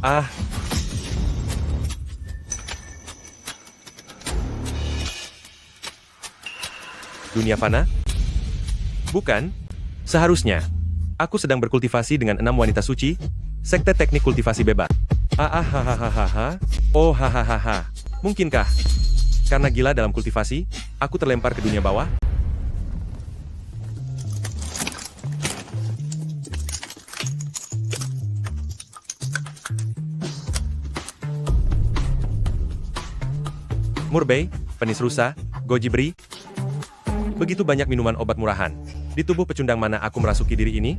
Ah, dunia fana? Bukan. Seharusnya. Aku sedang berkultivasi dengan 6 wanita suci. Sekte teknik kultivasi bebas. Hahaha. Oh hahaha. Mungkinkah? Karena gila dalam kultivasi, aku terlempar ke dunia bawah. Murbei, penis rusa, gojibri. Begitu banyak minuman obat murahan. Di tubuh pecundang mana aku merasuki diri ini?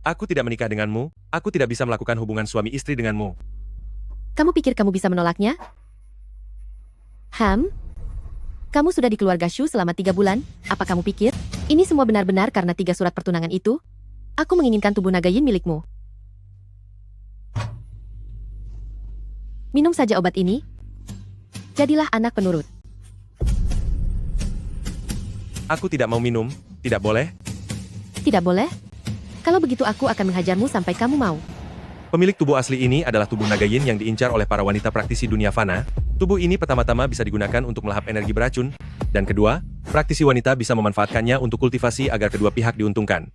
Aku tidak menikah denganmu, aku tidak bisa melakukan hubungan suami istri denganmu. Kamu pikir kamu bisa menolaknya? Ham? Kamu sudah di keluarga Shu selama 3 bulan, apa kamu pikir? Ini semua benar-benar karena 3 surat pertunangan itu? Aku menginginkan tubuh naga yin milikmu. Minum saja obat ini. Jadilah anak penurut. Aku tidak mau minum, tidak boleh. Tidak boleh? Kalau begitu aku akan menghajarmu sampai kamu mau. Pemilik tubuh asli ini adalah tubuh naga yin yang diincar oleh para wanita praktisi dunia fana. Tubuh ini pertama-tama bisa digunakan untuk melahap energi beracun, dan kedua, praktisi wanita bisa memanfaatkannya untuk kultivasi agar kedua pihak diuntungkan.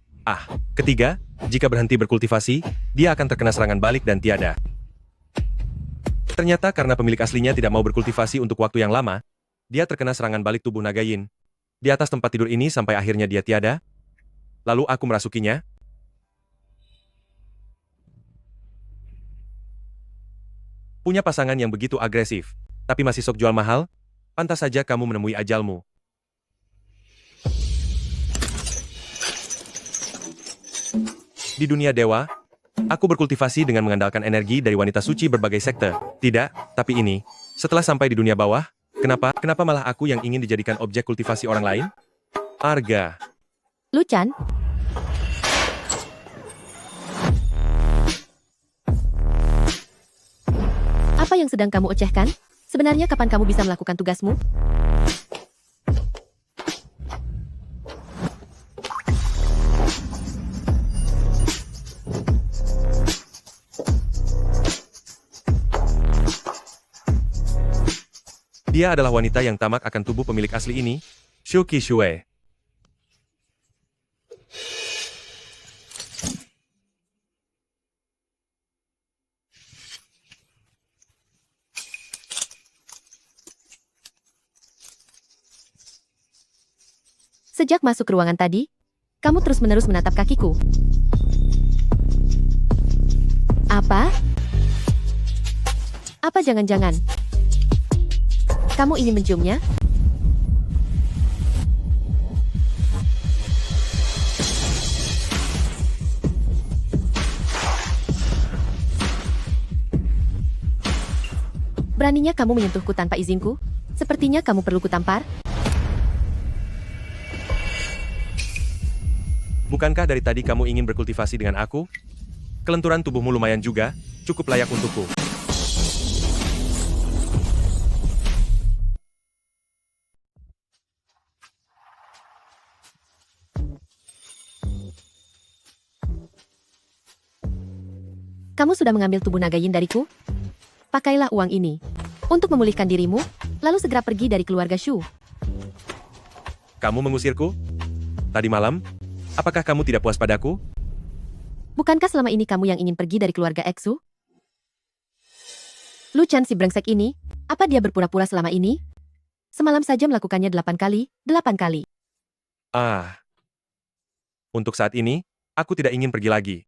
Ketiga, jika berhenti berkultivasi, dia akan terkena serangan balik dan tiada. Ternyata karena pemilik aslinya tidak mau berkultivasi untuk waktu yang lama, dia terkena serangan balik tubuh naga yin. Di atas tempat tidur ini sampai akhirnya dia tiada. Lalu aku merasukinya. Punya pasangan yang begitu agresif, tapi masih sok jual mahal? Pantas saja kamu menemui ajalmu. Di dunia dewa, aku berkultivasi dengan mengandalkan energi dari wanita suci berbagai sekte. Tidak, tapi ini, setelah sampai di dunia bawah, kenapa malah aku yang ingin dijadikan objek kultivasi orang lain? Arga. Luchan? Apa yang sedang kamu ocehkan? Sebenarnya kapan kamu bisa melakukan tugasmu? Dia adalah wanita yang tamak akan tubuh pemilik asli ini, Shu Qishue. Sejak masuk ke ruangan tadi, kamu terus-menerus menatap kakiku. Apa? Apa jangan-jangan? Kamu ingin menciumnya? Beraninya kamu menyentuhku tanpa izinku? Sepertinya kamu perlu kutampar? Bukankah dari tadi kamu ingin berkultivasi dengan aku? Kelenturan tubuhmu lumayan juga, cukup layak untukku. Kamu sudah mengambil tubuh naga yin dariku? Pakailah uang ini untuk memulihkan dirimu, lalu segera pergi dari keluarga Shu. Kamu mengusirku? Tadi malam? Apakah kamu tidak puas padaku? Bukankah selama ini kamu yang ingin pergi dari keluarga Eksu? Luchan si brengsek ini, apa dia berpura-pura selama ini? Semalam saja melakukannya 8 kali, 8 kali. Untuk saat ini, aku tidak ingin pergi lagi.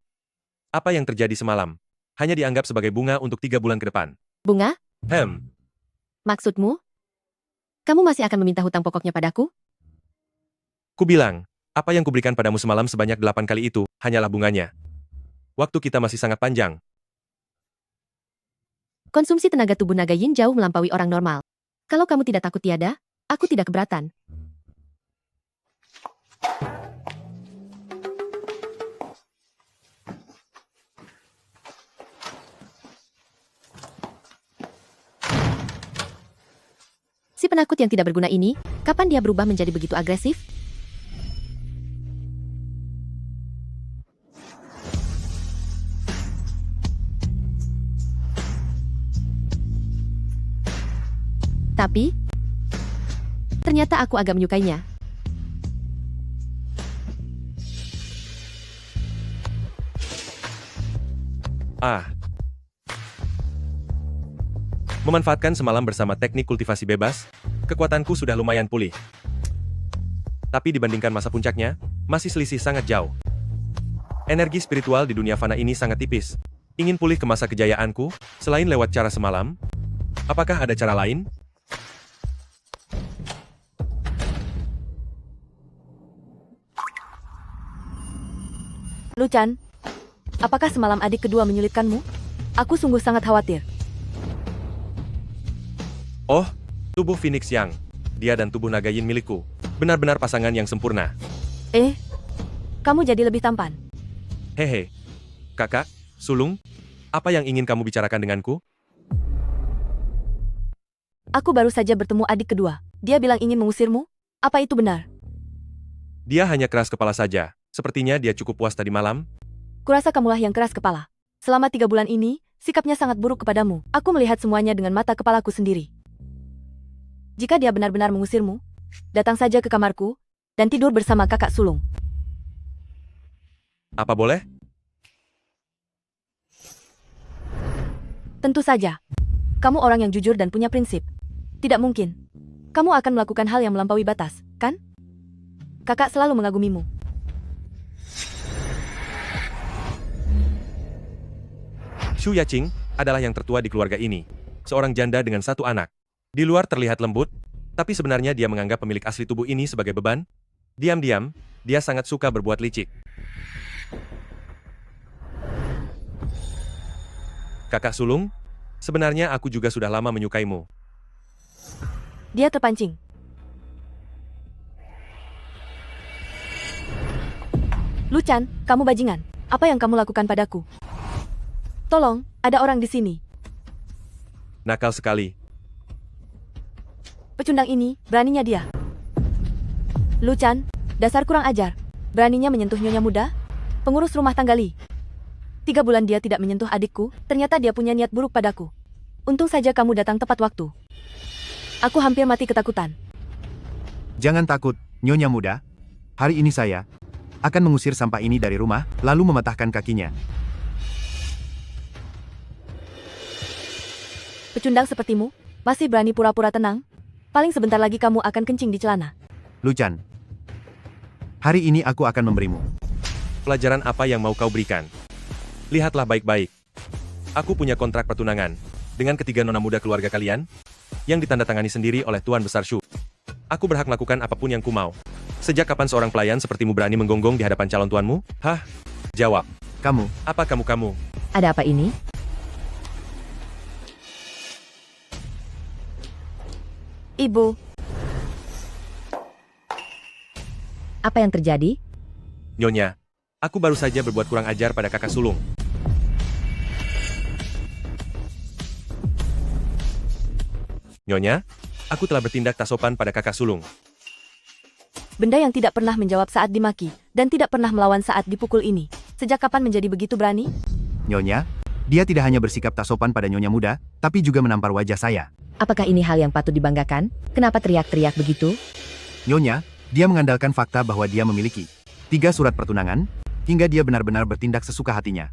Apa yang terjadi semalam? Hanya dianggap sebagai bunga untuk 3 bulan ke depan. Bunga? Maksudmu? Maksudmu? Kamu masih akan meminta hutang pokoknya padaku? Kubilang, apa yang kuberikan padamu semalam sebanyak 8 kali itu, hanyalah bunganya. Waktu kita masih sangat panjang. Konsumsi tenaga tubuh naga yin jauh melampaui orang normal. Kalau kamu tidak takut tiada, aku tidak keberatan. penakut yang tidak berguna ini, kapan dia berubah menjadi begitu agresif? Tapi, ternyata aku agak menyukainya. Memanfaatkan semalam bersama teknik kultivasi bebas, kekuatanku sudah lumayan pulih. Tapi dibandingkan masa puncaknya, masih selisih sangat jauh. Energi spiritual di dunia fana ini sangat tipis. Ingin pulih ke masa kejayaanku, selain lewat cara semalam? Apakah ada cara lain? Luchan, apakah semalam adik kedua menyulitkanmu? Aku sungguh sangat khawatir. Oh, tubuh Phoenix Yang. Dia dan tubuh naga yin milikku. Benar-benar pasangan yang sempurna. Kamu jadi lebih tampan. Hehe. Kakak, sulung, apa yang ingin kamu bicarakan denganku? Aku baru saja bertemu adik kedua. Dia bilang ingin mengusirmu? Apa itu benar? Dia hanya keras kepala saja. Sepertinya dia cukup puas tadi malam. Kurasa kamulah yang keras kepala. Selama 3 bulan ini, sikapnya sangat buruk kepadamu. Aku melihat semuanya dengan mata kepalaku sendiri. Jika dia benar-benar mengusirmu, datang saja ke kamarku, dan tidur bersama kakak sulung. Apa boleh? Tentu saja. Kamu orang yang jujur dan punya prinsip. Tidak mungkin. Kamu akan melakukan hal yang melampaui batas, kan? Kakak selalu mengagumimu. Xu Yaqing adalah yang tertua di keluarga ini. Seorang janda dengan 1 anak. Di luar terlihat lembut, tapi sebenarnya dia menganggap pemilik asli tubuh ini sebagai beban. Diam-diam, dia sangat suka berbuat licik. Kakak sulung, sebenarnya aku juga sudah lama menyukaimu. Dia terpancing. Luchan, kamu bajingan. Apa yang kamu lakukan padaku? Tolong, ada orang di sini. Nakal sekali. Pecundang ini, beraninya dia. Luchan, dasar kurang ajar. Beraninya menyentuh nyonya muda? Pengurus rumah tangga Li. 3 bulan dia tidak menyentuh adikku, ternyata dia punya niat buruk padaku. Untung saja kamu datang tepat waktu. Aku hampir mati ketakutan. Jangan takut, nyonya muda. Hari ini saya akan mengusir sampah ini dari rumah, lalu mematahkan kakinya. Pecundang sepertimu, masih berani pura-pura tenang? Paling sebentar lagi kamu akan kencing di celana. Luchan, hari ini aku akan memberimu. Pelajaran apa yang mau kau berikan? Lihatlah baik-baik. Aku punya kontrak pertunangan dengan ketiga nona muda keluarga kalian, yang ditandatangani sendiri oleh Tuan Besar Shu. Aku berhak melakukan apapun yang ku mau. Sejak kapan seorang pelayan sepertimu berani menggonggong di hadapan calon tuanmu? Hah? Jawab. Kamu. Apa kamu? Ada apa ini? Ibu. Apa yang terjadi? Nyonya, aku baru saja berbuat kurang ajar pada kakak sulung. Nyonya, aku telah bertindak tak sopan pada kakak sulung. Benda yang tidak pernah menjawab saat dimaki, dan tidak pernah melawan saat dipukul ini. Sejak kapan menjadi begitu berani? Nyonya, dia tidak hanya bersikap tak sopan pada nyonya muda, tapi juga menampar wajah saya. Apakah ini hal yang patut dibanggakan? Kenapa teriak-teriak begitu? Nyonya, dia mengandalkan fakta bahwa dia memiliki 3 surat pertunangan, hingga dia benar-benar bertindak sesuka hatinya.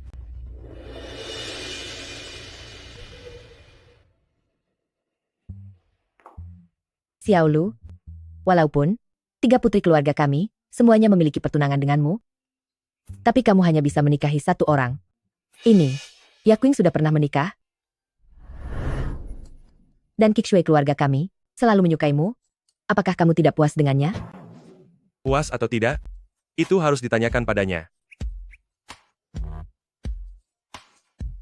Xiaolu, walaupun 3 putri keluarga kami, semuanya memiliki pertunangan denganmu, tapi kamu hanya bisa menikahi 1 orang. Ini, Yakuing sudah pernah menikah? Dan Kikshui keluarga kami, selalu menyukaimu? Apakah kamu tidak puas dengannya? Puas atau tidak? Itu harus ditanyakan padanya.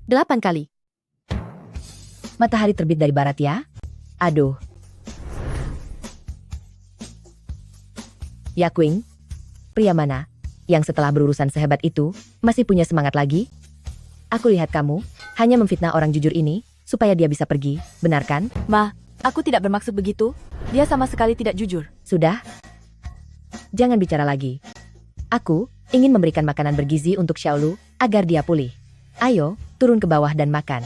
8 kali. Matahari terbit dari barat ya? Aduh. Yakuing, pria mana yang setelah berurusan sehebat itu, masih punya semangat lagi? Aku lihat kamu hanya memfitnah orang jujur ini, supaya dia bisa pergi, benar kan? Ma, Aku tidak bermaksud begitu. Dia sama sekali tidak jujur. Sudah? Jangan bicara lagi. Aku ingin memberikan makanan bergizi untuk Xiaolu agar dia pulih. Ayo, turun ke bawah dan makan.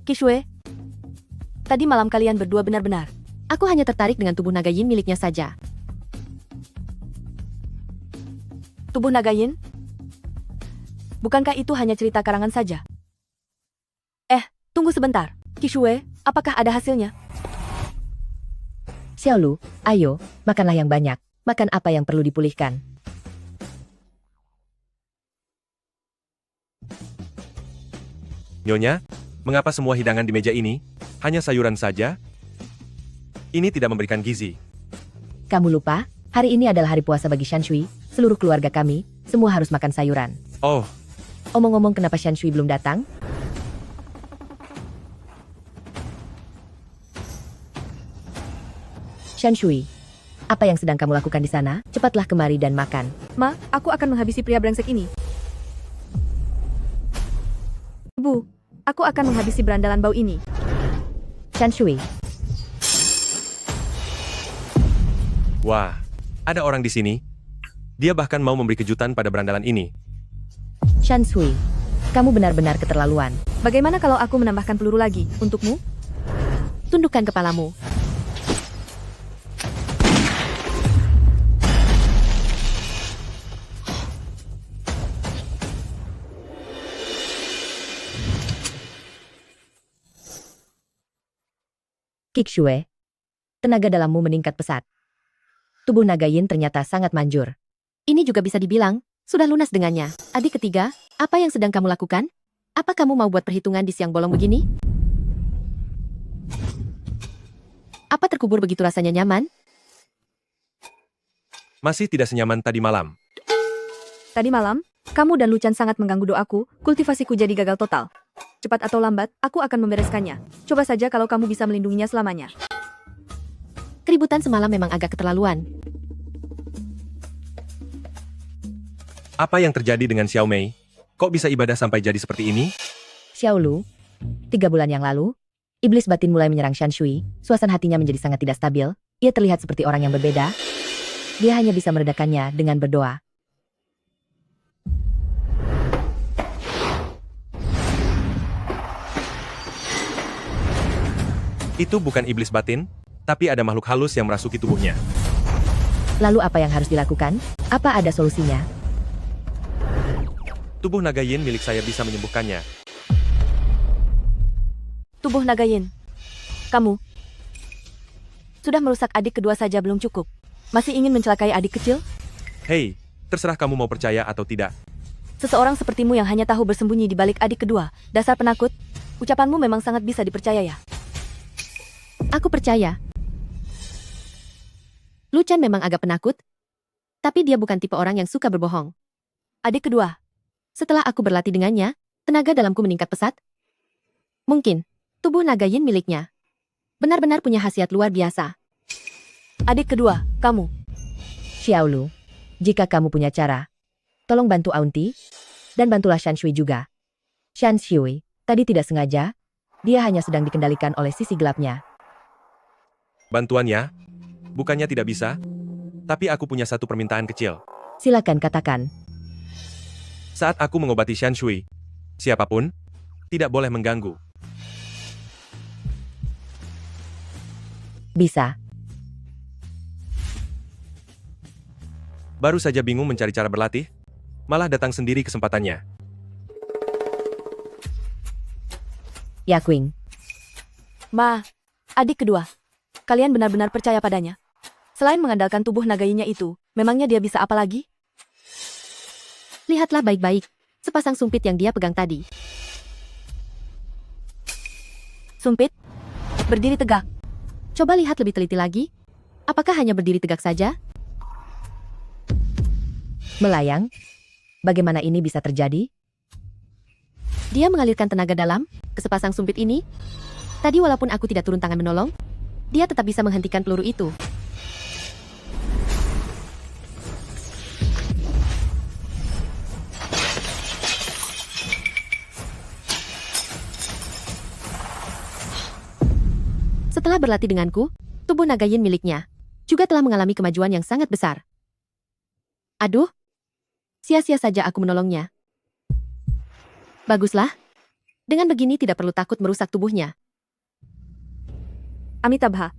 Qixue, tadi malam kalian berdua benar-benar. Aku hanya tertarik dengan tubuh naga yin miliknya saja. Tubuh naga yin? Bukankah itu hanya cerita karangan saja? Tunggu sebentar. Qixue, apakah ada hasilnya? Xiaolu, ayo, makanlah yang banyak. Makan apa yang perlu dipulihkan. Nyonya, mengapa semua hidangan di meja ini hanya sayuran saja? Ini tidak memberikan gizi. Kamu lupa? Hari ini adalah hari puasa bagi Shanshui. Seluruh keluarga kami, semua harus makan sayuran. Oh, Omong-omong, kenapa Shanshui belum datang? Shanshui, apa yang sedang kamu lakukan di sana? Cepatlah kemari dan makan. Ma, aku akan menghabisi pria brengsek ini. Bu, aku akan menghabisi berandalan bau ini. Shanshui, wah, ada orang di sini. Dia bahkan mau memberi kejutan pada berandalan ini. Shanshui, kamu benar-benar keterlaluan. Bagaimana kalau aku menambahkan peluru lagi untukmu? Tundukkan kepalamu. Qixue, tenaga dalammu meningkat pesat. Tubuh naga yin ternyata sangat manjur. Ini juga bisa dibilang, sudah lunas dengannya. Adik ketiga, apa yang sedang kamu lakukan? Apa kamu mau buat perhitungan di siang bolong begini? Apa terkubur begitu rasanya nyaman? Masih tidak senyaman tadi malam. Tadi malam, kamu dan Luchan sangat mengganggu doaku, kultivasiku jadi gagal total. Cepat atau lambat, aku akan membereskannya. Coba saja kalau kamu bisa melindunginya selamanya. Keributan semalam memang agak keterlaluan. Apa yang terjadi dengan Xiao Mei? Kok bisa ibadah sampai jadi seperti ini? Xiaolu, 3 bulan yang lalu, iblis batin mulai menyerang Shanshui. Suasana hatinya menjadi sangat tidak stabil. Ia terlihat seperti orang yang berbeda. Dia hanya bisa meredakannya dengan berdoa. Itu bukan iblis batin, tapi ada makhluk halus yang merasuki tubuhnya. Lalu apa yang harus dilakukan? Apa ada solusinya? Tubuh naga yin milik saya bisa menyembuhkannya. Tubuh naga yin. Kamu sudah merusak adik kedua saja belum cukup. Masih ingin mencelakai adik kecil? Hei, terserah kamu mau percaya atau tidak. Seseorang sepertimu yang hanya tahu bersembunyi di balik adik kedua, dasar penakut. Ucapanmu memang sangat bisa dipercaya ya. Aku percaya. Luchan memang agak penakut, tapi dia bukan tipe orang yang suka berbohong. Adik kedua, Setelah aku berlatih dengannya, tenaga dalamku meningkat pesat. Mungkin, tubuh naga yin miliknya benar-benar punya khasiat luar biasa. adik kedua, kamu. Xiaolu, jika kamu punya cara, tolong bantu Aunty, dan bantulah Shanshui juga. Shanshui, tadi tidak sengaja, dia hanya sedang dikendalikan oleh sisi gelapnya. Bantuannya? Bukannya tidak bisa? Tapi aku punya satu permintaan kecil. Silakan katakan. Saat aku mengobati Shanshui, siapapun tidak boleh mengganggu. Bisa. Baru saja bingung mencari cara berlatih, malah datang sendiri kesempatannya. Yakwing, Ma, adik kedua. Kalian benar-benar percaya padanya? Selain mengandalkan tubuh nagainya itu, memangnya dia bisa apa lagi? lihatlah baik-baik. Sepasang sumpit yang dia pegang tadi. Sumpit? Berdiri tegak. Coba lihat lebih teliti lagi. Apakah hanya berdiri tegak saja? Melayang? Bagaimana ini bisa terjadi? Dia mengalirkan tenaga dalam ke sepasang sumpit ini. Tadi walaupun aku tidak turun tangan menolong, dia tetap bisa menghentikan peluru itu. Setelah berlatih denganku, tubuh naga yin miliknya juga telah mengalami kemajuan yang sangat besar. Aduh, sia-sia saja aku menolongnya. Baguslah. Dengan begini tidak perlu takut merusak tubuhnya. Amitabha.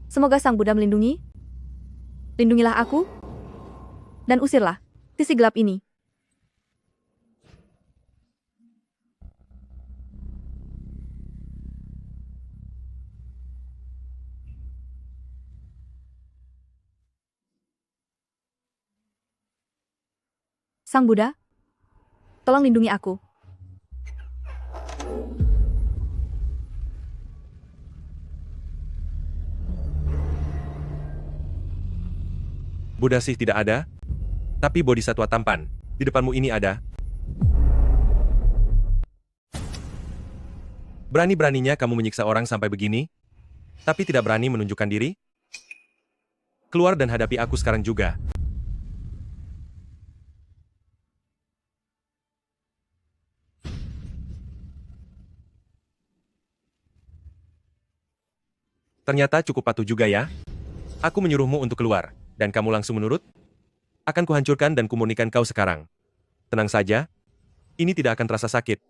Semoga Sang Buddha melindungi. Lindungilah aku. Dan usirlah sisi gelap ini. Sang Buddha, tolong lindungi aku. Buddha sih tidak ada, tapi bodhisatwa tampan. Di depanmu ini ada. Berani-beraninya kamu menyiksa orang sampai begini, tapi tidak berani menunjukkan diri? Keluar dan hadapi aku sekarang juga. Ternyata cukup patuh juga ya. Aku menyuruhmu untuk keluar, dan kamu langsung menurut? Akan kuhancurkan dan kumurnikan kau sekarang. Tenang saja, ini tidak akan terasa sakit.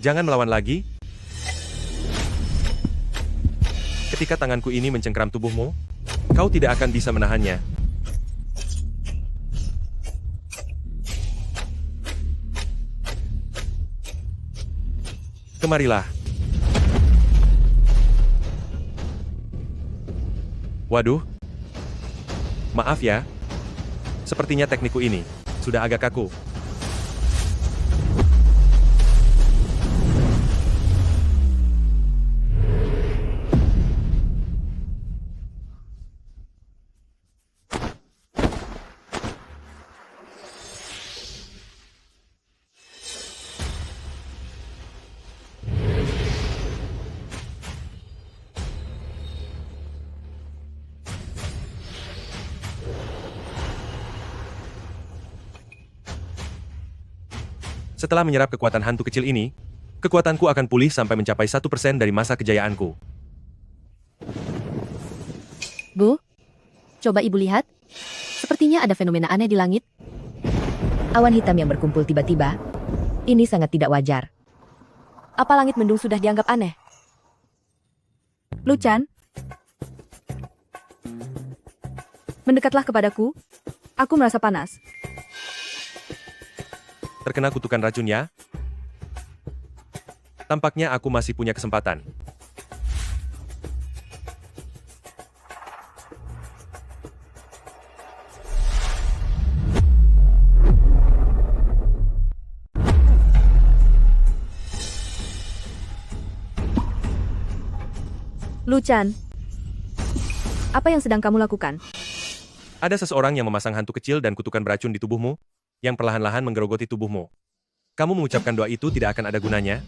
Jangan melawan lagi. Ketika tanganku ini mencengkram tubuhmu, kau tidak akan bisa menahannya. Kemarilah. Waduh. Maaf ya. Sepertinya teknikku ini sudah agak kaku. Setelah menyerap kekuatan hantu kecil ini, kekuatanku akan pulih sampai mencapai 1% dari masa kejayaanku. Bu, coba ibu lihat. Sepertinya ada fenomena aneh di langit. Awan hitam yang berkumpul tiba-tiba. Ini sangat tidak wajar. Apa langit mendung sudah dianggap aneh? Luchan, mendekatlah kepadaku. Aku merasa panas. Terkena kutukan racun ya? Tampaknya aku masih punya kesempatan. Luchan, apa yang sedang kamu lakukan? Ada seseorang yang memasang hantu kecil dan kutukan beracun di tubuhmu, yang perlahan-lahan menggerogoti tubuhmu. Kamu mengucapkan doa itu tidak akan ada gunanya.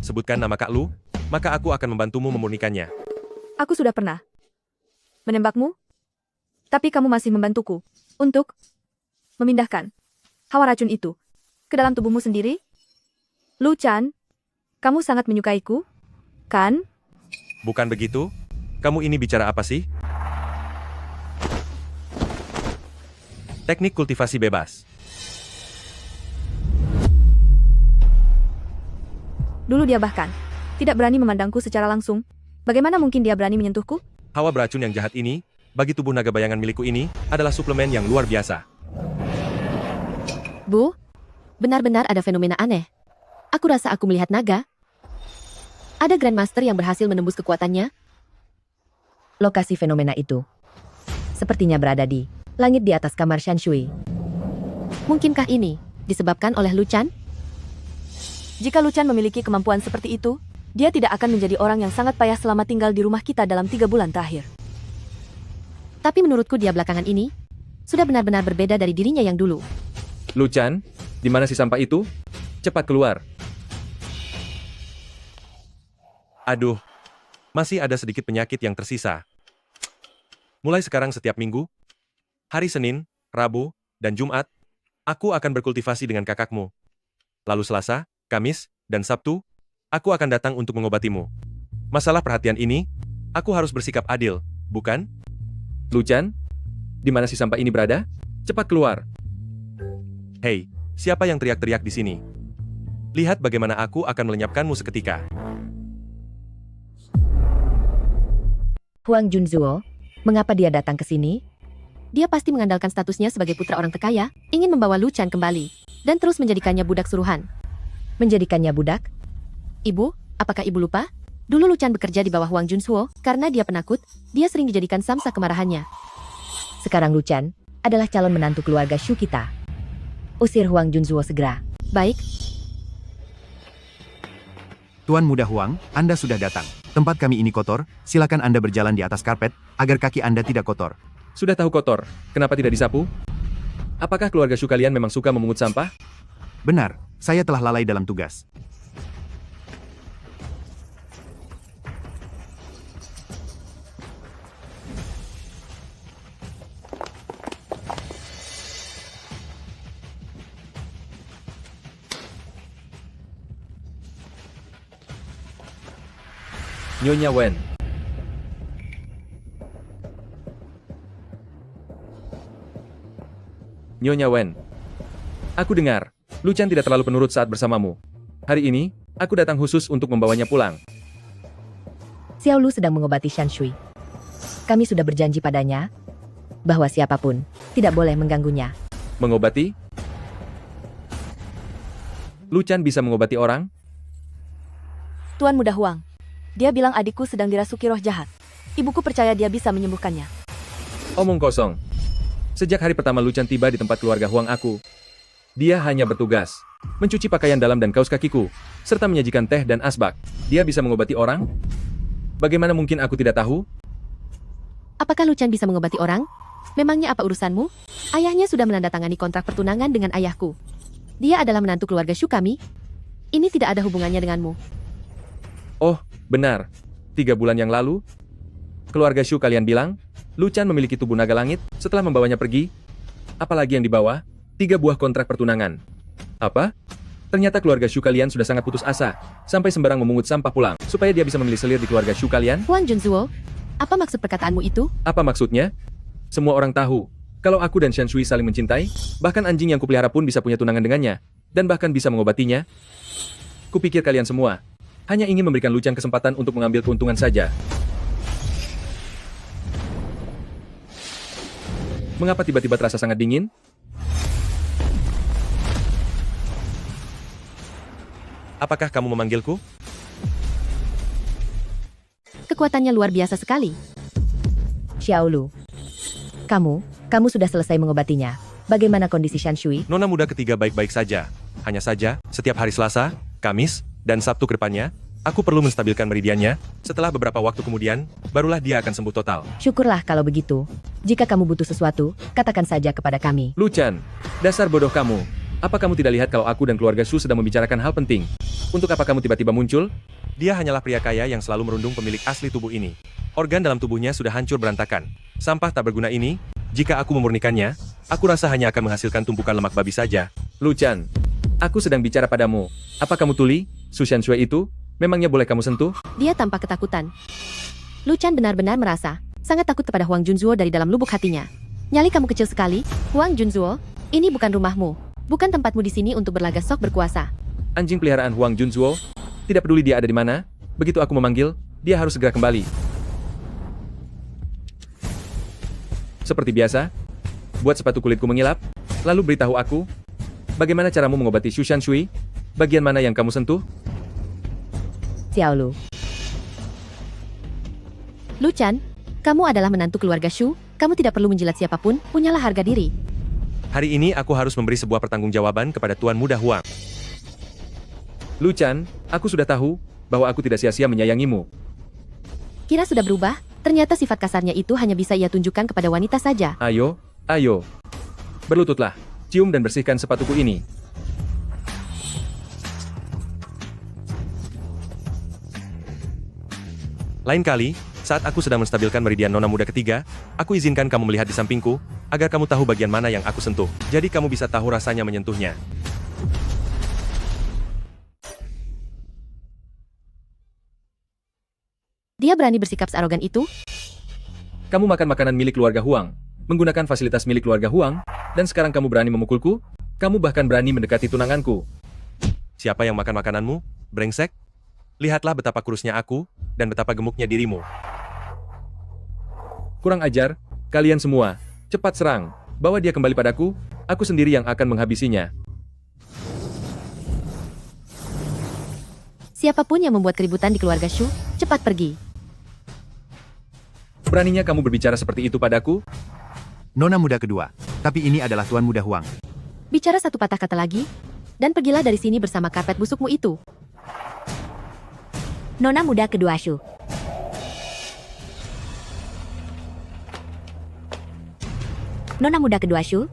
Sebutkan nama Kak Lu, maka aku akan membantumu memurnikannya. Aku sudah pernah menembakmu, tapi kamu masih membantuku untuk memindahkan hawa racun itu ke dalam tubuhmu sendiri. Luchan, kamu sangat menyukaiku, kan? Bukan begitu? Kamu ini bicara apa sih? Teknik kultivasi bebas. Dulu dia bahkan tidak berani memandangku secara langsung. Bagaimana mungkin dia berani menyentuhku? Hawa beracun yang jahat ini, bagi tubuh naga bayangan milikku ini, adalah suplemen yang luar biasa. Bu, benar-benar ada fenomena aneh. Aku rasa aku melihat naga. Ada Grandmaster yang berhasil menembus kekuatannya. Lokasi fenomena itu sepertinya berada di langit di atas kamar Shanshui. Mungkinkah ini disebabkan oleh Luchan? Jika Luchan memiliki kemampuan seperti itu, dia tidak akan menjadi orang yang sangat payah selama tinggal di rumah kita dalam 3 bulan terakhir. Tapi menurutku dia belakangan ini sudah benar-benar berbeda dari dirinya yang dulu. Luchan, di mana si sampah itu? Cepat keluar. Aduh, masih ada sedikit penyakit yang tersisa. Mulai sekarang setiap minggu, hari Senin, Rabu, dan Jumat, aku akan berkultivasi dengan kakakmu. Lalu Selasa, Kamis, dan Sabtu, aku akan datang untuk mengobatimu. Masalah perhatian ini, aku harus bersikap adil, bukan? Luchan, di mana si sampah ini berada? Cepat keluar. Hei, siapa yang teriak-teriak di sini? Lihat bagaimana aku akan melenyapkanmu seketika. Huang Junzuo, mengapa dia datang ke sini? Dia pasti mengandalkan statusnya sebagai putra orang terkaya, ingin membawa Luchan kembali, dan terus menjadikannya budak suruhan. Menjadikannya budak? Ibu, apakah ibu lupa? Dulu Luchan bekerja di bawah Huang Junzuo, karena dia penakut, dia sering dijadikan samsa kemarahannya. Sekarang Luchan adalah calon menantu keluarga Shu kita. Usir Huang Junzuo segera. Baik, Tuan Muda Huang, Anda sudah datang. Tempat kami ini kotor, silakan Anda berjalan di atas karpet, agar kaki Anda tidak kotor. Sudah tahu kotor, kenapa tidak disapu? Apakah keluarga Shu kalian memang suka memungut sampah? Benar, saya telah lalai dalam tugas. Nyonya Wen. Nyonya Wen. Aku dengar, Luchan tidak terlalu penurut saat bersamamu. Hari ini, aku datang khusus untuk membawanya pulang. Xiaolu sedang mengobati Shan Shui. Kami sudah berjanji padanya bahwa siapapun tidak boleh mengganggunya. Mengobati? Luchan bisa mengobati orang? Tuan Muda Huang, dia bilang adikku sedang dirasuki roh jahat. Ibuku percaya dia bisa menyembuhkannya. Omong kosong. Sejak hari pertama Luchan tiba di tempat keluarga Huang aku, dia hanya bertugas mencuci pakaian dalam dan kaus kakiku, serta menyajikan teh dan asbak. Dia bisa mengobati orang? Bagaimana mungkin aku tidak tahu? Apakah Luchan bisa mengobati orang? Memangnya apa urusanmu? Ayahnya sudah menandatangani kontrak pertunangan dengan ayahku. Dia adalah menantu keluarga Shu kami. Ini tidak ada hubungannya denganmu. Oh, benar. 3 bulan yang lalu, keluarga Shu kalian bilang, Luchan memiliki tubuh naga langit setelah membawanya pergi. Apalagi yang dibawa? 3 buah kontrak pertunangan. Apa? Ternyata keluarga Shu kalian sudah sangat putus asa, sampai sembarang memungut sampah pulang, supaya dia bisa memilih selir di keluarga Shu kalian? Huang Junzuo, apa maksud perkataanmu itu? Apa maksudnya? Semua orang tahu, kalau aku dan Shan Shui saling mencintai, bahkan anjing yang kupelihara pun bisa punya tunangan dengannya, dan bahkan bisa mengobatinya. Kupikir kalian semua hanya ingin memberikan Luchan kesempatan untuk mengambil keuntungan saja. Mengapa tiba-tiba terasa sangat dingin? Apakah kamu memanggilku? Kekuatannya luar biasa sekali. Xiaolu, kamu sudah selesai mengobatinya. Bagaimana kondisi Shan Shui? Nona muda ketiga baik-baik saja. Hanya saja, setiap hari Selasa, Kamis, dan Sabtu ke depannya, aku perlu menstabilkan meridiannya. Setelah beberapa waktu kemudian, barulah dia akan sembuh total. Syukurlah kalau begitu. Jika kamu butuh sesuatu, katakan saja kepada kami. Luchan, dasar bodoh kamu. Apa kamu tidak lihat kalau aku dan keluarga Shu sedang membicarakan hal penting? Untuk apa kamu tiba-tiba muncul? Dia hanyalah pria kaya yang selalu merundung pemilik asli tubuh ini. Organ dalam tubuhnya sudah hancur berantakan. Sampah tak berguna ini, jika aku memurnikannya, aku rasa hanya akan menghasilkan tumpukan lemak babi saja. Luchan, aku sedang bicara padamu. Apa kamu tuli? Su Shan Shui itu, memangnya boleh kamu sentuh? Dia tampak ketakutan. Luchan benar-benar merasa sangat takut kepada Huang Junzuo dari dalam lubuk hatinya. Nyali kamu kecil sekali, Huang Junzuo. Ini bukan rumahmu, bukan tempatmu di sini untuk berlagak sok berkuasa. Anjing peliharaan Huang Junzuo, tidak peduli dia ada di mana, begitu aku memanggil, dia harus segera kembali. Seperti biasa, buat sepatu kulitku mengilap, lalu beritahu aku, bagaimana caramu mengobati Shu Shan Shui? Bagian mana yang kamu sentuh? Xiaolu. Luchan, kamu adalah menantu keluarga Shu, kamu tidak perlu menjilat siapapun, punyalah harga diri. Hari ini aku harus memberi sebuah pertanggungjawaban kepada Tuan Muda Huang. Luchan, aku sudah tahu bahwa aku tidak sia-sia menyayangimu. Kira sudah berubah? Ternyata sifat kasarnya itu hanya bisa ia tunjukkan kepada wanita saja. Ayo, ayo. Berlututlah, cium dan bersihkan sepatuku ini. Lain kali, saat aku sedang menstabilkan meridian nona muda ketiga, aku izinkan kamu melihat di sampingku, agar kamu tahu bagian mana yang aku sentuh. Jadi kamu bisa tahu rasanya menyentuhnya. Dia berani bersikap searogan itu? Kamu makan makanan milik keluarga Huang, menggunakan fasilitas milik keluarga Huang, dan sekarang kamu berani memukulku? Kamu bahkan berani mendekati tunanganku. Siapa yang makan makananmu? Brengsek? Lihatlah betapa kurusnya aku, dan betapa gemuknya dirimu. Kurang ajar, kalian semua. Cepat serang. Bawa dia kembali padaku, aku sendiri yang akan menghabisinya. Siapapun yang membuat keributan di keluarga Shu, cepat pergi. Beraninya kamu berbicara seperti itu padaku? Nona muda kedua. Tapi ini adalah Tuan Muda Huang. Bicara satu patah kata lagi, dan pergilah dari sini bersama karpet busukmu itu. Nona muda kedua Shu. Nona muda kedua Shu.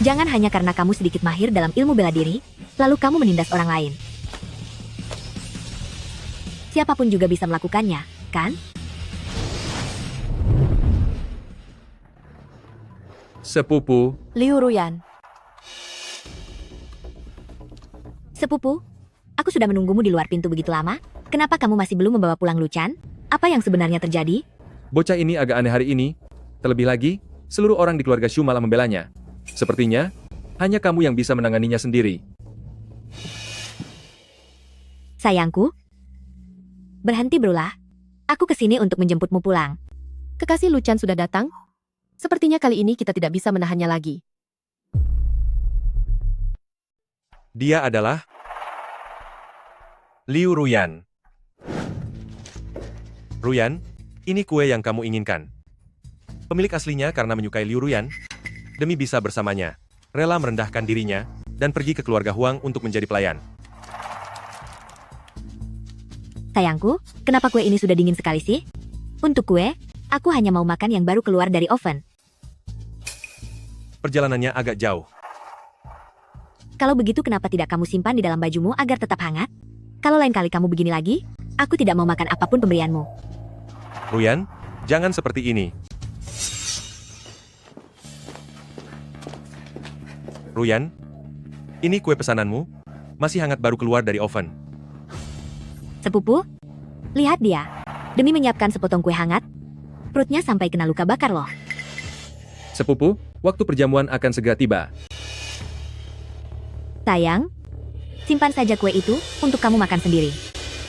Jangan hanya karena kamu sedikit mahir dalam ilmu bela diri, lalu kamu menindas orang lain. Siapapun juga bisa melakukannya, kan? Sepupu, Liu Ruyan. Sepupu, aku sudah menunggumu di luar pintu begitu lama. Kenapa kamu masih belum membawa pulang Luchan? Apa yang sebenarnya terjadi? bocah ini agak aneh hari ini. Terlebih lagi, seluruh orang di keluarga Shu malah membelanya. Sepertinya, hanya kamu yang bisa menanganinya sendiri. Sayangku, berhenti berulah. Aku kesini untuk menjemputmu pulang. Kekasih Luchan sudah datang? Sepertinya kali ini kita tidak bisa menahannya lagi. Dia adalah Liu Ruyan. Ruyan, ini kue yang kamu inginkan. Pemilik aslinya karena menyukai Liu Ruyan, demi bisa bersamanya, rela merendahkan dirinya, dan pergi ke keluarga Huang untuk menjadi pelayan. Sayangku, kenapa kue ini sudah dingin sekali sih? Untuk kue, aku hanya mau makan yang baru keluar dari oven. Perjalanannya agak jauh. Kalau begitu kenapa tidak kamu simpan di dalam bajumu agar tetap hangat? Kalau lain kali kamu begini lagi, aku tidak mau makan apapun pemberianmu. Ruyan, jangan seperti ini. Ruyan, ini kue pesananmu, masih hangat baru keluar dari oven. Sepupu, lihat dia. Demi menyiapkan sepotong kue hangat, perutnya sampai kena luka bakar loh. Sepupu, waktu perjamuan akan segera tiba. Sayang, simpan saja kue itu untuk kamu makan sendiri.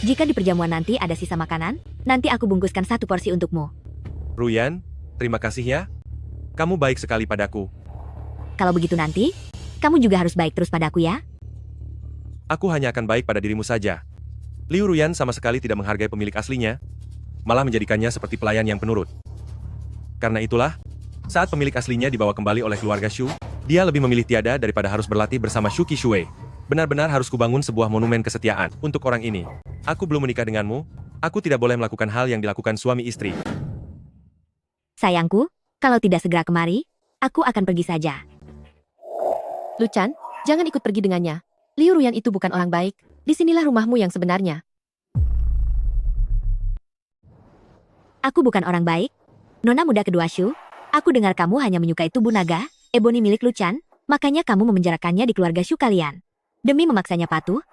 Jika di perjamuan nanti ada sisa makanan, nanti aku bungkuskan 1 porsi untukmu. Ruyan, terima kasih ya. Kamu baik sekali padaku. Kalau begitu nanti, kamu juga harus baik terus padaku ya. Aku hanya akan baik pada dirimu saja. Liu Ruyan sama sekali tidak menghargai pemilik aslinya, malah menjadikannya seperti pelayan yang penurut. Karena itulah, saat pemilik aslinya dibawa kembali oleh keluarga Shu, dia lebih memilih tiada daripada harus berlatih bersama Shu Qishui. Benar-benar harus kubangun sebuah monumen kesetiaan untuk orang ini. Aku belum menikah denganmu, aku tidak boleh melakukan hal yang dilakukan suami istri. Sayangku, kalau tidak segera kemari, aku akan pergi saja. Luchan, jangan ikut pergi dengannya. Liu Ruyan itu bukan orang baik. Disinilah rumahmu yang sebenarnya. Aku bukan orang baik. Nona muda kedua Shu, aku dengar kamu hanya menyukai tubuh naga, ebony milik Luchan, makanya kamu memenjarakannya di keluarga Shu kalian. Demi memaksanya patuh,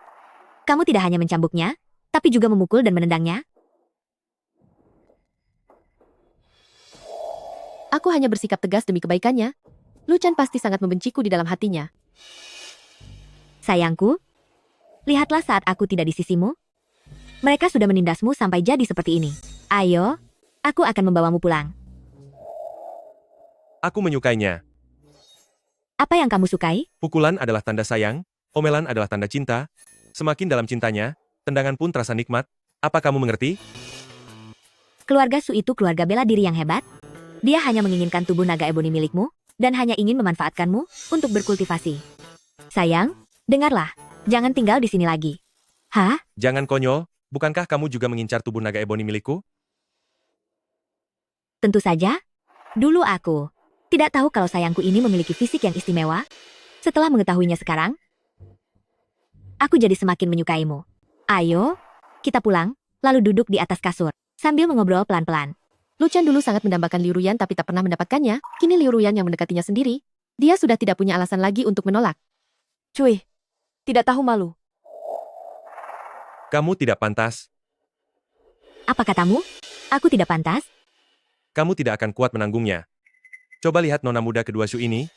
kamu tidak hanya mencambuknya, tapi juga memukul dan menendangnya. Aku hanya bersikap tegas demi kebaikannya. Luchan pasti sangat membenciku di dalam hatinya. Sayangku, lihatlah saat aku tidak di sisimu. Mereka sudah menindasmu sampai jadi seperti ini. Ayo, aku akan membawamu pulang. Aku menyukainya. Apa yang kamu sukai? Pukulan adalah tanda sayang, omelan adalah tanda cinta. Semakin dalam cintanya, tendangan pun terasa nikmat. Apa kamu mengerti? Keluarga Su itu keluarga bela diri yang hebat. Dia hanya menginginkan tubuh naga ebony milikmu, dan hanya ingin memanfaatkanmu untuk berkultivasi. Sayang, dengarlah, jangan tinggal di sini lagi. Hah? Jangan konyol, bukankah kamu juga mengincar tubuh naga ebony milikku? Tentu saja. Dulu aku tidak tahu kalau sayangku ini memiliki fisik yang istimewa. Setelah mengetahuinya sekarang, aku jadi semakin menyukaimu. Ayo, kita pulang. lalu duduk di atas kasur, sambil mengobrol pelan-pelan. Luchan dulu sangat mendambakan Liu Ruyan tapi tak pernah mendapatkannya, kini Liu Ruyan yang mendekatinya sendiri. Dia sudah tidak punya alasan lagi untuk menolak. Cuy, tidak tahu malu. Kamu tidak pantas. Apa katamu? Aku tidak pantas? Kamu tidak akan kuat menanggungnya. Coba lihat nona muda kedua Shu ini.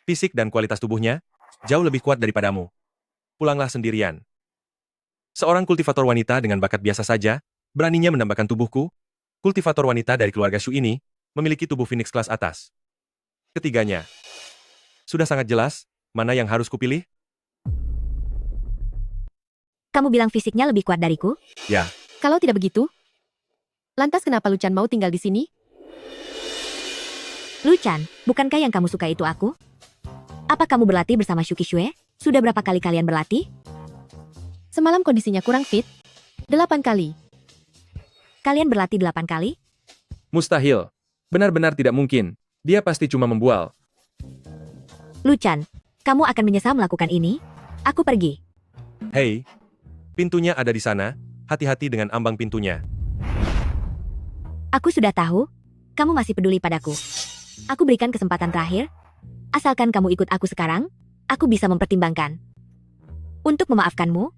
Fisik dan kualitas tubuhnya jauh lebih kuat daripadamu. Pulanglah sendirian. Seorang kultivator wanita dengan bakat biasa saja, beraninya mendambakan tubuhku. Kultivator wanita dari keluarga Shu ini memiliki tubuh Phoenix kelas atas. Ketiganya. Sudah sangat jelas mana yang harus kupilih? Kamu bilang fisiknya lebih kuat dariku? Ya. Kalau tidak begitu, lantas kenapa Luchan mau tinggal di sini? Luchan, bukankah yang kamu suka itu aku? Apa kamu berlatih bersama Shu Qixue? Sudah berapa kali kalian berlatih? Semalam kondisinya kurang fit. 8 kali. Kalian berlatih 8 kali? Mustahil. Benar-benar tidak mungkin. Dia pasti cuma membual. Luchan, kamu akan menyesal melakukan ini? Aku pergi. Hei, pintunya ada di sana. Hati-hati dengan ambang pintunya. Aku sudah tahu. Kamu masih peduli padaku. Aku berikan kesempatan terakhir. Asalkan kamu ikut aku sekarang, aku bisa mempertimbangkan. Untuk memaafkanmu,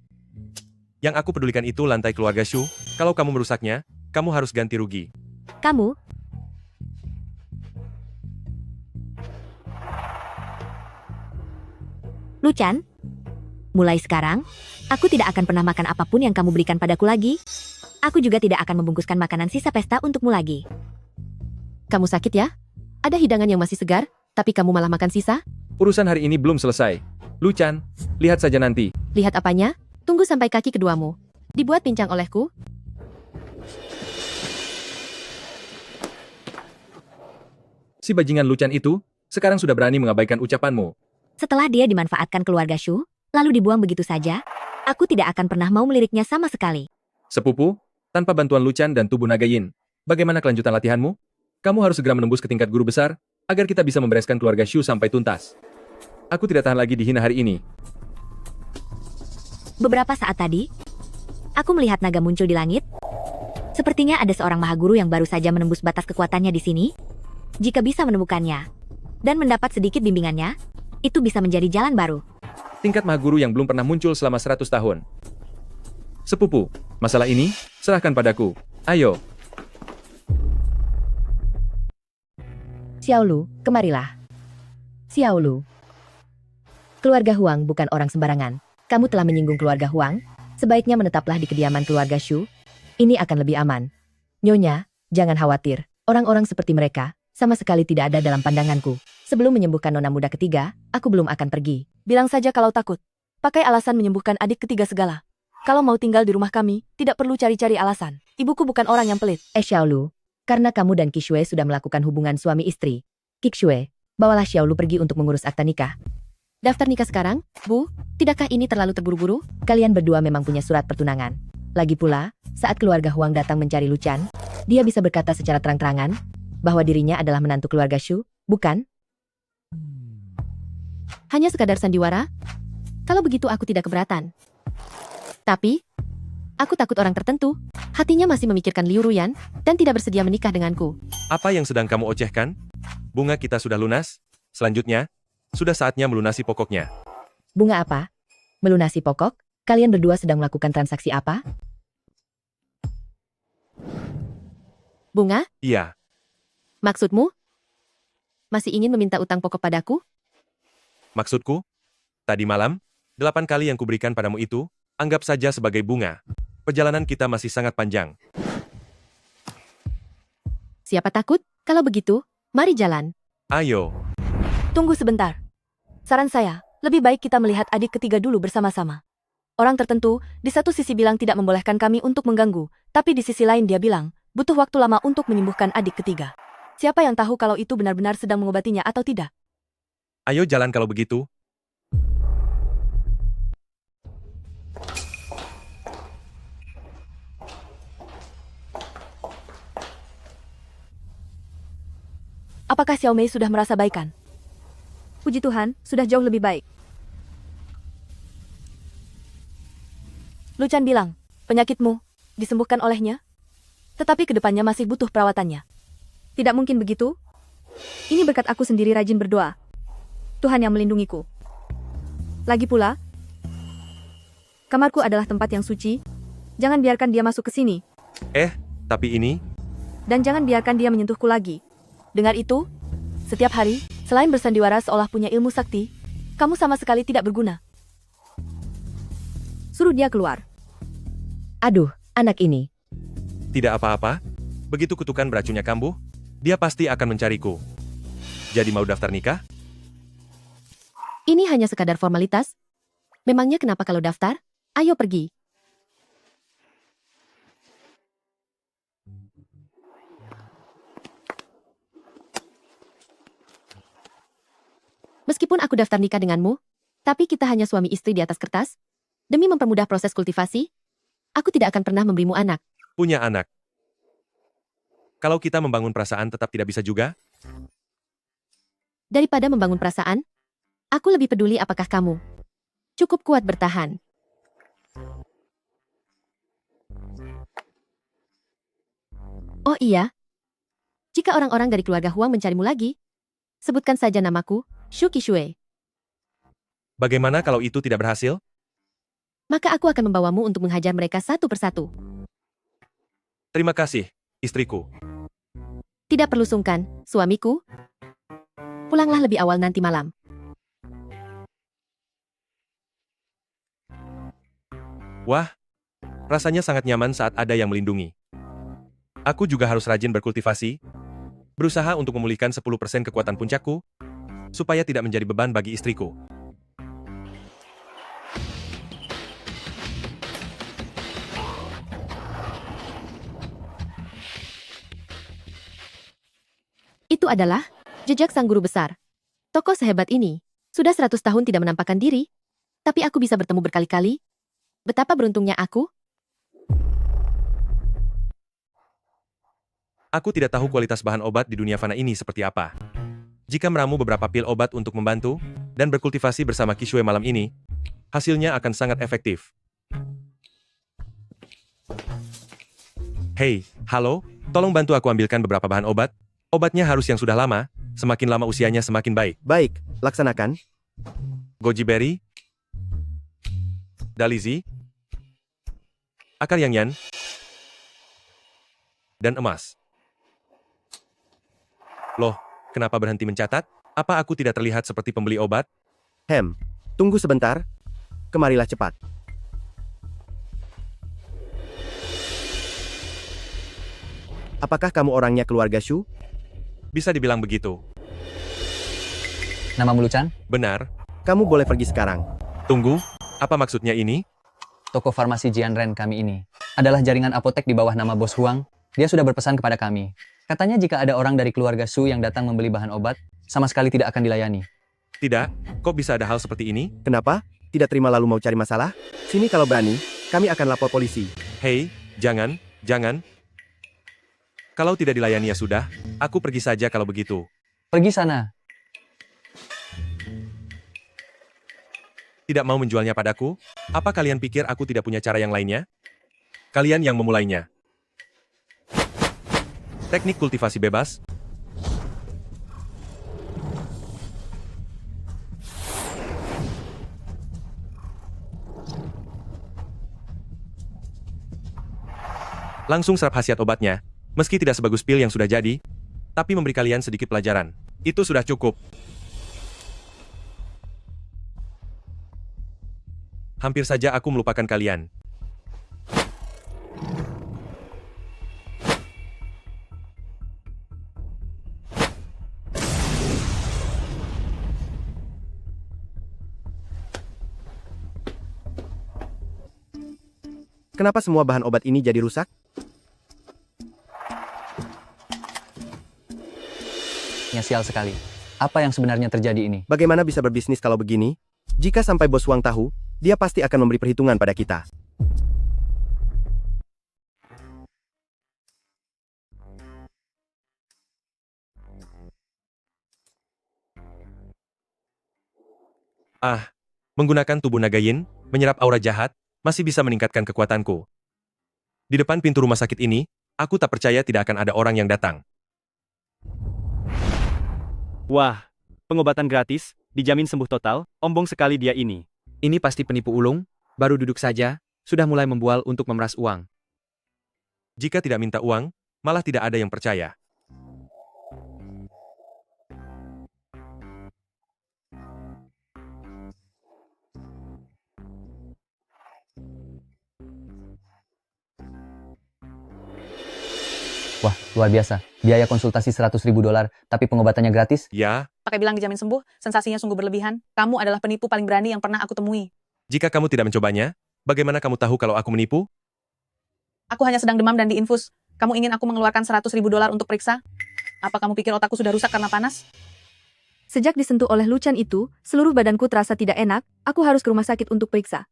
Yang aku pedulikan itu lantai keluarga Shu. Kalau kamu merusaknya, kamu harus ganti rugi. kamu... Luchan, mulai sekarang, aku tidak akan pernah makan apapun yang kamu berikan padaku lagi. Aku juga tidak akan membungkuskan makanan sisa pesta untukmu lagi. Kamu sakit ya? Ada hidangan yang masih segar, tapi kamu malah makan sisa? Urusan hari ini belum selesai. Luchan, lihat saja nanti. Lihat apanya? Tunggu sampai kaki keduamu dibuat pincang olehku. Si bajingan Luchan itu, sekarang sudah berani mengabaikan ucapanmu. Setelah dia dimanfaatkan keluarga Shu, lalu dibuang begitu saja, aku tidak akan pernah mau meliriknya sama sekali. Sepupu, tanpa bantuan Luchan dan tubuh naga Yin, bagaimana kelanjutan latihanmu? Kamu harus segera menembus ke tingkat guru besar, agar kita bisa membereskan keluarga Shu sampai tuntas. Aku tidak tahan lagi dihina hari ini. Beberapa saat tadi, aku melihat naga muncul di langit. Sepertinya ada seorang maha guru yang baru saja menembus batas kekuatannya di sini. Jika bisa menemukannya dan mendapat sedikit bimbingannya, itu bisa menjadi jalan baru. Tingkat maha guru yang belum pernah muncul selama 100 tahun. Sepupu, masalah ini, serahkan padaku. Ayo. Xiaolu, kemarilah. Xiaolu. Keluarga Huang bukan orang sembarangan. Kamu telah menyinggung keluarga Huang. Sebaiknya menetaplah di kediaman keluarga Shu. Ini akan lebih aman. Nyonya, jangan khawatir. Orang-orang seperti mereka sama sekali tidak ada dalam pandanganku. Sebelum menyembuhkan nona muda ketiga, aku belum akan pergi. Bilang saja kalau takut. Pakai alasan menyembuhkan adik ketiga segala. Kalau mau tinggal di rumah kami, tidak perlu cari-cari alasan. Ibuku bukan orang yang pelit. Xiaolu, karena kamu dan Qixue sudah melakukan hubungan suami istri. Qixue, bawalah Xiaolu pergi untuk mengurus akta nikah. Daftar nikah sekarang, Bu? Tidakkah ini terlalu terburu-buru? Kalian berdua memang punya surat pertunangan. Lagi pula, saat keluarga Huang datang mencari Luchan, dia bisa berkata secara terang-terangan bahwa dirinya adalah menantu keluarga Shu, bukan? Hanya sekadar sandiwara? Kalau begitu aku tidak keberatan. Tapi, aku takut orang tertentu, hatinya masih memikirkan Liu Ruyan, dan tidak bersedia menikah denganku. Apa yang sedang kamu ocehkan? Bunga kita sudah lunas. Selanjutnya, sudah saatnya melunasi pokoknya. Bunga apa? Melunasi pokok? Kalian berdua sedang melakukan transaksi apa? Bunga? Iya, Maksudmu? Masih ingin meminta utang pokok padaku? maksudku, tadi malam, 8 kali yang kuberikan padamu itu, anggap saja sebagai bunga. Perjalanan kita masih sangat panjang. Siapa takut? Kalau begitu, mari jalan. Ayo, Tunggu sebentar. Saran saya, lebih baik kita melihat adik ketiga dulu bersama-sama. Orang tertentu, di satu sisi bilang tidak membolehkan kami untuk mengganggu, tapi di sisi lain dia bilang, butuh waktu lama untuk menyembuhkan adik ketiga. Siapa yang tahu kalau itu benar-benar sedang mengobatinya atau tidak? ayo jalan kalau begitu. Apakah Xiaomei sudah merasa baikan? Puji Tuhan, sudah jauh lebih baik. Luchan bilang, penyakitmu, disembuhkan olehnya. Tetapi kedepannya masih butuh perawatannya. Tidak mungkin begitu. Ini berkat aku sendiri rajin berdoa. Tuhan yang melindungiku. Lagi pula, kamarku adalah tempat yang suci. Jangan biarkan dia masuk ke sini. Tapi ini, Dan jangan biarkan dia menyentuhku lagi. Dengar itu? Setiap hari, selain bersandiwara seolah punya ilmu sakti, kamu sama sekali tidak berguna. Suruh dia keluar. Aduh, anak ini. tidak apa-apa. Begitu kutukan beracunnya kambuh, dia pasti akan mencariku. Jadi mau daftar nikah? Ini hanya sekadar formalitas. Memangnya kenapa kalau daftar? Ayo pergi. Meskipun aku daftar nikah denganmu, tapi kita hanya suami istri di atas kertas. Demi mempermudah proses kultivasi, aku tidak akan pernah memberimu anak. Punya anak. Kalau kita membangun perasaan tetap tidak bisa juga? Daripada membangun perasaan, aku lebih peduli apakah kamu cukup kuat bertahan. Oh iya, jika orang-orang dari keluarga Huang mencarimu lagi, sebutkan saja namaku, Shu Qishui. Bagaimana kalau itu tidak berhasil? Maka aku akan membawamu untuk menghajar mereka satu persatu. Terima kasih, istriku. Tidak perlu sungkan, suamiku. Pulanglah lebih awal nanti malam. Wah, rasanya sangat nyaman saat ada yang melindungi. Aku juga harus rajin berkultivasi, berusaha untuk memulihkan 10% kekuatan puncakku, supaya tidak menjadi beban bagi istriku. Itu adalah jejak sang guru besar. Tokoh sehebat ini sudah 100 tahun tidak menampakkan diri, tapi aku bisa bertemu berkali-kali. Betapa beruntungnya aku. Aku tidak tahu kualitas bahan obat di dunia fana ini seperti apa. Jika meramu beberapa pil obat untuk membantu, dan berkultivasi bersama Qishui malam ini, hasilnya akan sangat efektif. Hei, halo, tolong bantu aku ambilkan beberapa bahan obat. Obatnya harus yang sudah lama, semakin lama usianya semakin baik. Baik, laksanakan. Goji berry, dalizi, akar yangyan, dan emas. Loh, kenapa berhenti mencatat? Apa aku tidak terlihat seperti pembeli obat? Tunggu sebentar. Kemarilah cepat. Apakah kamu orangnya keluarga Shu? Bisa dibilang begitu. Namamu Luchan? Benar. Kamu boleh pergi sekarang. Tunggu, apa maksudnya ini? Toko farmasi Jianren kami ini adalah jaringan apotek di bawah nama Bos Huang. Dia sudah berpesan kepada kami. Katanya jika ada orang dari keluarga Su yang datang membeli bahan obat, sama sekali tidak akan dilayani. Tidak, kok bisa ada hal seperti ini? Kenapa? Tidak terima lalu mau cari masalah? Sini kalau berani, kami akan lapor polisi. Hei, jangan, jangan. Kalau tidak dilayani ya sudah, aku pergi saja kalau begitu. Pergi sana. Tidak mau menjualnya padaku? Apa kalian pikir aku tidak punya cara yang lainnya? Kalian yang memulainya. Teknik kultivasi bebas. Langsung serap khasiat obatnya. Meski tidak sebagus pil yang sudah jadi, tapi memberi kalian sedikit pelajaran. Itu sudah cukup. Hampir saja aku melupakan kalian. Kenapa semua bahan obat ini jadi rusak? Ya sial sekali. Apa yang sebenarnya terjadi ini? Bagaimana bisa berbisnis kalau begini? Jika sampai Bos Wang tahu, dia pasti akan memberi perhitungan pada kita. Menggunakan tubuh naga yin, menyerap aura jahat, masih bisa meningkatkan kekuatanku. Di depan pintu rumah sakit ini, aku tak percaya tidak akan ada orang yang datang. Wah, pengobatan gratis, dijamin sembuh total, ombong sekali dia ini. Ini pasti penipu ulung, baru duduk saja, sudah mulai membual untuk memeras uang. Jika tidak minta uang, malah tidak ada yang percaya. Wah, luar biasa. Biaya konsultasi $100.000, tapi pengobatannya gratis? Ya, Pakai bilang dijamin sembuh, sensasinya sungguh berlebihan. Kamu adalah penipu paling berani yang pernah aku temui. jika kamu tidak mencobanya, bagaimana kamu tahu kalau aku menipu? Aku hanya sedang demam dan diinfus. Kamu ingin aku mengeluarkan $100.000 untuk periksa? Apa kamu pikir otakku sudah rusak karena panas? Sejak disentuh oleh Luchan itu, seluruh badanku terasa tidak enak, aku harus ke rumah sakit untuk periksa.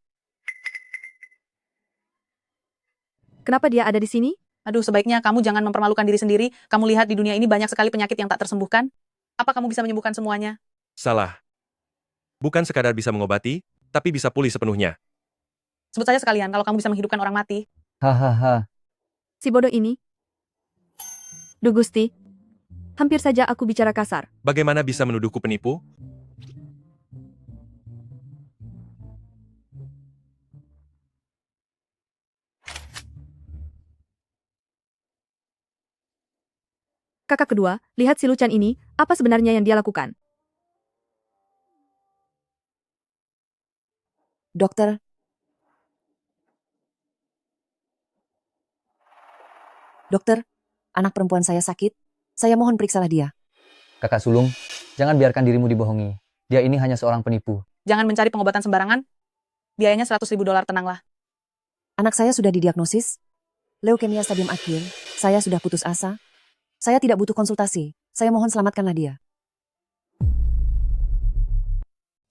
Kenapa dia ada di sini? Aduh, sebaiknya kamu jangan mempermalukan diri sendiri. Kamu lihat di dunia ini banyak sekali penyakit yang tak tersembuhkan. Apa kamu bisa menyembuhkan semuanya? Salah. Bukan sekadar bisa mengobati, tapi bisa pulih sepenuhnya. Sebut saja sekalian kalau kamu bisa menghidupkan orang mati. Hahaha. Si bodoh ini. Duh Gusti. Hampir saja aku bicara kasar. Bagaimana bisa menuduhku penipu? Kakak kedua, lihat si Luchan ini, apa sebenarnya yang dia lakukan? Dokter, dokter, anak perempuan saya sakit. Saya mohon periksalah dia. Kakak sulung, jangan biarkan dirimu dibohongi. Dia ini hanya seorang penipu. Jangan mencari pengobatan sembarangan. Biayanya $100.000, tenanglah. Anak saya sudah didiagnosis leukemia stadium akhir. Saya sudah putus asa. Saya tidak butuh konsultasi. Saya mohon selamatkanlah dia.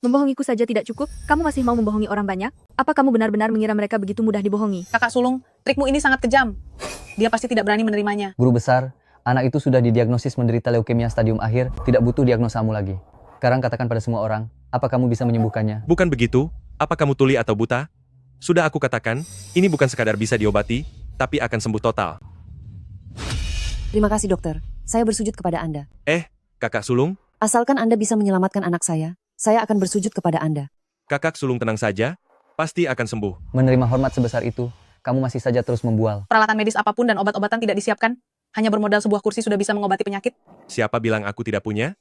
Membohongiku saja tidak cukup, kamu masih mau membohongi orang banyak? Apa kamu benar-benar mengira mereka begitu mudah dibohongi? Kakak sulung, trikmu ini sangat kejam. Dia pasti tidak berani menerimanya. Guru besar, anak itu sudah didiagnosis menderita leukemia stadium akhir, tidak butuh diagnosamu lagi. Sekarang katakan pada semua orang, apa kamu bisa menyembuhkannya? Bukan begitu, apa kamu tuli atau buta? Sudah aku katakan, ini bukan sekadar bisa diobati, tapi akan sembuh total. Terima kasih dokter. Saya bersujud kepada Anda. Kakak sulung, Asalkan Anda bisa menyelamatkan anak saya akan bersujud kepada Anda. kakak sulung tenang saja, pasti akan sembuh. Menerima hormat sebesar itu, kamu masih saja terus membual. Peralatan medis apapun dan obat-obatan tidak disiapkan. Hanya bermodal sebuah kursi sudah bisa mengobati penyakit. Siapa bilang aku tidak punya?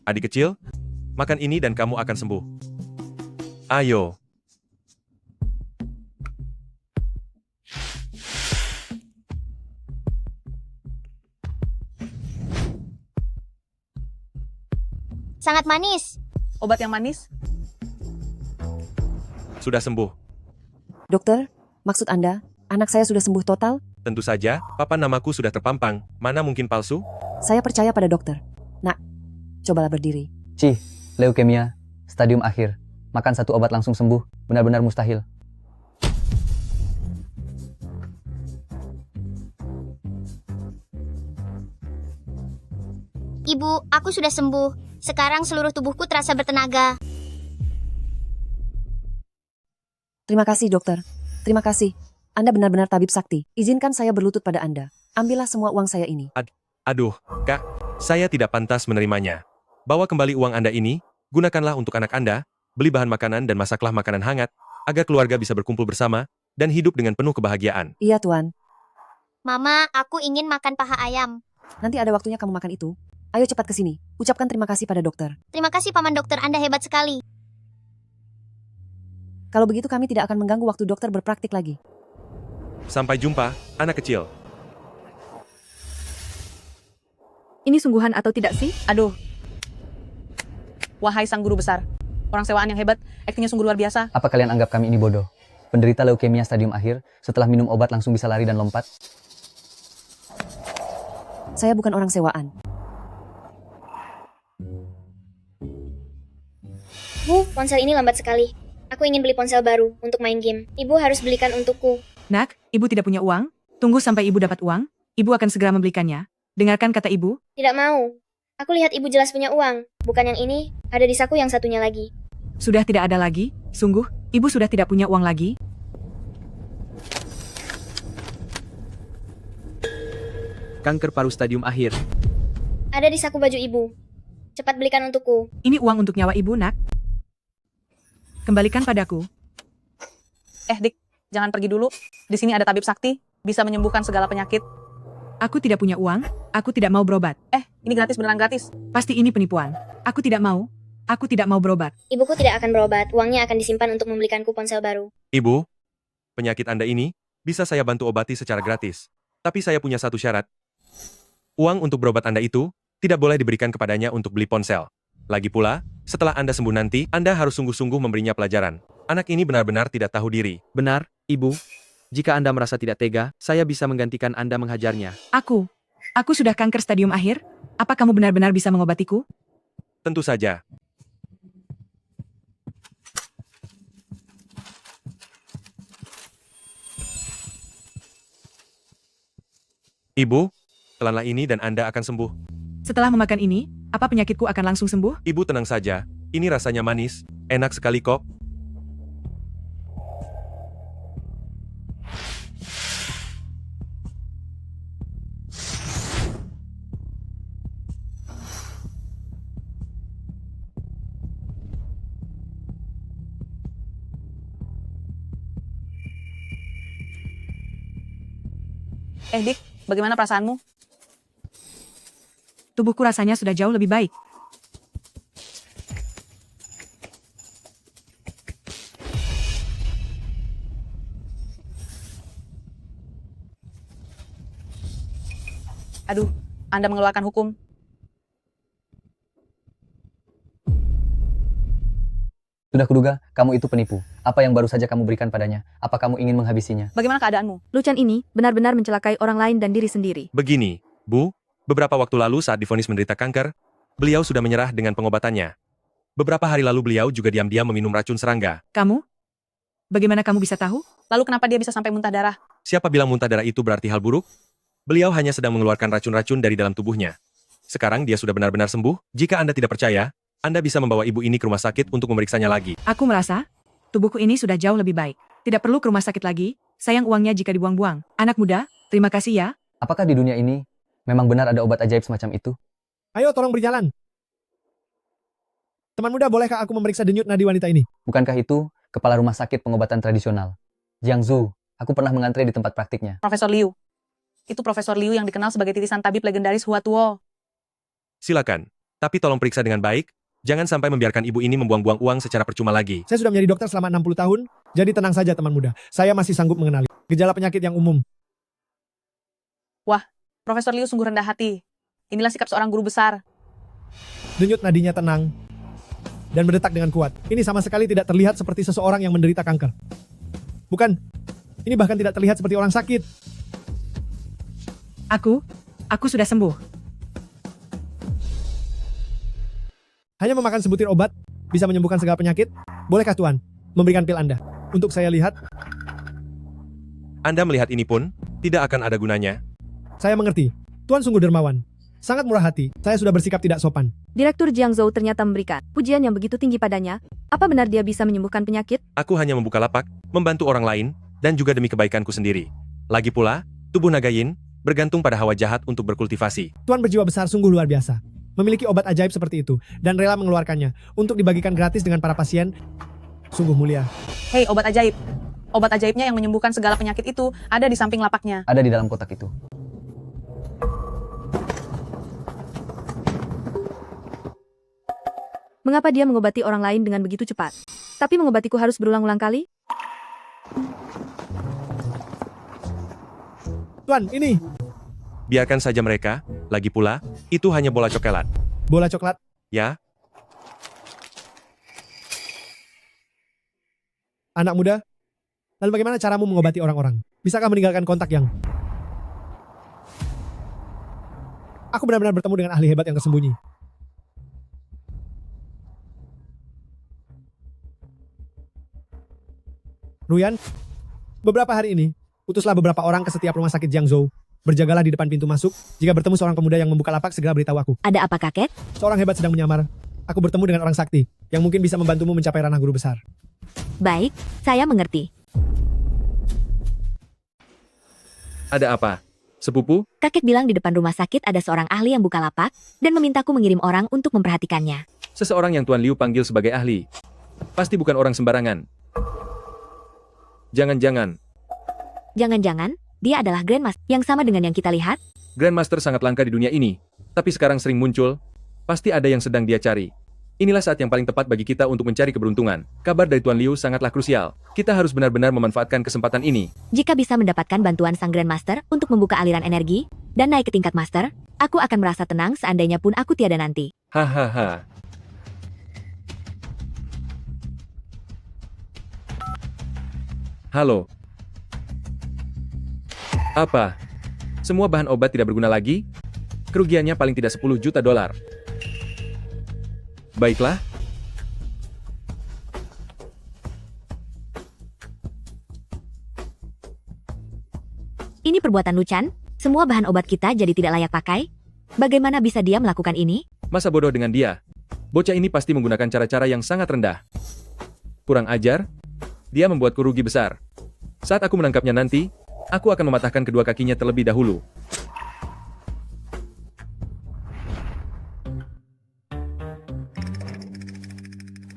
Adik kecil, makan ini dan kamu akan sembuh. Ayo. Sangat manis. Obat yang manis? Sudah sembuh. Dokter, maksud Anda, anak saya sudah sembuh total? Tentu saja, papan namaku sudah terpampang. Mana mungkin palsu? Saya percaya pada dokter. Nak, cobalah berdiri. Cih, leukemia, stadium akhir. Makan satu obat langsung sembuh, benar-benar mustahil. Ibu, aku sudah sembuh. Sekarang seluruh tubuhku terasa bertenaga. Terima kasih dokter. Terima kasih. Anda benar-benar tabib sakti. Izinkan saya berlutut pada Anda. Ambillah semua uang saya ini. Aduh, Kak, saya tidak pantas menerimanya. Bawa kembali uang Anda ini, gunakanlah untuk anak Anda, beli bahan makanan dan masaklah makanan hangat, agar keluarga bisa berkumpul bersama, dan hidup dengan penuh kebahagiaan. Iya Tuan. Mama, aku ingin makan paha ayam. Nanti ada waktunya kamu makan itu. Ayo cepat ke sini. Ucapkan terima kasih pada dokter. Terima kasih Paman Dokter, Anda hebat sekali. Kalau begitu kami tidak akan mengganggu waktu dokter berpraktik lagi. Sampai jumpa, anak kecil. Ini sungguhan atau tidak sih? Aduh. Wahai sang guru besar. Orang sewaan yang hebat, aktingnya sungguh luar biasa. Apa kalian anggap kami ini bodoh? Penderita leukemia stadium akhir, setelah minum obat langsung bisa lari dan lompat? Saya bukan orang sewaan. Bu, ponsel ini lambat sekali. Aku ingin beli ponsel baru untuk main game. Ibu harus belikan untukku. Nak, ibu tidak punya uang? Tunggu sampai ibu dapat uang. Ibu akan segera membelikannya. Dengarkan kata ibu. Tidak mau. Aku lihat ibu jelas punya uang. Bukan yang ini, ada di saku yang satunya lagi. Sudah tidak ada lagi. Sungguh, ibu sudah tidak punya uang lagi. Kanker paru stadium akhir. Ada di saku baju ibu. Cepat belikan untukku. Ini uang untuk nyawa ibu, nak. Kembalikan padaku. Dik, jangan pergi dulu. Di sini ada tabib sakti, bisa menyembuhkan segala penyakit. Aku tidak punya uang, aku tidak mau berobat. Ini gratis, beneran gratis. Pasti ini penipuan. Aku tidak mau berobat. Ibuku tidak akan berobat. Uangnya akan disimpan untuk membelikanku ponsel baru. Ibu, penyakit Anda ini bisa saya bantu obati secara gratis. Tapi saya punya satu syarat. Uang untuk berobat Anda itu tidak boleh diberikan kepadanya untuk beli ponsel. Lagi pula, setelah Anda sembuh nanti, Anda harus sungguh-sungguh memberinya pelajaran. Anak ini benar-benar tidak tahu diri. Benar, Ibu. Jika Anda merasa tidak tega, saya bisa menggantikan Anda menghajarnya. Aku sudah kanker stadium akhir. Apa kamu benar-benar bisa mengobatiku? Tentu saja. Ibu, telanlah ini dan Anda akan sembuh. Setelah memakan ini, apa penyakitku akan langsung sembuh? Ibu tenang saja, ini rasanya manis, enak sekali kok. Dik, bagaimana perasaanmu? Tubuhku rasanya sudah jauh lebih baik. Aduh, Anda mengeluarkan hukum. Sudah kuduga, kamu itu penipu. Apa yang baru saja kamu berikan padanya? Apa kamu ingin menghabisinya? Bagaimana keadaanmu? Lucan ini benar-benar mencelakai orang lain dan diri sendiri. Begini, Bu, beberapa waktu lalu saat divonis menderita kanker, beliau sudah menyerah dengan pengobatannya. Beberapa hari lalu beliau juga diam-diam meminum racun serangga. Kamu? Bagaimana kamu bisa tahu? Lalu kenapa dia bisa sampai muntah darah? Siapa bilang muntah darah itu berarti hal buruk? Beliau hanya sedang mengeluarkan racun-racun dari dalam tubuhnya. Sekarang dia sudah benar-benar sembuh. Jika Anda tidak percaya, Anda bisa membawa ibu ini ke rumah sakit untuk memeriksanya lagi. Aku merasa, tubuhku ini sudah jauh lebih baik. Tidak perlu ke rumah sakit lagi, sayang uangnya jika dibuang-buang. Anak muda, terima kasih ya. Apakah di dunia ini memang benar ada obat ajaib semacam itu? Ayo tolong berjalan. Teman muda, bolehkah aku memeriksa denyut nadi wanita ini? Bukankah itu kepala rumah sakit pengobatan tradisional? Jiang Zhu, aku pernah mengantre di tempat praktiknya. Profesor Liu. Itu Profesor Liu yang dikenal sebagai titisan tabib legendaris Hua Tuo. Silakan. Tapi tolong periksa dengan baik. Jangan sampai membiarkan ibu ini membuang-buang uang secara percuma lagi. Saya sudah menjadi dokter selama 60 tahun, jadi tenang saja teman muda. Saya masih sanggup mengenali gejala penyakit yang umum. Wah, Profesor Liu sungguh rendah hati. Inilah sikap seorang guru besar. Denyut nadinya tenang dan berdetak dengan kuat. Ini sama sekali tidak terlihat seperti seseorang yang menderita kanker. Bukan, ini bahkan tidak terlihat seperti orang sakit. Aku sudah sembuh. Hanya memakan sebutir obat bisa menyembuhkan segala penyakit? Bolehkah Tuan memberikan pil Anda? Untuk saya lihat. Anda melihat ini pun tidak akan ada gunanya. Saya mengerti. Tuan sungguh dermawan. Sangat murah hati. Saya sudah bersikap tidak sopan. Direktur Jiang Zhou ternyata memberikan pujian yang begitu tinggi padanya. Apa benar dia bisa menyembuhkan penyakit? Aku hanya membuka lapak, membantu orang lain, dan juga demi kebaikanku sendiri. Lagi pula, tubuh naga yin bergantung pada hawa jahat untuk berkultivasi. Tuan berjiwa besar sungguh luar biasa. Memiliki obat ajaib seperti itu, dan rela mengeluarkannya untuk dibagikan gratis dengan para pasien. Sungguh mulia. Hei, obat ajaib. Obat ajaibnya yang menyembuhkan segala penyakit itu ada di samping lapaknya. Ada di dalam kotak itu. Mengapa dia mengobati orang lain dengan begitu cepat? Tapi mengobatiku harus berulang-ulang kali? Tuan, ini. Biarkan saja mereka, lagi pula, itu hanya bola coklat. Bola coklat? Ya, Anak muda? Lalu bagaimana caramu mengobati orang-orang? Bisakah meninggalkan kontak yang... Aku benar-benar bertemu dengan ahli hebat yang tersembunyi. Ruyan, beberapa hari ini, utuslah beberapa orang ke setiap rumah sakit Jiangzhou Berjagalah di depan pintu masuk. Jika bertemu seorang pemuda yang membuka lapak, segera beritahu aku. Ada apa kakek? Seorang hebat sedang menyamar. Aku bertemu dengan orang sakti yang mungkin bisa membantumu mencapai ranah guru besar. Baik, saya mengerti. Ada apa? Sepupu? Kakek bilang di depan rumah sakit ada seorang ahli yang buka lapak dan memintaku mengirim orang untuk memperhatikannya. Seseorang yang Tuan Liu panggil sebagai ahli. Pasti bukan orang sembarangan. Jangan-jangan, Jangan-jangan, dia adalah Grandmaster yang sama dengan yang kita lihat? Grandmaster sangat langka di dunia ini, tapi sekarang sering muncul. Pasti ada yang sedang dia cari. Inilah saat yang paling tepat bagi kita untuk mencari keberuntungan. Kabar dari Tuan Liu sangatlah krusial. Kita harus benar-benar memanfaatkan kesempatan ini. Jika bisa mendapatkan bantuan sang Grandmaster untuk membuka aliran energi dan naik ke tingkat Master, aku akan merasa tenang seandainya pun aku tiada nanti. Hahaha. Halo. Apa? Semua bahan obat tidak berguna lagi? Kerugiannya paling tidak 10 juta dolar. Baiklah. Ini perbuatan Luchan, semua bahan obat kita jadi tidak layak pakai. Bagaimana bisa dia melakukan ini? Masa bodoh dengan dia? Bocah ini pasti menggunakan cara-cara yang sangat rendah. Kurang ajar? Dia membuatku rugi besar. Saat aku menangkapnya nanti, aku akan mematahkan kedua kakinya terlebih dahulu.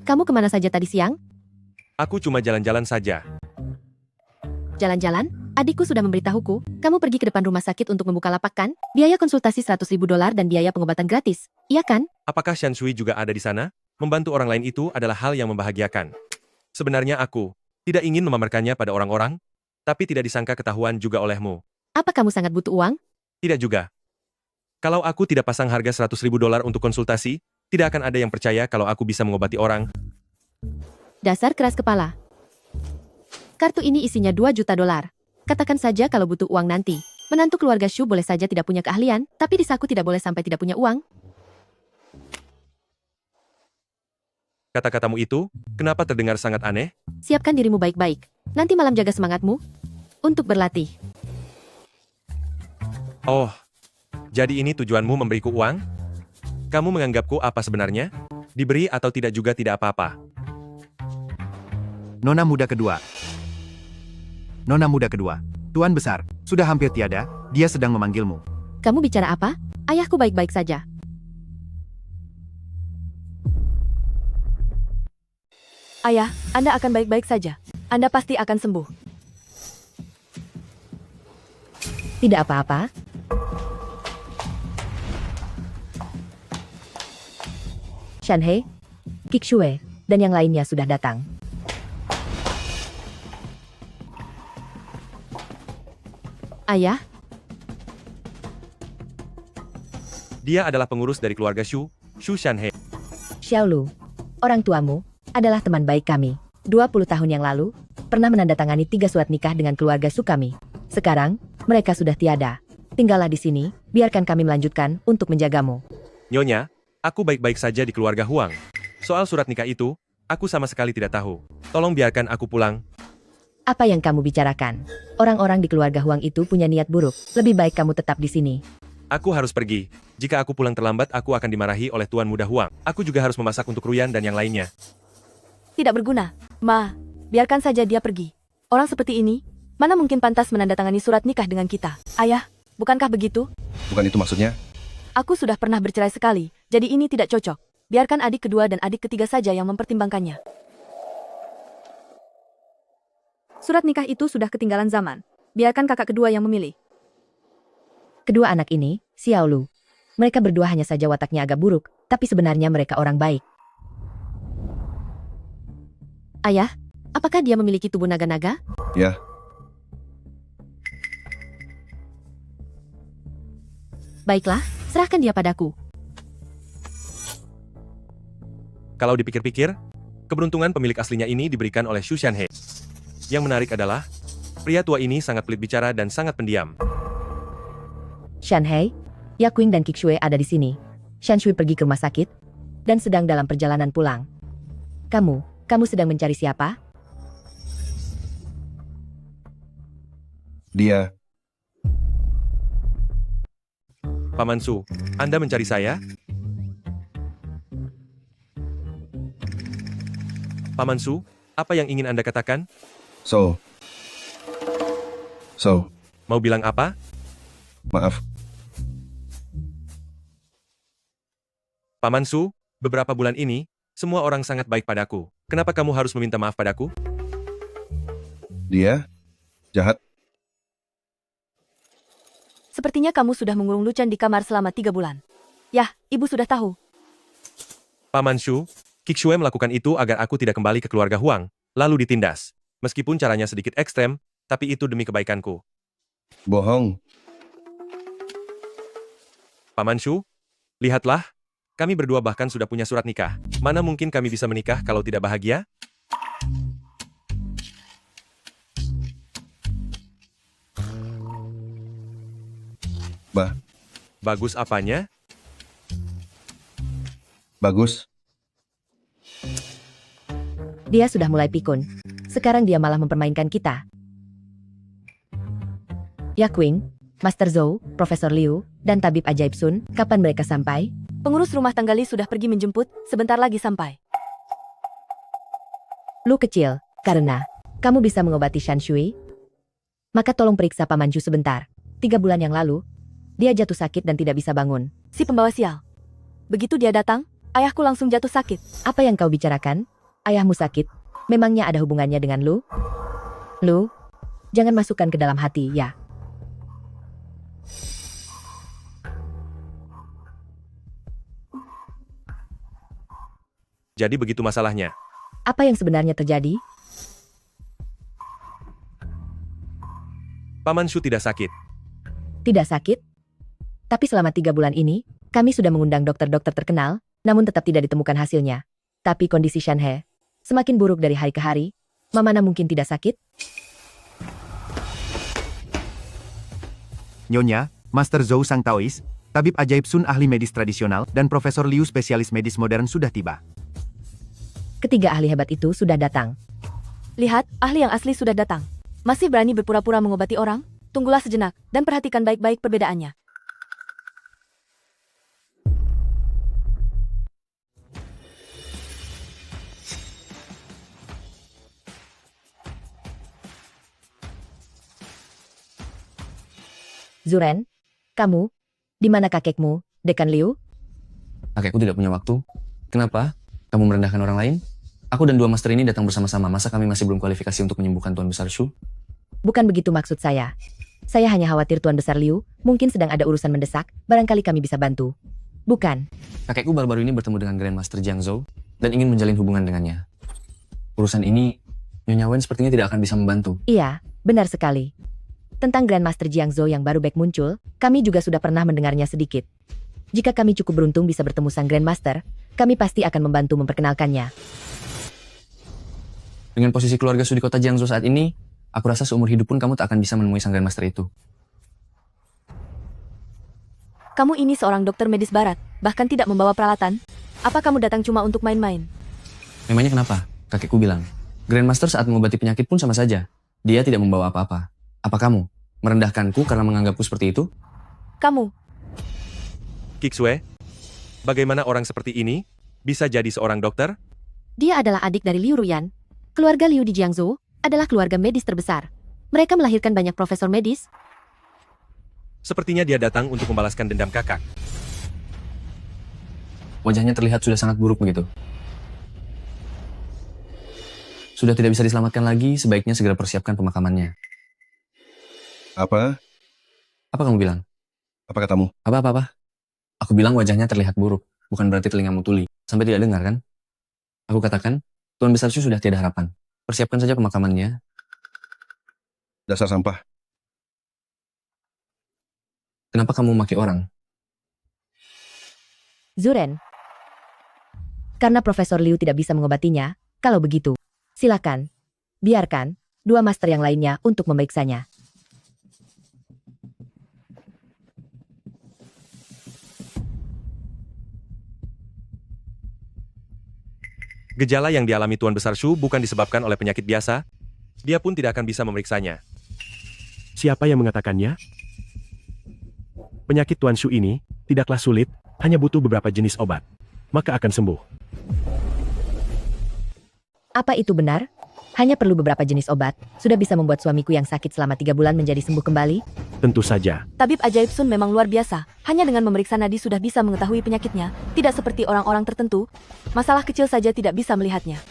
Kamu kemana saja tadi siang? Aku cuma jalan-jalan saja. Jalan-jalan? Adikku sudah memberitahuku, kamu pergi ke depan rumah sakit untuk membuka lapak kan? Biaya konsultasi 100.000 dolar dan biaya pengobatan gratis. Iya kan? Apakah Shan Shui juga ada di sana? Membantu orang lain itu adalah hal yang membahagiakan. Sebenarnya aku tidak ingin memamerkannya pada orang-orang, tapi tidak disangka ketahuan juga olehmu. Apa kamu sangat butuh uang? Tidak juga. Kalau aku tidak pasang harga 100.000 dolar untuk konsultasi, tidak akan ada yang percaya kalau aku bisa mengobati orang. Dasar keras kepala. Kartu ini isinya 2 juta dolar. Katakan saja kalau butuh uang nanti. Menantu keluarga Shu boleh saja tidak punya keahlian, tapi di saku tidak boleh sampai tidak punya uang. Kata-katamu itu, kenapa terdengar sangat aneh? Siapkan dirimu baik-baik. Nanti malam jaga semangatmu untuk berlatih. Oh, jadi ini tujuanmu memberiku uang? Kamu menganggapku apa sebenarnya? Diberi atau tidak juga tidak apa-apa. Nona muda kedua. Nona muda kedua. Tuan besar, sudah hampir tiada, dia sedang memanggilmu. Kamu bicara apa? Ayahku baik-baik saja. Ayah, Anda akan baik-baik saja. Anda pasti akan sembuh. Tidak apa-apa. Shanhei, Kikshue, dan yang lainnya sudah datang. Ayah, Dia adalah pengurus dari keluarga Shu, Shu Shanhe. Xiaolu, orang tuamu, adalah teman baik kami. 20 tahun yang lalu, pernah menandatangani 3 surat nikah dengan keluarga Shu kami. Sekarang, mereka sudah tiada. Tinggallah di sini, biarkan kami melanjutkan untuk menjagamu. Nyonya, aku baik-baik saja di keluarga Huang. Soal surat nikah itu, aku sama sekali tidak tahu. Tolong biarkan aku pulang. Apa yang kamu bicarakan? Orang-orang di keluarga Huang itu punya niat buruk. Lebih baik kamu tetap di sini. Aku harus pergi. Jika aku pulang terlambat, aku akan dimarahi oleh Tuan Muda Huang. Aku juga harus memasak untuk Ruyan dan yang lainnya. Tidak berguna. Ma, biarkan saja dia pergi. Orang seperti ini, mana mungkin pantas menandatangani surat nikah dengan kita? Ayah, bukankah begitu? Bukan itu maksudnya? Aku sudah pernah bercerai sekali, jadi ini tidak cocok. Biarkan adik kedua dan adik ketiga saja yang mempertimbangkannya. Surat nikah itu sudah ketinggalan zaman. Biarkan kakak kedua yang memilih. Kedua anak ini, Xiaolu. Mereka berdua hanya saja wataknya agak buruk, tapi sebenarnya mereka orang baik. Ayah, apakah dia memiliki tubuh naga-naga? Ya. Baiklah, serahkan dia padaku. Kalau dipikir-pikir, keberuntungan pemilik aslinya ini diberikan oleh Shu Shanhe. Yang menarik adalah, pria tua ini sangat pelit bicara dan sangat pendiam. Shanhei, Yakuing dan Kikshue ada di sini. Shanshui pergi ke rumah sakit dan sedang dalam perjalanan pulang. Kamu sedang mencari siapa? Dia. Paman Su, Anda mencari saya? Paman Su, apa yang ingin Anda katakan? So, Mau bilang apa? maaf. Paman Su, beberapa bulan ini, semua orang sangat baik padaku. Kenapa kamu harus meminta maaf padaku? Dia jahat. Sepertinya kamu sudah mengurung Luchan di kamar selama 3 bulan. Yah, ibu sudah tahu. Paman Shu, Kixue melakukan itu agar aku tidak kembali ke keluarga Huang, lalu ditindas. Meskipun caranya sedikit ekstrem, tapi itu demi kebaikanku. Bohong. Paman Shu, lihatlah, kami berdua bahkan sudah punya surat nikah. Mana mungkin kami bisa menikah kalau tidak bahagia? Bagus apanya? Bagus. Dia sudah mulai pikun. Sekarang dia malah mempermainkan kita. Yakwing, Master Zhou, Profesor Liu, dan Tabib Ajaib Sun, kapan mereka sampai? Pengurus rumah tangga Li sudah pergi menjemput, sebentar lagi sampai. Lu kecil, karena kamu bisa mengobati Shan Shui? Maka tolong periksa Paman Ju sebentar. 3 bulan yang lalu, dia jatuh sakit dan tidak bisa bangun. Si pembawa sial. Begitu dia datang, ayahku langsung jatuh sakit. Apa yang kau bicarakan? Ayahmu sakit? Memangnya ada hubungannya dengan Lu? Lu, jangan masukkan ke dalam hati, ya. Jadi begitu masalahnya. Apa yang sebenarnya terjadi? Paman Shu tidak sakit. Tidak sakit? Tapi selama 3 bulan ini, kami sudah mengundang dokter-dokter terkenal, namun tetap tidak ditemukan hasilnya. Tapi kondisi Shanhe semakin buruk dari hari ke hari. Mana mungkin tidak sakit? Nyonya, Master Zhou sang Taois, Tabib Ajaib Sun ahli medis tradisional, dan Profesor Liu spesialis medis modern sudah tiba. Ketiga ahli hebat itu sudah datang. Lihat, ahli yang asli sudah datang. Masih berani berpura-pura mengobati orang? Tunggulah sejenak, dan perhatikan baik-baik perbedaannya. Zuren, kamu? Di mana kakekmu, Dekan Liu? Kakekku tidak punya waktu. Kenapa? Kamu merendahkan orang lain? Aku dan 2 master ini datang bersama-sama. Masa kami masih belum kualifikasi untuk menyembuhkan Tuan Besar Shu? Bukan begitu maksud saya. Saya hanya khawatir Tuan Besar Liu mungkin sedang ada urusan mendesak, barangkali kami bisa bantu. Bukan. Kakekku baru-baru ini bertemu dengan Grandmaster Jiang Zhou dan ingin menjalin hubungan dengannya. Urusan ini, Nyonya Wen sepertinya tidak akan bisa membantu. Iya, benar sekali. Tentang Grandmaster Jiang Zhou yang baru baik muncul, kami juga sudah pernah mendengarnya sedikit. Jika kami cukup beruntung bisa bertemu sang Grandmaster, kami pasti akan membantu memperkenalkannya. Dengan posisi keluarga Su di kota Jiangzhou saat ini, aku rasa seumur hidup pun kamu tak akan bisa menemui sang Grandmaster itu. Kamu ini seorang dokter medis barat, bahkan tidak membawa peralatan. Apa kamu datang cuma untuk main-main? Memangnya kenapa? Kakekku bilang, Grandmaster saat mengobati penyakit pun sama saja. Dia tidak membawa apa-apa. Apa kamu merendahkanku karena menganggapku seperti itu? Kamu. Kixue, bagaimana orang seperti ini bisa jadi seorang dokter? Dia adalah adik dari Liu Ruyan. Keluarga Liu di Jiangzhou adalah keluarga medis terbesar. Mereka melahirkan banyak profesor medis. Sepertinya dia datang untuk membalaskan dendam kakak. Wajahnya terlihat sudah sangat buruk begitu. Sudah tidak bisa diselamatkan lagi, sebaiknya segera persiapkan pemakamannya. Apa? Apa kamu bilang? Apa katamu? Apa-apa? Aku bilang wajahnya terlihat buruk, bukan berarti telingamu tuli. Sampai tidak dengar kan? Aku katakan, Tuan Besar Shu sudah tiada harapan. Persiapkan saja pemakamannya. Dasar sampah. Kenapa kamu memakai orang? Zuren. Karena Profesor Liu tidak bisa mengobatinya, kalau begitu, silakan. Biarkan 2 master yang lainnya untuk memeriksanya. Gejala yang dialami Tuan Besar Shu bukan disebabkan oleh penyakit biasa. Dia pun tidak akan bisa memeriksanya. Siapa yang mengatakannya? Penyakit Tuan Shu ini tidaklah sulit, hanya butuh beberapa jenis obat. Maka akan sembuh. Apa itu benar? Hanya perlu beberapa jenis obat, sudah bisa membuat suamiku yang sakit selama 3 bulan menjadi sembuh kembali? Tentu saja. Tabib ajaib Sun memang luar biasa. Hanya dengan memeriksa nadi sudah bisa mengetahui penyakitnya. Tidak seperti orang-orang tertentu. Masalah kecil saja tidak bisa melihatnya.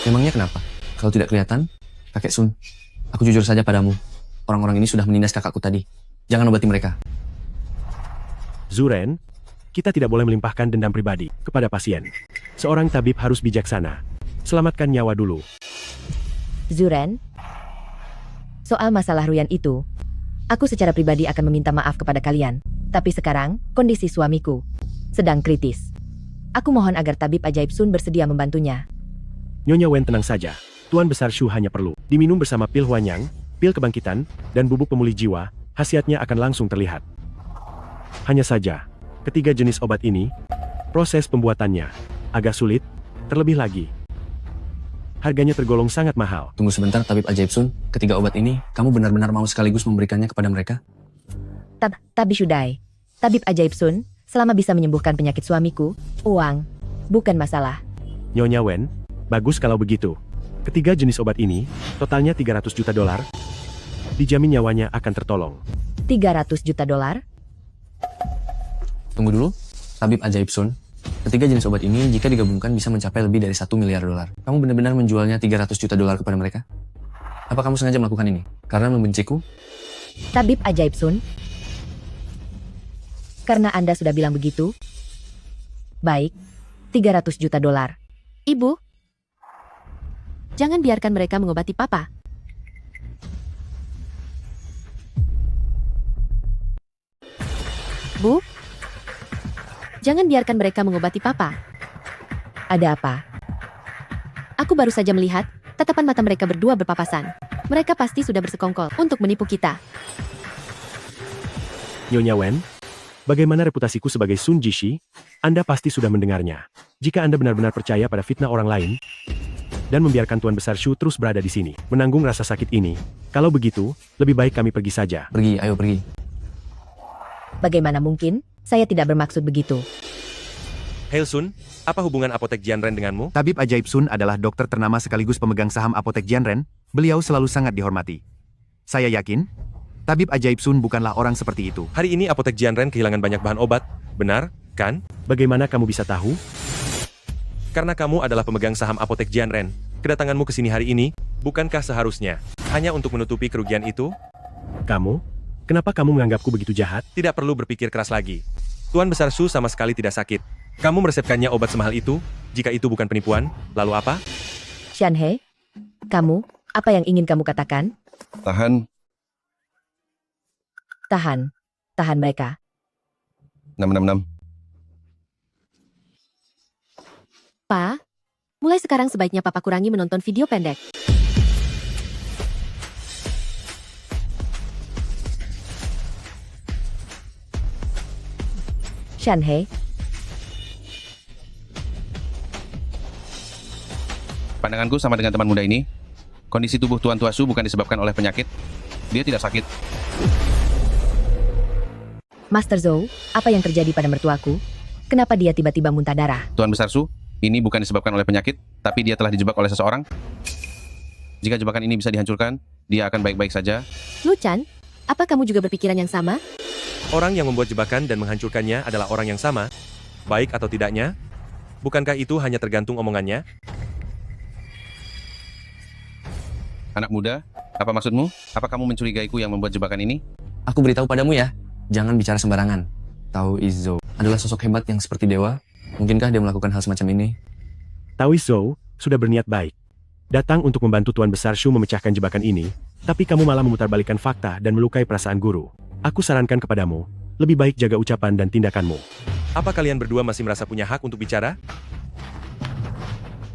Memangnya kenapa? Kalau tidak kelihatan, kakek Sun, aku jujur saja padamu. Orang-orang ini sudah menindas kakakku tadi. Jangan obati mereka. Zuren, kita tidak boleh melimpahkan dendam pribadi kepada pasien. Seorang tabib harus bijaksana. Selamatkan nyawa dulu. Zuren, soal masalah Ruyan itu, aku secara pribadi akan meminta maaf kepada kalian. Tapi sekarang, kondisi suamiku sedang kritis. Aku mohon agar tabib ajaib Sun bersedia membantunya. Nyonya Wen tenang saja. Tuan Besar Shu hanya perlu diminum bersama pil Huanyang, pil kebangkitan, dan bubuk pemulih jiwa, khasiatnya akan langsung terlihat. Hanya saja, ketiga jenis obat ini, proses pembuatannya agak sulit, terlebih lagi harganya tergolong sangat mahal. Tunggu sebentar, tabib ajaib Sun. Ketiga obat ini, kamu benar-benar mau sekaligus memberikannya kepada mereka? Tabib Shudai, tabib ajaib Sun, selama bisa menyembuhkan penyakit suamiku, uang bukan masalah. Nyonya Wen, bagus kalau begitu. Ketiga jenis obat ini, totalnya 300 juta dolar. Dijamin nyawanya akan tertolong. 300 juta dolar? Tunggu dulu, tabib ajaib Sun. Ketiga jenis obat ini jika digabungkan bisa mencapai lebih dari 1 miliar dolar. Kamu benar-benar menjualnya 300 juta dolar kepada mereka? Apa kamu sengaja melakukan ini? Karena membenciku? Tabib ajaib Sun, karena Anda sudah bilang begitu. Baik, 300 juta dolar. Ibu, jangan biarkan mereka mengobati Papa. Bu, jangan biarkan mereka mengobati Papa. Ada apa? Aku baru saja melihat tatapan mata mereka berdua berpapasan. Mereka pasti sudah bersekongkol untuk menipu kita. Nyonya Wen, bagaimana reputasiku sebagai Sun Jishi? Anda pasti sudah mendengarnya. Jika Anda benar-benar percaya pada fitnah orang lain, dan membiarkan Tuan Besar Shu terus berada di sini, menanggung rasa sakit ini, kalau begitu, lebih baik kami pergi saja. Pergi, ayo pergi. Bagaimana mungkin? Saya tidak bermaksud begitu. Hail Sun, apa hubungan apotek Jianren denganmu? Tabib ajaib Sun adalah dokter ternama sekaligus pemegang saham apotek Jianren. Beliau selalu sangat dihormati. Saya yakin, tabib ajaib Sun bukanlah orang seperti itu. Hari ini apotek Jianren kehilangan banyak bahan obat, benar, kan? Bagaimana kamu bisa tahu? Karena kamu adalah pemegang saham apotek Jianren. Kedatanganmu ke sini hari ini, bukankah seharusnya hanya untuk menutupi kerugian itu? Kamu? Kenapa kamu menganggapku begitu jahat? Tidak perlu berpikir keras lagi. Tuan Besar Shu sama sekali tidak sakit. Kamu meresepkannya obat semahal itu? Jika itu bukan penipuan, lalu apa? Shanhe, kamu, apa yang ingin kamu katakan? Tahan. Tahan mereka. 666. Pa, mulai sekarang sebaiknya Papa kurangi menonton video pendek. Shanhe, Pandanganku sama dengan teman muda ini. Kondisi tubuh Tuan Tuasu bukan disebabkan oleh penyakit. Dia tidak sakit. Master Zhou, apa yang terjadi pada mertuaku? Kenapa dia tiba-tiba muntah darah? Tuan Besar Su, ini bukan disebabkan oleh penyakit, tapi dia telah dijebak oleh seseorang. Jika jebakan ini bisa dihancurkan, dia akan baik-baik saja. Luchan, apa kamu juga berpikiran yang sama? Orang yang membuat jebakan dan menghancurkannya adalah orang yang sama, baik atau tidaknya. Bukankah itu hanya tergantung omongannya? Anak muda, apa maksudmu? Apa kamu mencurigaiku yang membuat jebakan ini? Aku beritahu padamu ya, jangan bicara sembarangan. Taoiz Zhou adalah sosok hebat yang seperti dewa. Mungkinkah dia melakukan hal semacam ini? Taoiz Zhou sudah berniat baik. Datang untuk membantu Tuan Besar Shu memecahkan jebakan ini, tapi kamu malah memutarbalikkan fakta dan melukai perasaan guru. Aku sarankan kepadamu, lebih baik jaga ucapan dan tindakanmu. Apa kalian berdua masih merasa punya hak untuk bicara?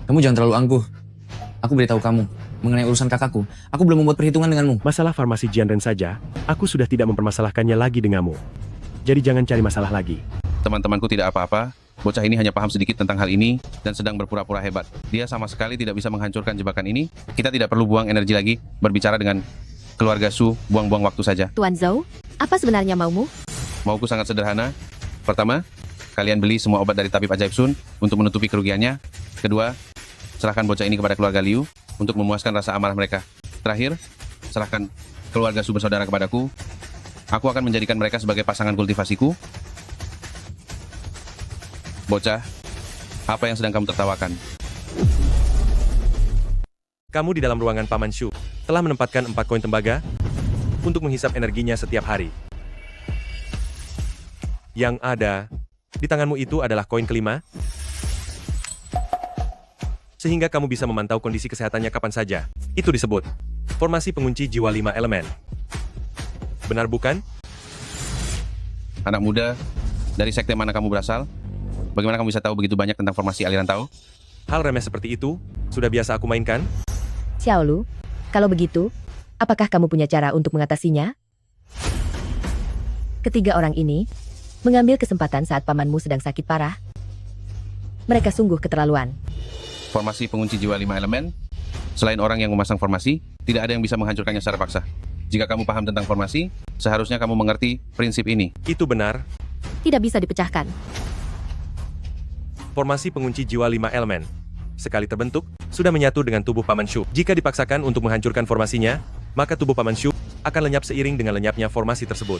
Kamu jangan terlalu angkuh. Aku beritahu kamu, mengenai urusan kakakku, aku belum membuat perhitungan denganmu. Masalah farmasi Jianren saja, aku sudah tidak mempermasalahkannya lagi denganmu. Jadi jangan cari masalah lagi. Teman-temanku tidak apa-apa. Bocah ini hanya paham sedikit tentang hal ini dan sedang berpura-pura hebat. Dia sama sekali tidak bisa menghancurkan jebakan ini. Kita tidak perlu buang energi lagi berbicara dengan Keluarga Su, buang-buang waktu saja. Tuan Zhou, apa sebenarnya maumu? Mauku sangat sederhana. Pertama, kalian beli semua obat dari tabib ajaib Sun untuk menutupi kerugiannya. Kedua, serahkan bocah ini kepada keluarga Liu untuk memuaskan rasa amarah mereka. Terakhir, serahkan keluarga Su bersaudara kepadaku. Aku akan menjadikan mereka sebagai pasangan kultivasiku. Bocah, apa yang sedang kamu tertawakan? Kamu di dalam ruangan Paman Shu telah menempatkan 4 koin tembaga untuk menghisap energinya setiap hari. Yang ada di tanganmu itu adalah koin kelima, sehingga kamu bisa memantau kondisi kesehatannya kapan saja. Itu disebut formasi pengunci jiwa 5 elemen. Benar bukan? Anak muda, dari sekte mana kamu berasal? Bagaimana kamu bisa tahu begitu banyak tentang formasi aliran Tao? Hal remeh seperti itu sudah biasa aku mainkan. Xiaolu, kalau begitu, apakah kamu punya cara untuk mengatasinya? Ketiga orang ini mengambil kesempatan saat pamanmu sedang sakit parah. Mereka sungguh keterlaluan. Formasi pengunci jiwa 5 elemen? Selain orang yang memasang formasi, tidak ada yang bisa menghancurkannya secara paksa. Jika kamu paham tentang formasi, seharusnya kamu mengerti prinsip ini. Itu benar. Tidak bisa dipecahkan. Formasi pengunci jiwa 5 elemen. Sekali terbentuk, sudah menyatu dengan tubuh Paman Shu. Jika dipaksakan untuk menghancurkan formasinya, maka tubuh Paman Shu akan lenyap seiring dengan lenyapnya formasi tersebut.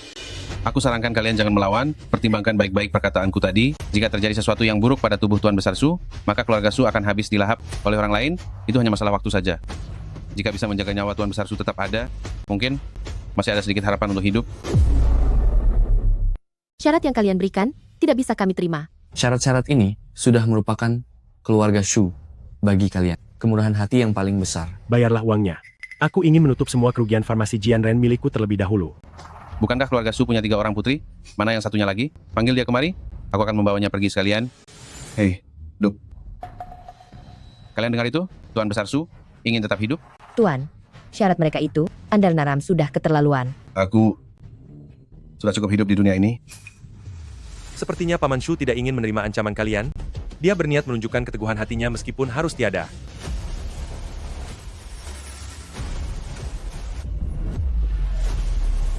Aku sarankan kalian jangan melawan, pertimbangkan baik-baik perkataanku tadi. Jika terjadi sesuatu yang buruk pada tubuh Tuan Besar Su, maka keluarga Su akan habis dilahap oleh orang lain, itu hanya masalah waktu saja. Jika bisa menjaga nyawa Tuan Besar Su tetap ada, mungkin masih ada sedikit harapan untuk hidup. Syarat yang kalian berikan tidak bisa kami terima. Syarat-syarat ini sudah merupakan keluarga Shu bagi kalian. Kemurahan hati yang paling besar. Bayarlah uangnya. Aku ingin menutup semua kerugian farmasi Jianren milikku terlebih dahulu. Bukankah keluarga Su punya 3 orang putri? Mana yang satunya lagi? Panggil dia kemari. Aku akan membawanya pergi sekalian. Hei, Dup. Kalian dengar itu? Tuan Besar Su ingin tetap hidup? Tuan, syarat mereka itu, Andal Naram sudah keterlaluan. Aku sudah cukup hidup di dunia ini. Sepertinya Paman Shu tidak ingin menerima ancaman kalian. Dia berniat menunjukkan keteguhan hatinya meskipun harus tiada.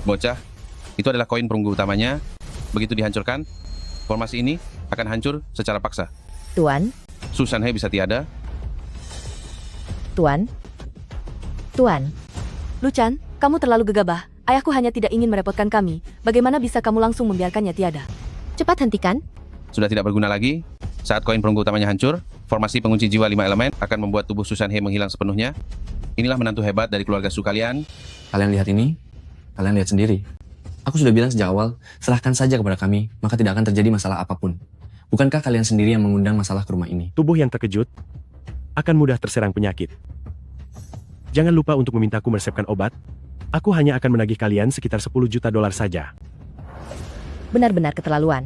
Bocah, itu adalah koin perunggu utamanya. Begitu dihancurkan, formasi ini akan hancur secara paksa. Tuan, Su Shanhei bisa tiada. Tuan, Tuan. Luchan, kamu terlalu gegabah. Ayahku hanya tidak ingin merepotkan kami. Bagaimana bisa kamu langsung membiarkannya tiada? Cepat hentikan. Sudah tidak berguna lagi. Saat koin perunggu utamanya hancur, formasi pengunci jiwa 5 elemen akan membuat tubuh Su Shanhei menghilang sepenuhnya. Inilah menantu hebat dari keluarga Su kalian. Kalian lihat ini? Kalian lihat sendiri. Aku sudah bilang sejak awal, serahkan saja kepada kami, maka tidak akan terjadi masalah apapun. Bukankah kalian sendiri yang mengundang masalah ke rumah ini? Tubuh yang terkejut akan mudah terserang penyakit. Jangan lupa untuk memintaku meresepkan obat. Aku hanya akan menagih kalian sekitar 10 juta dolar saja. Benar-benar keterlaluan.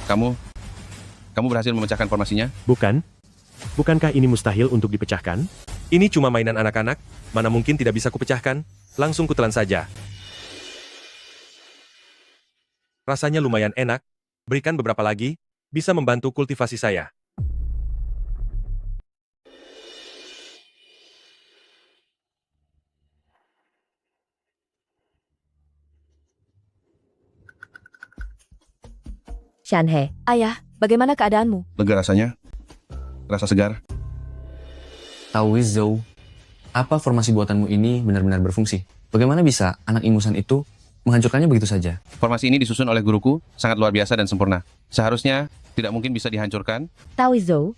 Kamu berhasil memecahkan formasinya? Bukan? Bukankah ini mustahil untuk dipecahkan? Ini cuma mainan anak-anak, mana mungkin tidak bisa kupecahkan, langsung kutelan saja. Rasanya lumayan enak, berikan beberapa lagi, bisa membantu kultivasi saya. Shanhei, Ayah, bagaimana keadaanmu? Lega rasanya. Rasa segar. Tahu Zhou, apa formasi buatanmu ini benar-benar berfungsi? Bagaimana bisa anak ingusan itu menghancurkannya begitu saja? Formasi ini disusun oleh guruku, sangat luar biasa dan sempurna. Seharusnya tidak mungkin bisa dihancurkan. Tahu Zhou,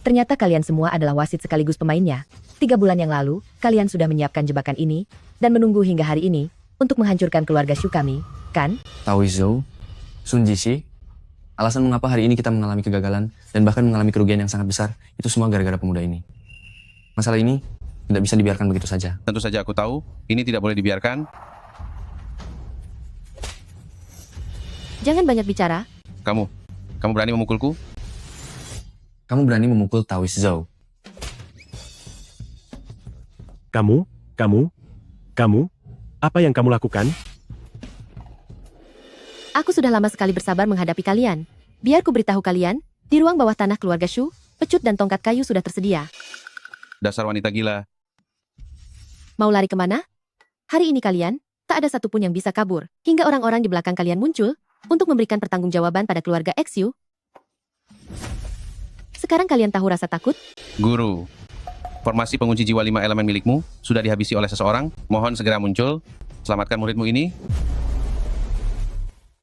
ternyata kalian semua adalah wasit sekaligus pemainnya. 3 bulan yang lalu, kalian sudah menyiapkan jebakan ini, dan menunggu hingga hari ini, untuk menghancurkan keluarga Shu kami, kan? Tahu Zhou, Sun Jishi, alasan mengapa hari ini kita mengalami kegagalan dan bahkan mengalami kerugian yang sangat besar, itu semua gara-gara pemuda ini. Masalah ini tidak bisa dibiarkan begitu saja. Tentu saja aku tahu, ini tidak boleh dibiarkan. Jangan banyak bicara. Kamu berani memukulku? Kamu berani memukul Taoist Zhou. Kamu, Kamu? Apa yang kamu lakukan? Aku sudah lama sekali bersabar menghadapi kalian. Biar ku beritahu kalian, di ruang bawah tanah keluarga Shu, pecut dan tongkat kayu sudah tersedia. Dasar wanita gila. Mau lari kemana? Hari ini kalian, tak ada satupun yang bisa kabur, hingga orang-orang di belakang kalian muncul, untuk memberikan pertanggungjawaban pada keluarga Xu. Sekarang kalian tahu rasa takut? Guru, formasi pengunci jiwa 5 elemen milikmu sudah dihabisi oleh seseorang. Mohon segera muncul. Selamatkan muridmu ini.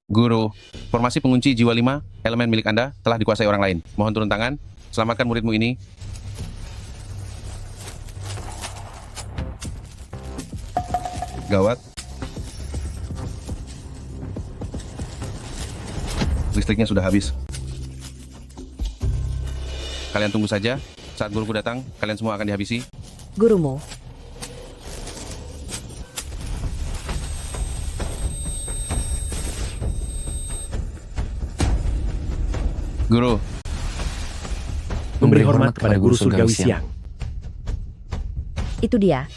Guru, formasi pengunci jiwa 5 elemen milik Anda telah dikuasai orang lain. Mohon turun tangan. Selamatkan muridmu ini. Gawat. Listriknya sudah habis. Kalian tunggu saja. Saat guruku datang, kalian semua akan dihabisi. Gurumu. Guru. Memberi hormat kepada guru surgawi siang. Itu dia.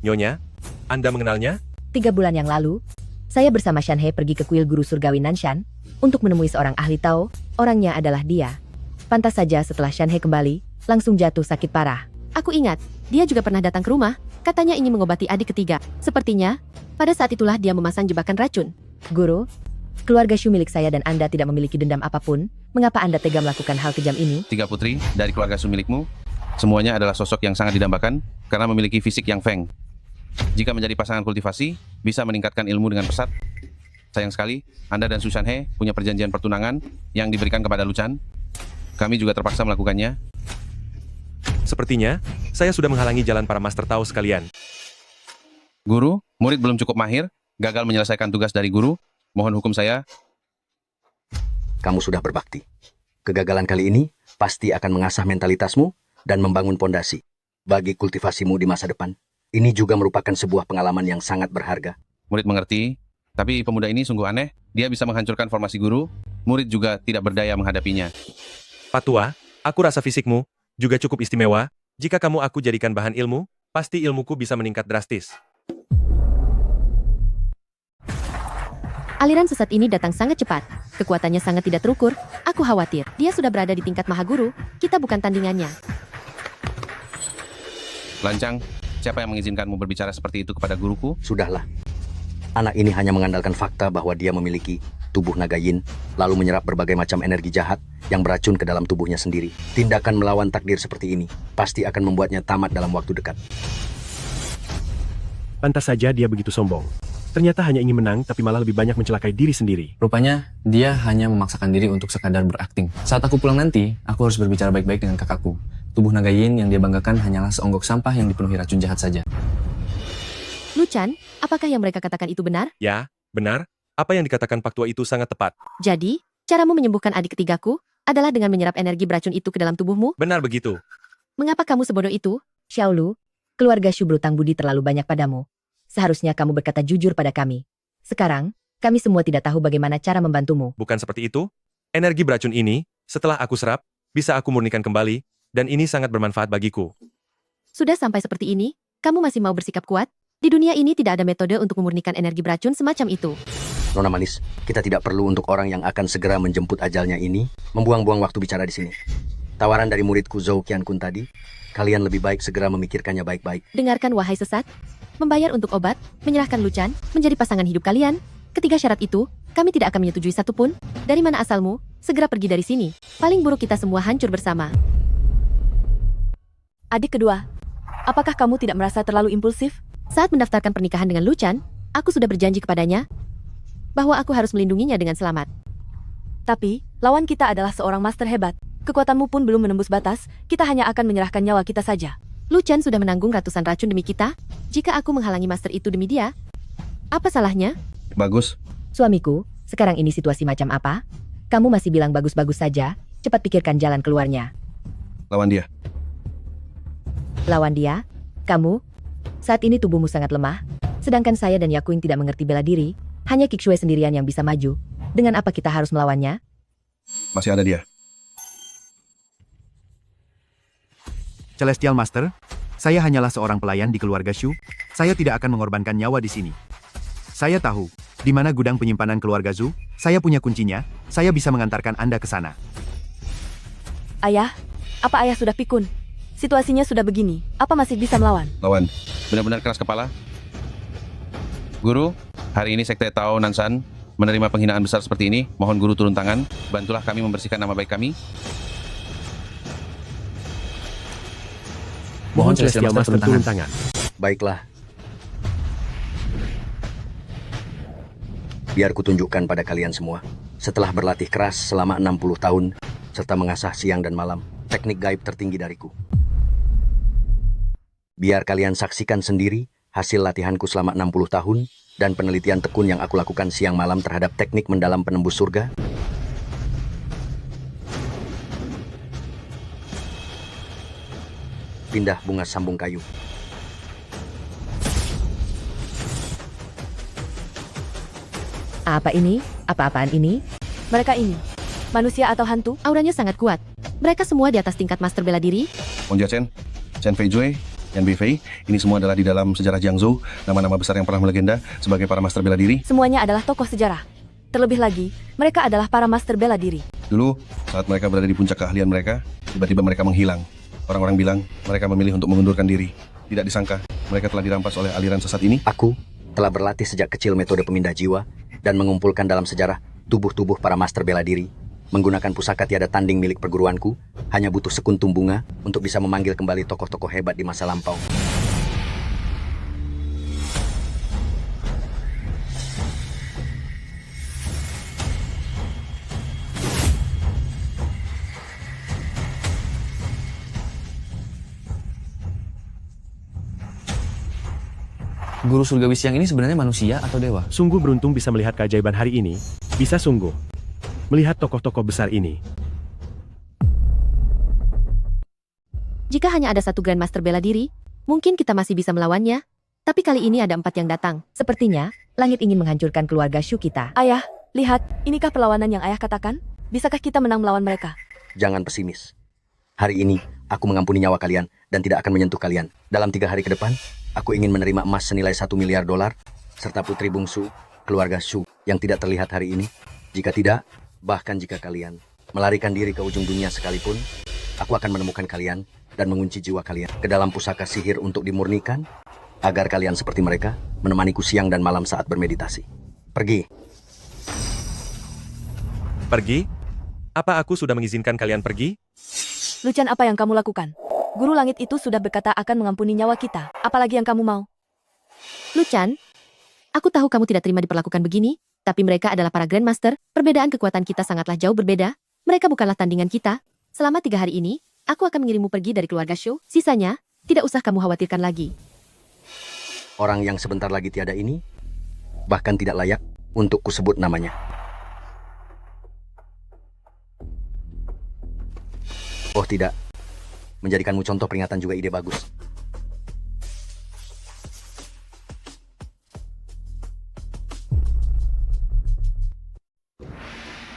Nyonya, Anda mengenalnya? 3 bulan yang lalu, saya bersama Shanhe pergi ke kuil guru surgawi Nanshan untuk menemui seorang ahli Tao. Orangnya adalah dia. Pantas saja setelah Shanhe kembali, langsung jatuh sakit parah. Aku ingat, dia juga pernah datang ke rumah, katanya ingin mengobati adik ketiga. Sepertinya, pada saat itulah dia memasang jebakan racun. Guru, keluarga Shu milik saya dan Anda tidak memiliki dendam apapun. Mengapa Anda tega melakukan hal kejam ini? 3 putri dari keluarga Su milikmu, semuanya adalah sosok yang sangat didambakan karena memiliki fisik yang feng. Jika menjadi pasangan kultivasi, bisa meningkatkan ilmu dengan pesat. Sayang sekali, Anda dan Su Shanhe punya perjanjian pertunangan yang diberikan kepada Luchan. Kami juga terpaksa melakukannya. Sepertinya, saya sudah menghalangi jalan para Master Tao sekalian. Guru, murid belum cukup mahir, gagal menyelesaikan tugas dari guru. Mohon hukum saya. Kamu sudah berbakti. Kegagalan kali ini pasti akan mengasah mentalitasmu dan membangun pondasi bagi kultivasimu di masa depan. Ini juga merupakan sebuah pengalaman yang sangat berharga. Murid mengerti, tapi pemuda ini sungguh aneh. Dia bisa menghancurkan formasi guru, murid juga tidak berdaya menghadapinya. Patua, aku rasa fisikmu juga cukup istimewa. Jika kamu aku jadikan bahan ilmu, pasti ilmuku bisa meningkat drastis. Aliran sesat ini datang sangat cepat. Kekuatannya sangat tidak terukur. Aku khawatir, dia sudah berada di tingkat Mahaguru. Kita bukan tandingannya. Lancang, siapa yang mengizinkanmu berbicara seperti itu kepada guruku? Sudahlah. Anak ini hanya mengandalkan fakta bahwa dia memiliki tubuh naga yin, lalu menyerap berbagai macam energi jahat yang beracun ke dalam tubuhnya sendiri. Tindakan melawan takdir seperti ini pasti akan membuatnya tamat dalam waktu dekat. Pantas saja dia begitu sombong. Ternyata hanya ingin menang tapi malah lebih banyak mencelakai diri sendiri. Rupanya, dia hanya memaksakan diri untuk sekadar berakting. Saat aku pulang nanti, aku harus berbicara baik-baik dengan kakakku. Tubuh naga yin yang dia banggakan hanyalah seonggok sampah yang dipenuhi racun jahat saja. Luchan, apakah yang mereka katakan itu benar? Ya, benar. Apa yang dikatakan Pak Tua itu sangat tepat. Jadi, caramu menyembuhkan adik ketigaku adalah dengan menyerap energi beracun itu ke dalam tubuhmu? Benar begitu. Mengapa kamu sebodoh itu? Xiaolu, keluarga Shu berutang budi terlalu banyak padamu. Seharusnya kamu berkata jujur pada kami. Sekarang, kami semua tidak tahu bagaimana cara membantumu. Bukan seperti itu. Energi beracun ini, setelah aku serap, bisa aku murnikan kembali, dan ini sangat bermanfaat bagiku. Sudah sampai seperti ini, kamu masih mau bersikap kuat? Di dunia ini tidak ada metode untuk memurnikan energi beracun semacam itu. Nona manis, kita tidak perlu untuk orang yang akan segera menjemput ajalnya ini membuang-buang waktu bicara di sini. Tawaran dari muridku Zhou Qiankun tadi, kalian lebih baik segera memikirkannya baik-baik. Dengarkan wahai sesat, membayar untuk obat, menyerahkan Luchan, menjadi pasangan hidup kalian. Ketiga syarat itu, kami tidak akan menyetujui satupun. Dari mana asalmu? Segera pergi dari sini. Paling buruk kita semua hancur bersama. Adik kedua, apakah kamu tidak merasa terlalu impulsif? Saat mendaftarkan pernikahan dengan Luchan, aku sudah berjanji kepadanya bahwa aku harus melindunginya dengan selamat. Tapi, lawan kita adalah seorang master hebat. Kekuatanmu pun belum menembus batas, kita hanya akan menyerahkan nyawa kita saja. Luchan sudah menanggung ratusan racun demi kita. Jika aku menghalangi master itu demi dia, apa salahnya? Bagus. Suamiku, sekarang ini situasi macam apa? Kamu masih bilang bagus-bagus saja, cepat pikirkan jalan keluarnya. Lawan dia. Lawan dia? Kamu? Saat ini tubuhmu sangat lemah, sedangkan saya dan Yakuing tidak mengerti bela diri, hanya Kixue sendirian yang bisa maju. Dengan apa kita harus melawannya? Masih ada dia. Celestial Master, saya hanyalah seorang pelayan di keluarga Shu. Saya tidak akan mengorbankan nyawa di sini. Saya tahu, di mana gudang penyimpanan keluarga Zhu, saya punya kuncinya, saya bisa mengantarkan Anda ke sana. Ayah, apa ayah sudah pikun? Situasinya sudah begini, apa masih bisa melawan? Lawan, benar-benar keras kepala. Guru, hari ini Sekte Tao Nansan menerima penghinaan besar seperti ini. Mohon guru turun tangan, bantulah kami membersihkan nama baik kami. Mohon Celestial Master turun tangan. Baiklah. Biar kutunjukkan pada kalian semua. Setelah berlatih keras selama 60 tahun, serta mengasah siang dan malam, teknik gaib tertinggi dariku. Biar kalian saksikan sendiri hasil latihanku selama 60 tahun dan penelitian tekun yang aku lakukan siang malam terhadap teknik mendalam penembus surga. Pindah bunga sambung kayu. Apa ini? Apa-apaan ini? Mereka ini, manusia atau hantu? Auranya sangat kuat. Mereka semua di atas tingkat master bela diri. Wang Jiachen, Chen Feizui, Yan Beifei, ini semua adalah di dalam sejarah Jiangzhou, nama-nama besar yang pernah melegenda sebagai para master bela diri. Semuanya adalah tokoh sejarah. Terlebih lagi, mereka adalah para master bela diri. Dulu, saat mereka berada di puncak keahlian mereka, tiba-tiba mereka menghilang. Orang-orang bilang mereka memilih untuk mengundurkan diri. Tidak disangka, mereka telah dirampas oleh aliran sesat ini. Aku telah berlatih sejak kecil metode pemindah jiwa dan mengumpulkan dalam sejarah tubuh-tubuh para master bela diri. Menggunakan pusaka tiada tanding milik perguruanku, hanya butuh sekuntum bunga untuk bisa memanggil kembali tokoh-tokoh hebat di masa lampau. Guru surgawi siang ini sebenarnya manusia atau dewa? Sungguh beruntung bisa melihat keajaiban hari ini. Bisa sungguh melihat tokoh-tokoh besar ini. Jika hanya ada satu Grandmaster bela diri, mungkin kita masih bisa melawannya. Tapi kali ini ada 4 yang datang. Sepertinya, langit ingin menghancurkan keluarga Shu kita. Ayah, lihat, inikah perlawanan yang ayah katakan? Bisakah kita menang melawan mereka? Jangan pesimis. Hari ini, aku mengampuni nyawa kalian dan tidak akan menyentuh kalian. Dalam 3 hari ke depan, aku ingin menerima emas senilai $1 miliar, serta putri bungsu, keluarga Shu, yang tidak terlihat hari ini. Jika tidak, bahkan jika kalian melarikan diri ke ujung dunia sekalipun, aku akan menemukan kalian dan mengunci jiwa kalian ke dalam pusaka sihir untuk dimurnikan, agar kalian seperti mereka menemaniku siang dan malam saat bermeditasi. Pergi. Pergi? Apa aku sudah mengizinkan kalian pergi? Luchan, apa yang kamu lakukan? Guru langit itu sudah berkata akan mengampuni nyawa kita. Apalagi yang kamu mau? Luchan, aku tahu kamu tidak terima diperlakukan begini, tapi mereka adalah para Grandmaster. Perbedaan kekuatan kita sangatlah jauh berbeda. Mereka bukanlah tandingan kita. Selama 3 hari ini, aku akan mengirimmu pergi dari keluarga Shu. Sisanya, tidak usah kamu khawatirkan lagi. Orang yang sebentar lagi tiada ini, bahkan tidak layak untuk kusebut namanya. Oh tidak, menjadikanmu contoh peringatan juga ide bagus.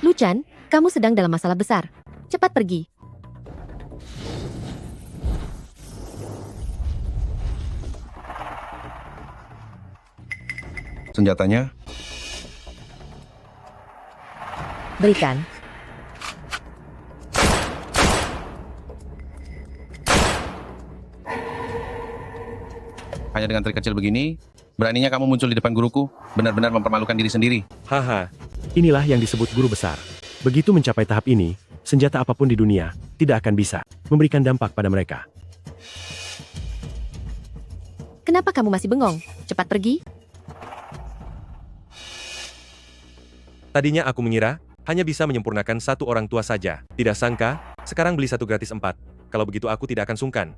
Luchan, kamu sedang dalam masalah besar. Cepat pergi. Senjatanya, Berikan. hanya dengan trik kecil begini, beraninya kamu muncul di depan guruku, benar-benar mempermalukan diri sendiri. Haha, inilah yang disebut guru besar. Begitu mencapai tahap ini, senjata apapun di dunia tidak akan bisa memberikan dampak pada mereka. Kenapa kamu masih bengong? Cepat pergi. Tadinya aku mengira hanya bisa menyempurnakan satu orang tua saja. Tidak sangka, sekarang beli 1 gratis 4. Kalau begitu aku tidak akan sungkan.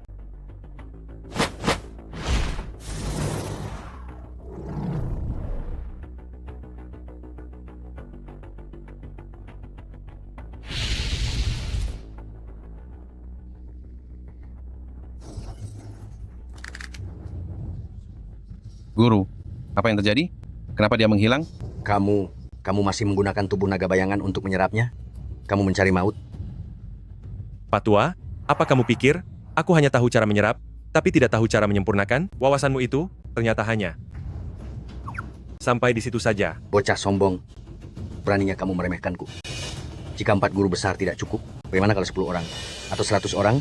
Guru, apa yang terjadi? Kenapa dia menghilang? Kamu masih menggunakan tubuh naga bayangan untuk menyerapnya? Kamu mencari maut? Pak Tua, apa kamu pikir aku hanya tahu cara menyerap, tapi tidak tahu cara menyempurnakan? Wawasanmu itu ternyata hanya sampai di situ saja. Bocah sombong. Beraninya kamu meremehkanku. Jika 4 guru besar tidak cukup, bagaimana kalau 10 orang? Atau 100 orang?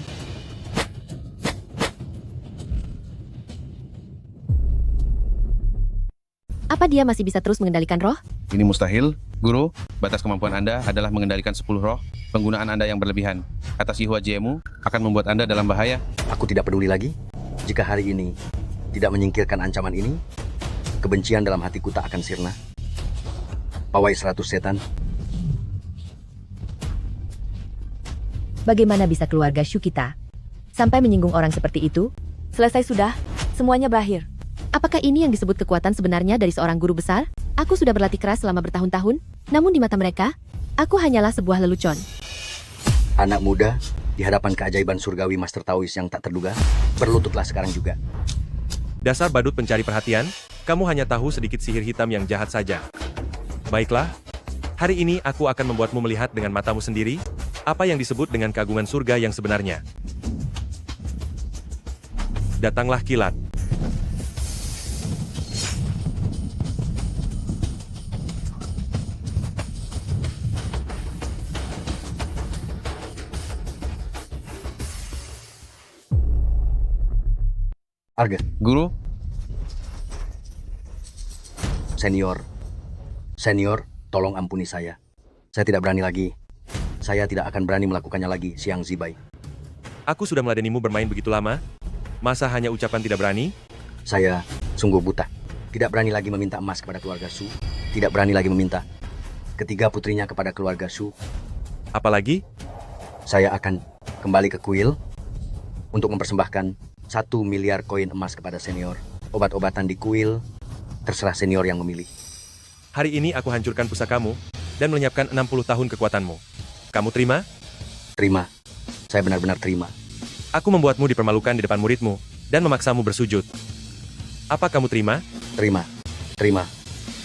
Apa dia masih bisa terus mengendalikan roh? Ini mustahil. Guru, batas kemampuan Anda adalah mengendalikan 10 roh. Penggunaan Anda yang berlebihan atas Yihua Jiemu akan membuat Anda dalam bahaya. Aku tidak peduli lagi. Jika hari ini tidak menyingkirkan ancaman ini, kebencian dalam hatiku tak akan sirna. Pawai 100 setan. Bagaimana bisa keluarga Shu kita sampai menyinggung orang seperti itu? Selesai sudah, semuanya berakhir. Apakah ini yang disebut kekuatan sebenarnya dari seorang guru besar? Aku sudah berlatih keras selama bertahun-tahun, namun di mata mereka, aku hanyalah sebuah lelucon. Anak muda, di hadapan keajaiban surgawi Master Taois yang tak terduga, berlututlah sekarang juga. Dasar badut pencari perhatian, kamu hanya tahu sedikit sihir hitam yang jahat saja. Baiklah, hari ini aku akan membuatmu melihat dengan matamu sendiri, apa yang disebut dengan keagungan surga yang sebenarnya. Datanglah kilat. Arga, Guru, Senior, tolong ampuni saya. Saya tidak berani lagi. Saya tidak akan berani melakukannya lagi, Siang Zibai. Aku sudah meladenimu bermain begitu lama. Masa hanya ucapan tidak berani? Saya sungguh buta. Tidak berani lagi meminta emas kepada keluarga Su. Tidak berani lagi meminta ketiga putrinya kepada keluarga Su. Apalagi? Saya akan kembali ke kuil untuk mempersembahkan 1 miliar koin emas kepada senior. Obat-obatan di kuil, terserah senior yang memilih. Hari ini aku hancurkan pusakamu dan melenyapkan 60 tahun kekuatanmu. Kamu terima? Terima. Saya benar-benar terima. Aku membuatmu dipermalukan di depan muridmu dan memaksamu bersujud. Apa kamu terima? Terima.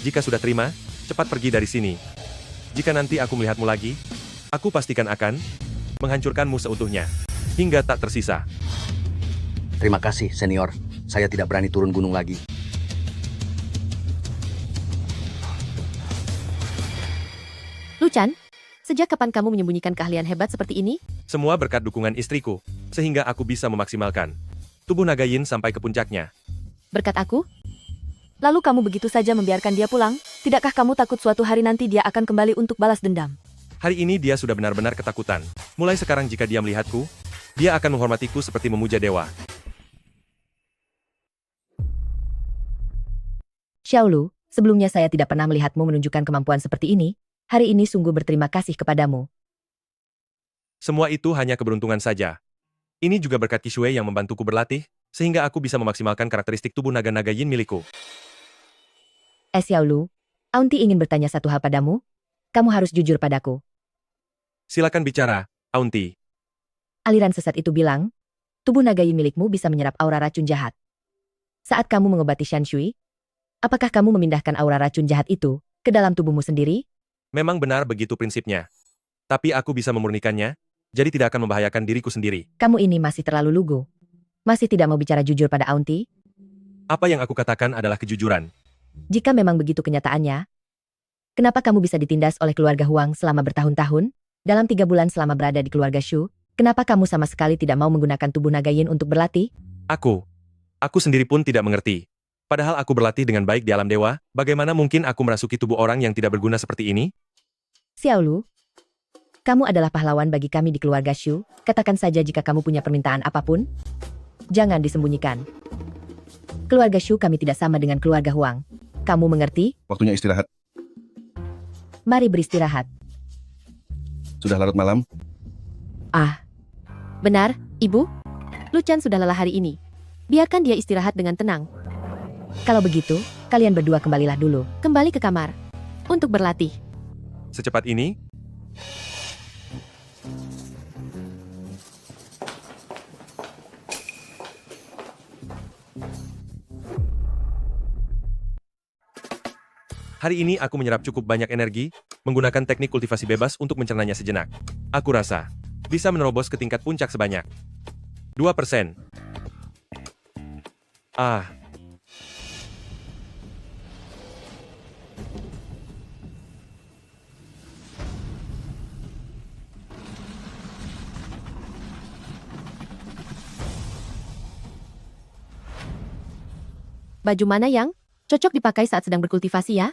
Jika sudah terima, cepat pergi dari sini. Jika nanti aku melihatmu lagi, aku pastikan akan menghancurkanmu seutuhnya, hingga tak tersisa. Terima kasih, senior. Saya tidak berani turun gunung lagi. Luchan, sejak kapan kamu menyembunyikan keahlian hebat seperti ini? Semua berkat dukungan istriku, sehingga aku bisa memaksimalkan tubuh naga yin sampai ke puncaknya. Berkat aku? Lalu kamu begitu saja membiarkan dia pulang? Tidakkah kamu takut suatu hari nanti dia akan kembali untuk balas dendam? Hari ini dia sudah benar-benar ketakutan. Mulai sekarang jika dia melihatku, dia akan menghormatiku seperti memuja dewa. Xiaolu, sebelumnya saya tidak pernah melihatmu menunjukkan kemampuan seperti ini. Hari ini sungguh berterima kasih kepadamu. Semua itu hanya keberuntungan saja. Ini juga berkat Qishui yang membantuku berlatih, sehingga aku bisa memaksimalkan karakteristik tubuh naga-naga yin milikku. Xiaolu, Aunty ingin bertanya satu hal padamu. Kamu harus jujur padaku. Silakan bicara, Aunty. Aliran sesat itu bilang, tubuh naga yin milikmu bisa menyerap aura racun jahat. Saat kamu mengobati Shanshui, apakah kamu memindahkan aura racun jahat itu ke dalam tubuhmu sendiri? Memang benar begitu prinsipnya. Tapi aku bisa memurnikannya, jadi tidak akan membahayakan diriku sendiri. Kamu ini masih terlalu lugu. Masih tidak mau bicara jujur pada Aunty? Apa yang aku katakan adalah kejujuran. Jika memang begitu kenyataannya, kenapa kamu bisa ditindas oleh keluarga Huang selama bertahun-tahun? Dalam 3 bulan selama berada di keluarga Shu, kenapa kamu sama sekali tidak mau menggunakan tubuh naga yin untuk berlatih? Aku sendiri pun tidak mengerti. Padahal aku berlatih dengan baik di alam dewa, bagaimana mungkin aku merasuki tubuh orang yang tidak berguna seperti ini? Xiaolu, kamu adalah pahlawan bagi kami di keluarga Shu. Katakan saja jika kamu punya permintaan apapun. Jangan disembunyikan. Keluarga Shu kami tidak sama dengan keluarga Huang. Kamu mengerti? Waktunya istirahat. Mari beristirahat. Sudah larut malam. Benar, Ibu. Luchan sudah lelah hari ini. Biarkan dia istirahat dengan tenang. Kalau begitu, kalian berdua kembalilah dulu. Kembali ke kamar. Untuk berlatih. Secepat ini? Hari ini aku menyerap cukup banyak energi, menggunakan teknik kultivasi bebas untuk mencernanya sejenak. Aku rasa bisa menerobos ke tingkat puncak sebanyak 2%. Baju mana yang cocok dipakai saat sedang berkultivasi ya?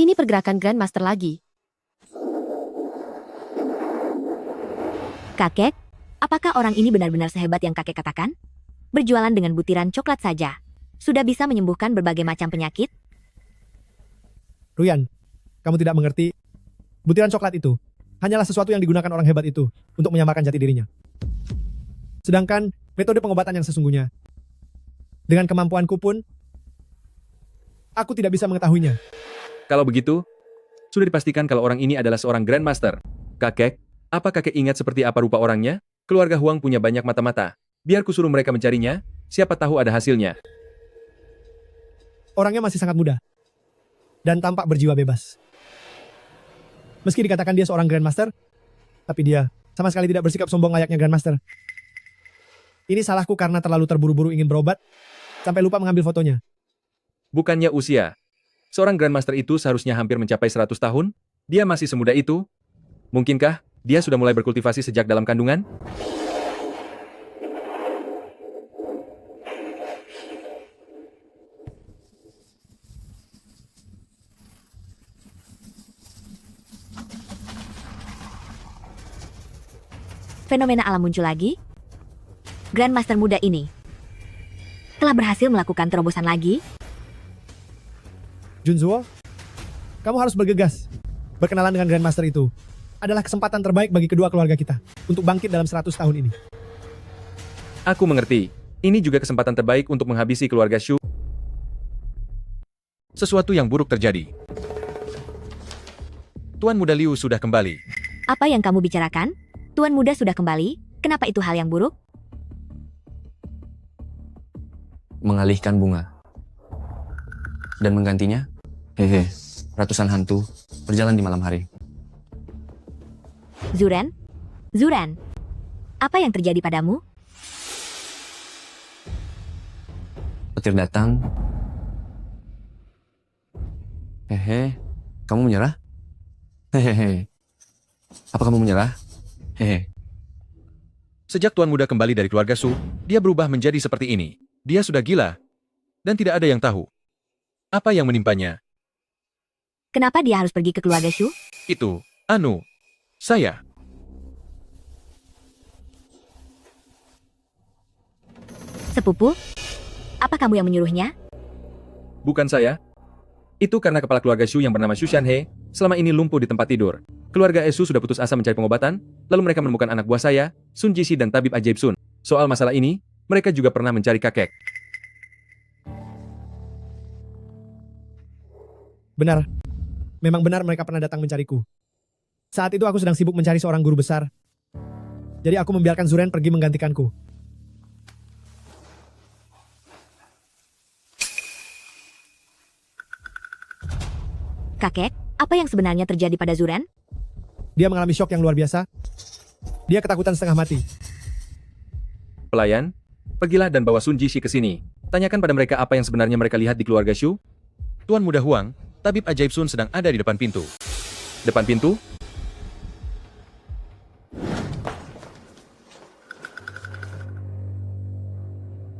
Ini pergerakan Grandmaster lagi. Kakek, apakah orang ini benar-benar sehebat yang kakek katakan? Berjualan dengan butiran coklat saja. Sudah bisa menyembuhkan berbagai macam penyakit? Ruyan, kamu tidak mengerti. Butiran coklat itu hanyalah sesuatu yang digunakan orang hebat itu untuk menyamakan jati dirinya. Sedangkan metode pengobatan yang sesungguhnya, dengan kemampuanku pun, aku tidak bisa mengetahuinya. Kalau begitu, sudah dipastikan kalau orang ini adalah seorang Grandmaster. Kakek, apa kakek ingat seperti apa rupa orangnya? Keluarga Huang punya banyak mata-mata. Biar ku suruh mereka mencarinya, siapa tahu ada hasilnya. Orangnya masih sangat muda dan tampak berjiwa bebas. Meski dikatakan dia seorang Grandmaster, tapi dia sama sekali tidak bersikap sombong layaknya Grandmaster. Ini salahku karena terlalu terburu-buru ingin berobat, sampai lupa mengambil fotonya. Bukannya usia. Seorang Grandmaster itu seharusnya hampir mencapai 100 tahun? Dia masih semuda itu? Mungkinkah dia sudah mulai berkultivasi sejak dalam kandungan? Fenomena alam muncul lagi. Grandmaster muda ini telah berhasil melakukan terobosan lagi. Junzuo, kamu harus bergegas. Berkenalan dengan Grandmaster itu adalah kesempatan terbaik bagi kedua keluarga kita untuk bangkit dalam 100 tahun ini. Aku mengerti. Ini juga kesempatan terbaik untuk menghabisi keluarga Shu. Sesuatu yang buruk terjadi. Tuan Muda Liu sudah kembali. Apa yang kamu bicarakan? Tuan muda sudah kembali? Kenapa itu hal yang buruk? Mengalihkan bunga. Dan menggantinya, ratusan hantu berjalan di malam hari. Zuren? Zuren, apa yang terjadi padamu? Petir datang. Kamu menyerah? Apa kamu menyerah? Sejak Tuan Muda kembali dari keluarga Su, dia berubah menjadi seperti ini. Dia sudah gila. Dan tidak ada yang tahu apa yang menimpanya. Kenapa dia harus pergi ke keluarga Shu? Itu, saya. Sepupu? Apa kamu yang menyuruhnya? Bukan saya. Itu karena kepala keluarga Shu yang bernama Shu Shanhe selama ini lumpuh di tempat tidur. Keluarga Shu sudah putus asa mencari pengobatan, lalu mereka menemukan anak buah saya, Sun Jishi dan tabib ajaib Sun. Soal masalah ini, mereka juga pernah mencari kakek. Benar. Memang benar mereka pernah datang mencariku. Saat itu aku sedang sibuk mencari seorang guru besar. Jadi aku membiarkan Zuren pergi menggantikanku. Kakek, apa yang sebenarnya terjadi pada Zuren? Dia mengalami syok yang luar biasa. Dia ketakutan setengah mati. Pelayan, pergilah dan bawa Sun Jishi ke sini. Tanyakan pada mereka apa yang sebenarnya mereka lihat di keluarga Shu. Tuan Muda Huang, tabib ajaib Sun sedang ada di depan pintu. Depan pintu?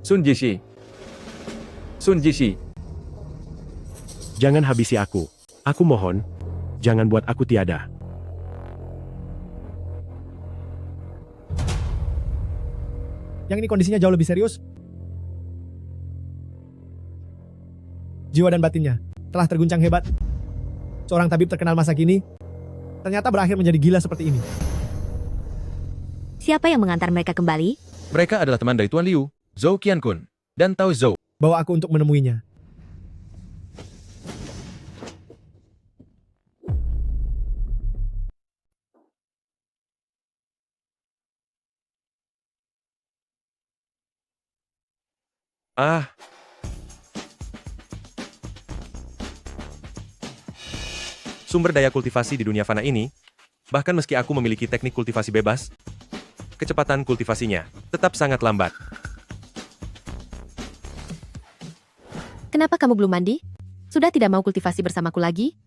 Sun Jishi. Sun Jishi. Jangan habisi aku. Aku mohon, jangan buat aku tiada. Yang ini kondisinya jauh lebih serius. Jiwa dan batinnya telah terguncang hebat. Seorang tabib terkenal masa kini ternyata berakhir menjadi gila seperti ini. Siapa yang mengantar mereka kembali? Mereka adalah teman dari Tuan Liu, Zhou Qiankun, dan Tao Zhou. Bawa aku untuk menemuinya. Sumber daya kultivasi di dunia fana ini, bahkan meski aku memiliki teknik kultivasi bebas, kecepatan kultivasinya tetap sangat lambat. Kenapa kamu belum mandi? Sudah tidak mau kultivasi bersamaku lagi?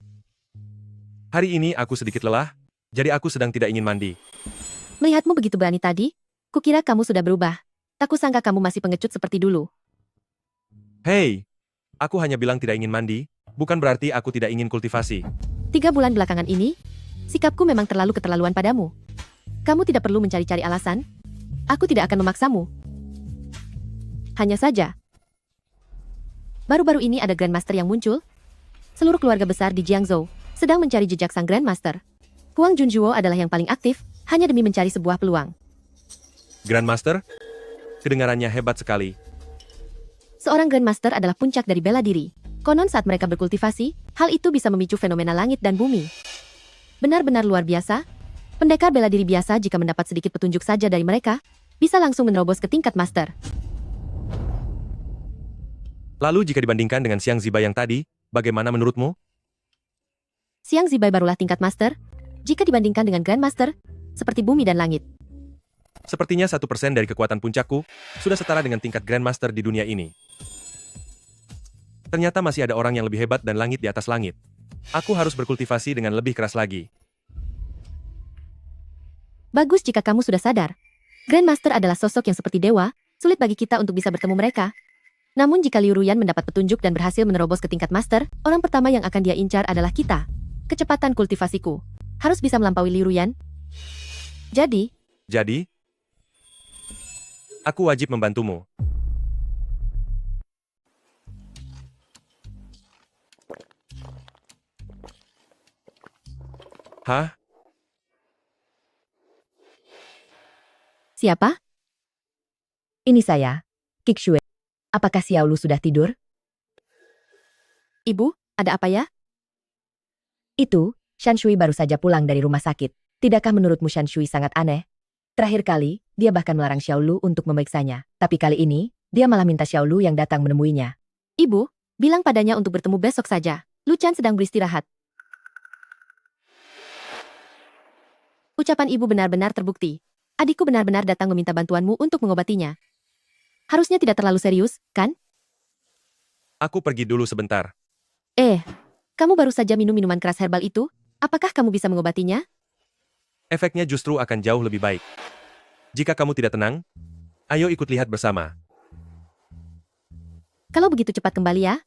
Hari ini aku sedikit lelah, jadi aku sedang tidak ingin mandi. Melihatmu begitu berani tadi, kukira kamu sudah berubah. Tak kusangka kamu masih pengecut seperti dulu. Hei, aku hanya bilang tidak ingin mandi, bukan berarti aku tidak ingin kultivasi. 3 bulan belakangan ini, sikapku memang terlalu keterlaluan padamu. Kamu tidak perlu mencari-cari alasan. Aku tidak akan memaksamu. Hanya saja, baru-baru ini ada Grandmaster yang muncul. Seluruh keluarga besar di Jiangzhou sedang mencari jejak sang Grandmaster. Huang Junjuo adalah yang paling aktif, hanya demi mencari sebuah peluang. Grandmaster? Kedengarannya hebat sekali. Seorang Grandmaster adalah puncak dari bela diri. Konon saat mereka berkultivasi, hal itu bisa memicu fenomena langit dan bumi. Benar-benar luar biasa. Pendekar bela diri biasa jika mendapat sedikit petunjuk saja dari mereka, bisa langsung menerobos ke tingkat master. Lalu jika dibandingkan dengan Xiang Zibai yang tadi, bagaimana menurutmu? Xiang Zibai barulah tingkat master, jika dibandingkan dengan Grandmaster, seperti bumi dan langit. Sepertinya 1% dari kekuatan puncakku sudah setara dengan tingkat Grandmaster di dunia ini. Ternyata masih ada orang yang lebih hebat dan langit di atas langit. Aku harus berkultivasi dengan lebih keras lagi. Bagus jika kamu sudah sadar. Grandmaster adalah sosok yang seperti dewa, sulit bagi kita untuk bisa bertemu mereka. Namun jika Liu Ruyan mendapat petunjuk dan berhasil menerobos ke tingkat master, orang pertama yang akan dia incar adalah kita. Kecepatan kultivasiku harus bisa melampaui Liu Ruyan. Jadi, aku wajib membantumu. Hah? siapa? Ini saya, Kik Shue. Apakah Xiaolu sudah tidur? Ibu, ada apa ya? Itu, Shan Shui baru saja pulang dari rumah sakit. Tidakkah menurutmu Shan Shui sangat aneh? Terakhir kali, dia bahkan melarang Xiaolu untuk memeriksanya. Tapi kali ini, dia malah minta Xiaolu yang datang menemuinya. Ibu, bilang padanya untuk bertemu besok saja. Lu Chan sedang beristirahat. Ucapan ibu benar-benar terbukti. Adikku benar-benar datang meminta bantuanmu untuk mengobatinya. Harusnya tidak terlalu serius, kan? Aku pergi dulu sebentar. Kamu baru saja minum minuman keras herbal itu? Apakah kamu bisa mengobatinya? Efeknya justru akan jauh lebih baik. Jika kamu tidak tenang, ayo ikut lihat bersama. Kalau begitu cepat kembali ya.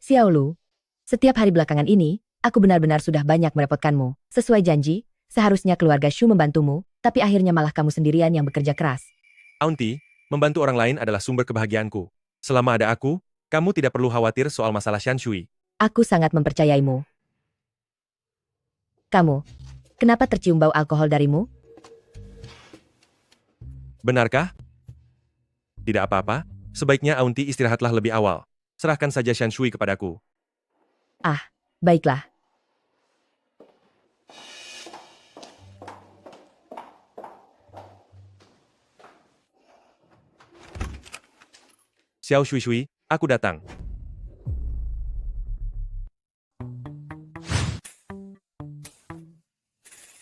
Xiaolu, setiap hari belakangan ini, aku benar-benar sudah banyak merepotkanmu. Sesuai janji, seharusnya keluarga Shu membantumu, tapi akhirnya malah kamu sendirian yang bekerja keras. Aunty, membantu orang lain adalah sumber kebahagiaanku. Selama ada aku, kamu tidak perlu khawatir soal masalah Shan Shui. Aku sangat mempercayaimu. Kamu, kenapa tercium bau alkohol darimu? Benarkah? Tidak apa-apa, sebaiknya Aunty istirahatlah lebih awal. Serahkan saja Shan Shui kepadaku. Baiklah. Xiao Shui Shui, aku datang.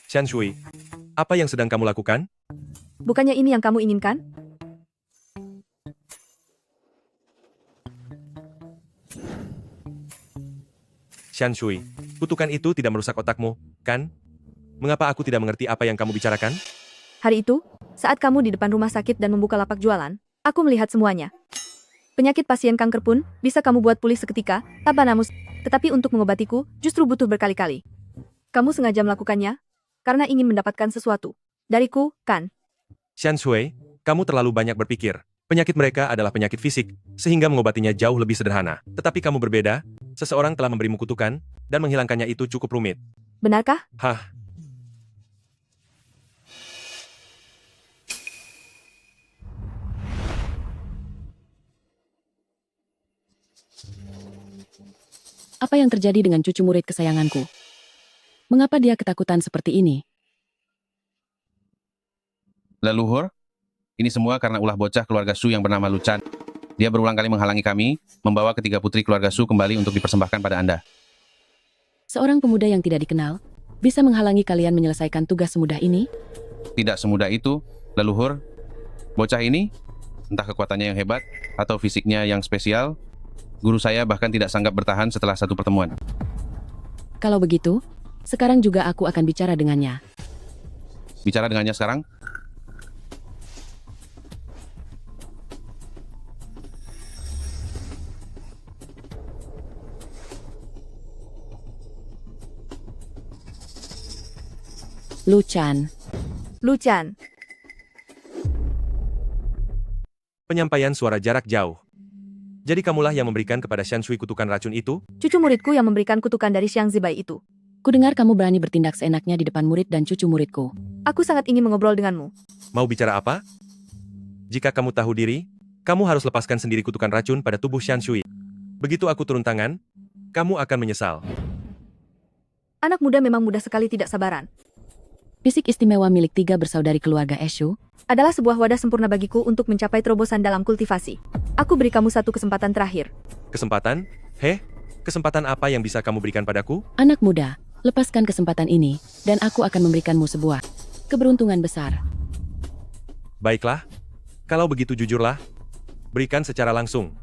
Shan Shui, apa yang sedang kamu lakukan? Bukannya ini yang kamu inginkan? Shan Shui, kutukan itu tidak merusak otakmu, kan? Mengapa aku tidak mengerti apa yang kamu bicarakan? Hari itu, saat kamu di depan rumah sakit dan membuka lapak jualan, aku melihat semuanya. Penyakit pasien kanker pun bisa kamu buat pulih seketika, tanpa namus. Tetapi untuk mengobatiku, justru butuh berkali-kali. Kamu sengaja melakukannya, karena ingin mendapatkan sesuatu. Dariku, kan? Shan Shui, kamu terlalu banyak berpikir. Penyakit mereka adalah penyakit fisik, sehingga mengobatinya jauh lebih sederhana. Tetapi kamu berbeda, seseorang telah memberimu kutukan, dan menghilangkannya itu cukup rumit. Benarkah? Hah? Apa yang terjadi dengan cucu murid kesayanganku? Mengapa dia ketakutan seperti ini? Leluhur, ini semua karena ulah bocah keluarga Su yang bernama Lu Chan. Dia berulang kali menghalangi kami, membawa ketiga putri keluarga Su kembali untuk dipersembahkan pada Anda. Seorang pemuda yang tidak dikenal, bisa menghalangi kalian menyelesaikan tugas semudah ini? Tidak semudah itu, leluhur. Bocah ini Entah kekuatannya yang hebat, atau fisiknya yang spesial, guru saya bahkan tidak sanggup bertahan setelah satu pertemuan. Kalau begitu, sekarang juga aku akan bicara dengannya. Bicara dengannya sekarang? Luchan. Luchan. Penyampaian suara jarak jauh. Jadi kamulah yang memberikan kepada Shan Shui kutukan racun itu? Cucu muridku yang memberikan kutukan dari Xiang Zibai itu. Kudengar kamu berani bertindak seenaknya di depan murid dan cucu muridku. Aku sangat ingin mengobrol denganmu. Mau bicara apa? Jika kamu tahu diri, kamu harus lepaskan sendiri kutukan racun pada tubuh Shan Shui. Begitu aku turun tangan, kamu akan menyesal. Anak muda memang mudah sekali tidak sabaran. Fisik istimewa milik 3 bersaudari keluarga Eshu adalah sebuah wadah sempurna bagiku untuk mencapai terobosan dalam kultivasi. Aku beri kamu satu kesempatan terakhir. Kesempatan? Heh, kesempatan apa yang bisa kamu berikan padaku? Anak muda, lepaskan kesempatan ini, dan aku akan memberikanmu sebuah keberuntungan besar. Baiklah, kalau begitu jujurlah, berikan secara langsung.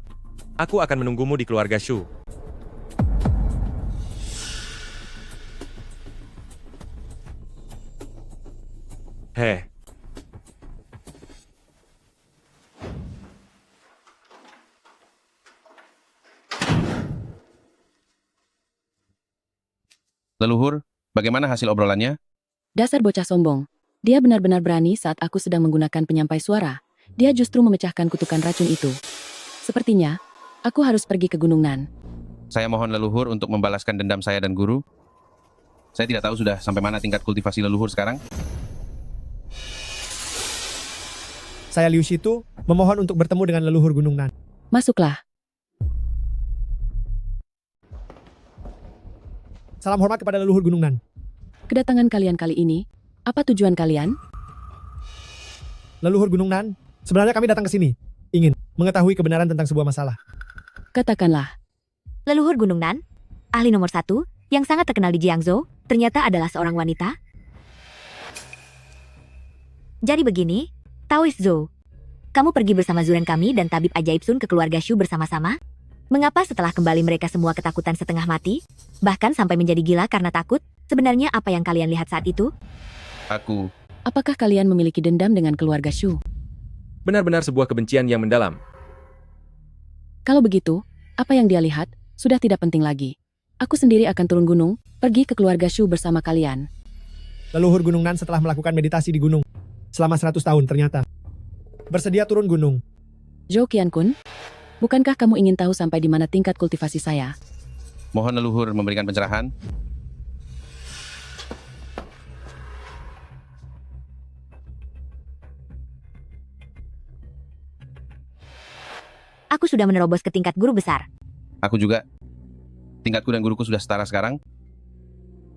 Aku akan menunggumu di keluarga Shu. Heh. Leluhur, bagaimana hasil obrolannya? Dasar bocah sombong. Dia benar-benar berani saat aku sedang menggunakan penyampai suara. Dia justru memecahkan kutukan racun itu. Sepertinya, aku harus pergi ke Gunung Nan. Saya mohon leluhur untuk membalaskan dendam saya dan guru. Saya tidak tahu sudah sampai mana tingkat kultivasi leluhur sekarang. Saya Liu Shitu memohon untuk bertemu dengan leluhur Gunung Nan. Masuklah. Salam hormat kepada leluhur Gunung Nan. Kedatangan kalian kali ini, apa tujuan kalian? Leluhur Gunung Nan, sebenarnya kami datang ke sini ingin mengetahui kebenaran tentang sebuah masalah. Katakanlah. Leluhur Gunung Nan, ahli nomor 1, yang sangat terkenal di Jiangzhou, ternyata adalah seorang wanita. Jadi begini, Taoist Zhou, kamu pergi bersama Zuren kami dan tabib ajaib Sun ke keluarga Shu bersama-sama? Mengapa setelah kembali mereka semua ketakutan setengah mati? Bahkan sampai menjadi gila karena takut? Sebenarnya apa yang kalian lihat saat itu? Aku. Apakah kalian memiliki dendam dengan keluarga Shu? Benar-benar sebuah kebencian yang mendalam. Kalau begitu, apa yang dia lihat, sudah tidak penting lagi. Aku sendiri akan turun gunung, pergi ke keluarga Shu bersama kalian. Leluhur Gunung Nan setelah melakukan meditasi di gunung selama 100 tahun ternyata bersedia turun gunung. Zhou Qiankun, bukankah kamu ingin tahu sampai di mana tingkat kultivasi saya? Mohon leluhur memberikan pencerahan. Aku sudah menerobos ke tingkat guru besar. Aku juga. Tingkatku dan guruku sudah setara sekarang.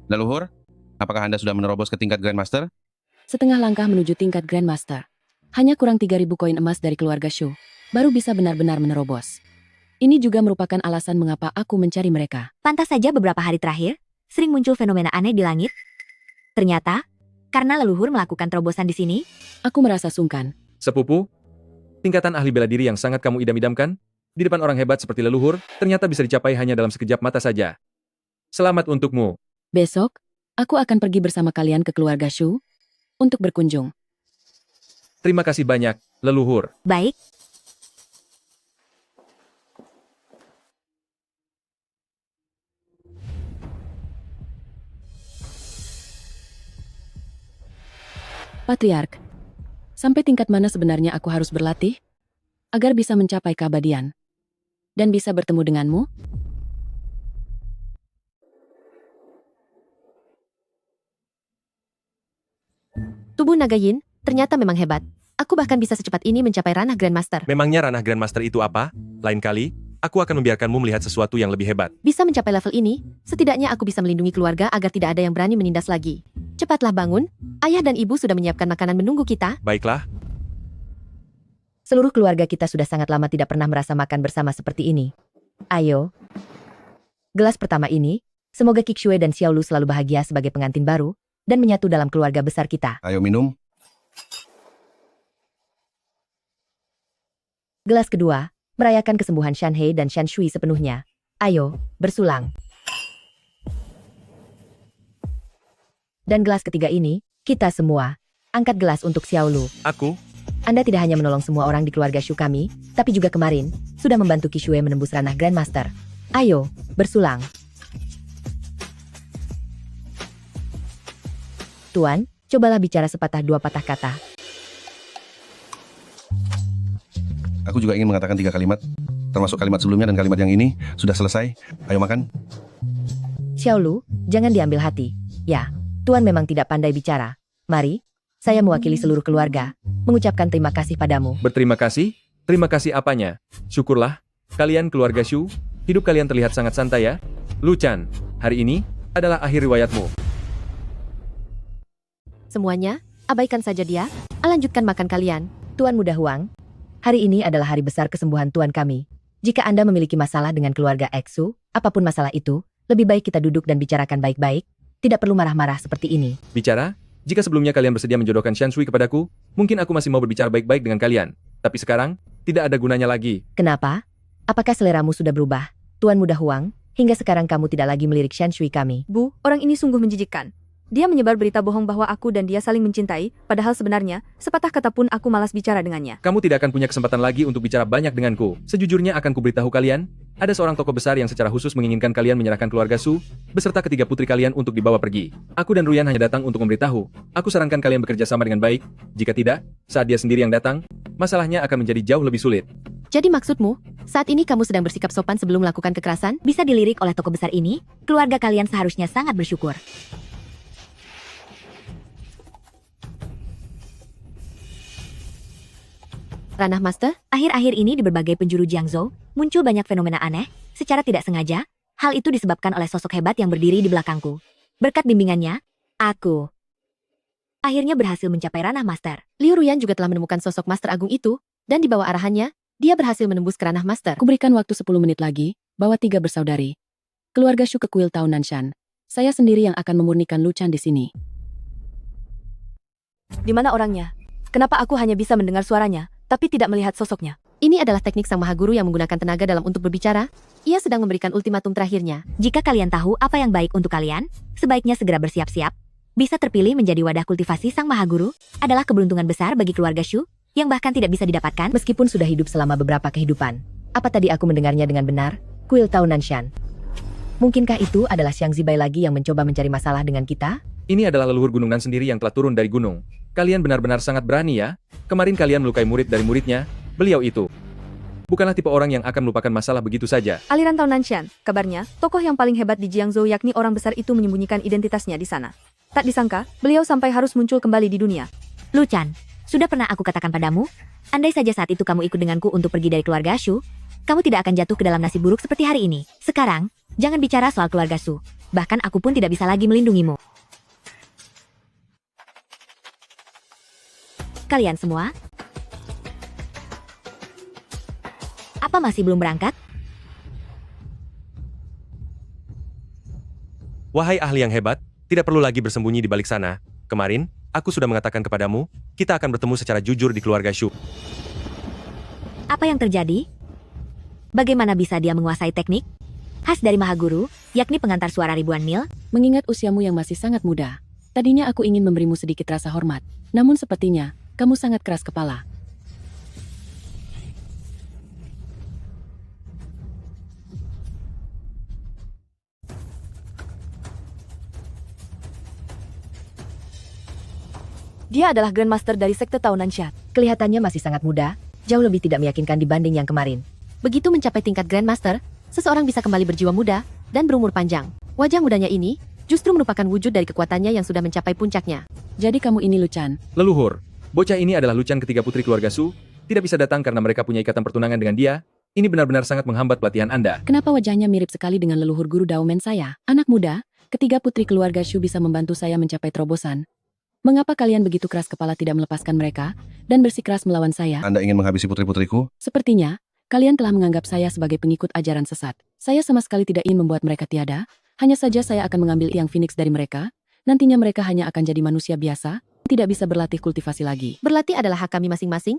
Leluhur, apakah Anda sudah menerobos ke tingkat Grandmaster? Setengah langkah menuju tingkat Grandmaster. Hanya kurang 3.000 koin emas dari keluarga Shu, baru bisa benar-benar menerobos. Ini juga merupakan alasan mengapa aku mencari mereka. Pantas saja beberapa hari terakhir, sering muncul fenomena aneh di langit. Ternyata, karena leluhur melakukan terobosan di sini, aku merasa sungkan. Sepupu, tingkatan ahli bela diri yang sangat kamu idam-idamkan, di depan orang hebat seperti leluhur, ternyata bisa dicapai hanya dalam sekejap mata saja. Selamat untukmu. Besok, aku akan pergi bersama kalian ke keluarga Shu untuk berkunjung. Terima kasih banyak, leluhur. Baik. Patriark, sampai tingkat mana sebenarnya aku harus berlatih agar bisa mencapai keabadian dan bisa bertemu denganmu? Tubuh naga Yin ternyata memang hebat. Aku bahkan bisa secepat ini mencapai ranah Grandmaster. Memangnya ranah Grandmaster itu apa? Lain kali, aku akan membiarkanmu melihat sesuatu yang lebih hebat. Bisa mencapai level ini, setidaknya aku bisa melindungi keluarga agar tidak ada yang berani menindas lagi. Cepatlah bangun, ayah dan ibu sudah menyiapkan makanan menunggu kita. Baiklah. Seluruh keluarga kita sudah sangat lama tidak pernah merasa makan bersama seperti ini. Ayo. Gelas pertama ini, semoga Kik Shue dan Xiaolu selalu bahagia sebagai pengantin baru, dan menyatu dalam keluarga besar kita. Ayo minum. Gelas kedua, merayakan kesembuhan Shan He dan Shan Shui sepenuhnya. Ayo, bersulang. Dan gelas ketiga ini, kita semua. Angkat gelas untuk Xiao Lu. Aku? Anda tidak hanya menolong semua orang di keluarga Shu kami, tapi juga kemarin, sudah membantu Qi Shui menembus ranah Grandmaster. Ayo, bersulang. Tuan, cobalah bicara sepatah dua patah kata. Aku juga ingin mengatakan 3 kalimat, termasuk kalimat sebelumnya dan kalimat yang ini. Sudah selesai. Ayo makan. Xiao Lu, jangan diambil hati. Ya, Tuan memang tidak pandai bicara. Mari, saya mewakili seluruh keluarga, mengucapkan terima kasih padamu. Berterima kasih? Terima kasih apanya? Syukurlah, kalian keluarga Shu, hidup kalian terlihat sangat santai ya. Lu Chan, hari ini adalah akhir riwayatmu. Semuanya, abaikan saja dia, lanjutkan makan kalian. Tuan Muda Huang, hari ini adalah hari besar kesembuhan Tuan kami. Jika Anda memiliki masalah dengan keluarga Exu, apapun masalah itu, lebih baik kita duduk dan bicarakan baik-baik, tidak perlu marah-marah seperti ini. Bicara? Jika sebelumnya kalian bersedia menjodohkan Shan Shui kepadaku, mungkin aku masih mau berbicara baik-baik dengan kalian. Tapi sekarang, tidak ada gunanya lagi. Kenapa? Apakah seleramu sudah berubah? Tuan Muda Huang, hingga sekarang kamu tidak lagi melirik Shan Shui kami. Bu, orang ini sungguh menjijikkan. Dia menyebar berita bohong bahwa aku dan dia saling mencintai, padahal sebenarnya, sepatah kata pun aku malas bicara dengannya. Kamu tidak akan punya kesempatan lagi untuk bicara banyak denganku. Sejujurnya akan kuberitahu kalian, ada seorang tokoh besar yang secara khusus menginginkan kalian menyerahkan keluarga Su, beserta ketiga putri kalian untuk dibawa pergi. Aku dan Ruyan hanya datang untuk memberitahu. Aku sarankan kalian bekerja sama dengan baik. Jika tidak, saat dia sendiri yang datang, masalahnya akan menjadi jauh lebih sulit. Jadi maksudmu, saat ini kamu sedang bersikap sopan sebelum melakukan kekerasan? Bisa dilirik oleh tokoh besar ini, keluarga kalian seharusnya sangat bersyukur. Ranah Master? Akhir-akhir ini di berbagai penjuru Jiangzhou, muncul banyak fenomena aneh, secara tidak sengaja, hal itu disebabkan oleh sosok hebat yang berdiri di belakangku. Berkat bimbingannya, aku akhirnya berhasil mencapai ranah Master. Liu Ruyan juga telah menemukan sosok Master Agung itu, dan di bawah arahannya, dia berhasil menembus ke ranah Master. Kuberikan waktu 10 menit lagi, bawa 3 bersaudari. Keluarga Shu ke kuil Tao Nanshan. Saya sendiri yang akan memurnikan Lu Chan di sini. Di mana orangnya? Kenapa aku hanya bisa mendengar suaranya, tapi tidak melihat sosoknya? Ini adalah teknik Sang Maha Guru yang menggunakan tenaga dalam untuk berbicara. Ia sedang memberikan ultimatum terakhirnya. Jika kalian tahu apa yang baik untuk kalian, sebaiknya segera bersiap-siap. Bisa terpilih menjadi wadah kultivasi Sang Maha Guru adalah keberuntungan besar bagi keluarga Shu, yang bahkan tidak bisa didapatkan meskipun sudah hidup selama beberapa kehidupan. Apa tadi aku mendengarnya dengan benar? Kuil Tao Nanshan. Mungkinkah itu adalah Xiang Zibai lagi yang mencoba mencari masalah dengan kita? Ini adalah leluhur Gunung Nan sendiri yang telah turun dari gunung. Kalian benar-benar sangat berani ya. Kemarin kalian melukai murid dari muridnya, beliau itu. Bukanlah tipe orang yang akan melupakan masalah begitu saja. Aliran Tao Nanshan, kabarnya, tokoh yang paling hebat di Jiangzhou yakni orang besar itu menyembunyikan identitasnya di sana. Tak disangka, beliau sampai harus muncul kembali di dunia. Lu Chan, sudah pernah aku katakan padamu, andai saja saat itu kamu ikut denganku untuk pergi dari keluarga Shu, kamu tidak akan jatuh ke dalam nasib buruk seperti hari ini. Sekarang, jangan bicara soal keluarga Shu. Bahkan aku pun tidak bisa lagi melindungimu. Kalian semua, apa masih belum berangkat? Wahai ahli yang hebat, tidak perlu lagi bersembunyi di balik sana. Kemarin, aku sudah mengatakan kepadamu, kita akan bertemu secara jujur di keluarga Shu. Apa yang terjadi? Bagaimana bisa dia menguasai teknik khas dari Maha Guru, yakni pengantar suara ribuan mil? Mengingat usiamu yang masih sangat muda, tadinya aku ingin memberimu sedikit rasa hormat. Namun sepertinya, kamu sangat keras kepala. Dia adalah Grandmaster dari Sekte Tao Nanshan. Kelihatannya masih sangat muda, jauh lebih tidak meyakinkan dibanding yang kemarin. Begitu mencapai tingkat Grandmaster, seseorang bisa kembali berjiwa muda dan berumur panjang. Wajah mudanya ini justru merupakan wujud dari kekuatannya yang sudah mencapai puncaknya. Jadi kamu ini Lu Chan. Leluhur, bocah ini adalah Lu Chan ketiga putri keluarga Su, tidak bisa datang karena mereka punya ikatan pertunangan dengan dia. Ini benar-benar sangat menghambat pelatihan Anda. Kenapa wajahnya mirip sekali dengan leluhur guru Daomen saya? Anak muda, ketiga putri keluarga Shu bisa membantu saya mencapai terobosan. Mengapa kalian begitu keras kepala tidak melepaskan mereka dan bersikeras melawan saya? Anda ingin menghabisi putri-putriku? Sepertinya, kalian telah menganggap saya sebagai pengikut ajaran sesat. Saya sama sekali tidak ingin membuat mereka tiada, hanya saja saya akan mengambil yang Phoenix dari mereka, nantinya mereka hanya akan jadi manusia biasa, tidak bisa berlatih kultivasi lagi. Berlatih adalah hak kami masing-masing.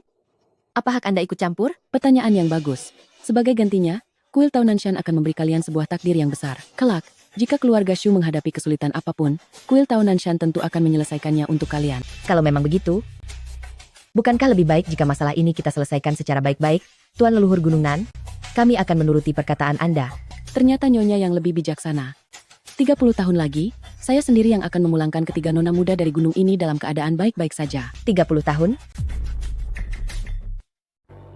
Apa hak Anda ikut campur? Pertanyaan yang bagus. Sebagai gantinya, kuil Tao Nanshan akan memberi kalian sebuah takdir yang besar. Kelak, jika keluarga Shu menghadapi kesulitan apapun, kuil Tao Nanshan tentu akan menyelesaikannya untuk kalian. Kalau memang begitu, bukankah lebih baik jika masalah ini kita selesaikan secara baik-baik, Tuan Leluhur Gunung Nan? Kami akan menuruti perkataan Anda. Ternyata nyonya yang lebih bijaksana. 30 tahun lagi, saya sendiri yang akan memulangkan ketiga nona muda dari gunung ini dalam keadaan baik-baik saja. 30 tahun?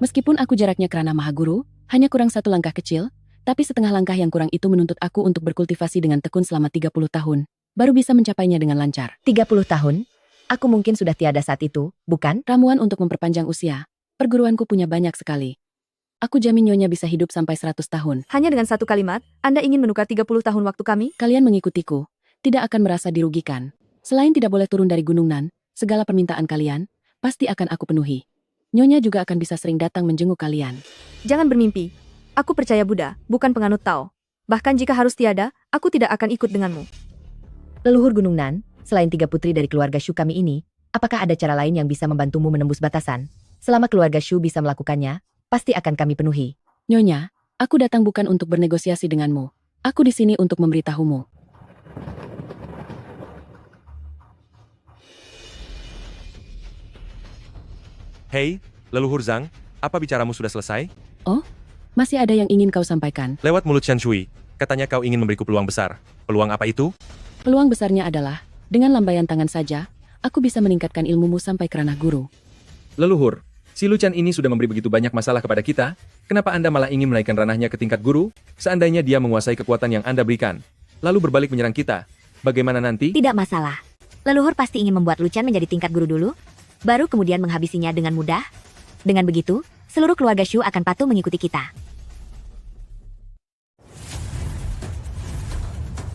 Meskipun aku jaraknya kerana Maha Guru, hanya kurang satu langkah kecil, tapi setengah langkah yang kurang itu menuntut aku untuk berkultivasi dengan tekun selama 30 tahun, baru bisa mencapainya dengan lancar. 30 tahun? Aku mungkin sudah tiada saat itu, bukan? Ramuan untuk memperpanjang usia. Perguruanku punya banyak sekali. Aku jamin nyonya bisa hidup sampai 100 tahun. Hanya dengan satu kalimat, Anda ingin menukar 30 tahun waktu kami? Kalian mengikutiku, tidak akan merasa dirugikan. Selain tidak boleh turun dari Gunung Nan, segala permintaan kalian, pasti akan aku penuhi. Nyonya juga akan bisa sering datang menjenguk kalian. Jangan bermimpi. Aku percaya Buddha, bukan penganut Tao. Bahkan jika harus tiada, aku tidak akan ikut denganmu. Leluhur Gunung Nan, selain 3 putri dari keluarga Shu kami ini, apakah ada cara lain yang bisa membantumu menembus batasan? Selama keluarga Shu bisa melakukannya, pasti akan kami penuhi. Nyonya, aku datang bukan untuk bernegosiasi denganmu. Aku di sini untuk memberitahumu. Hei, Leluhur Zhang, apa bicaramu sudah selesai? Oh, masih ada yang ingin kau sampaikan. Lewat mulut Shan Shui, katanya kau ingin memberiku peluang besar. Peluang apa itu? Peluang besarnya adalah, dengan lambaian tangan saja, aku bisa meningkatkan ilmumu sampai ke ranah guru. Leluhur, si Luchan ini sudah memberi begitu banyak masalah kepada kita, kenapa Anda malah ingin menaikkan ranahnya ke tingkat guru? Seandainya dia menguasai kekuatan yang Anda berikan, lalu berbalik menyerang kita, bagaimana nanti? Tidak masalah. Leluhur pasti ingin membuat Luchan menjadi tingkat guru dulu, baru kemudian menghabisinya dengan mudah. Dengan begitu, seluruh keluarga Shu akan patuh mengikuti kita.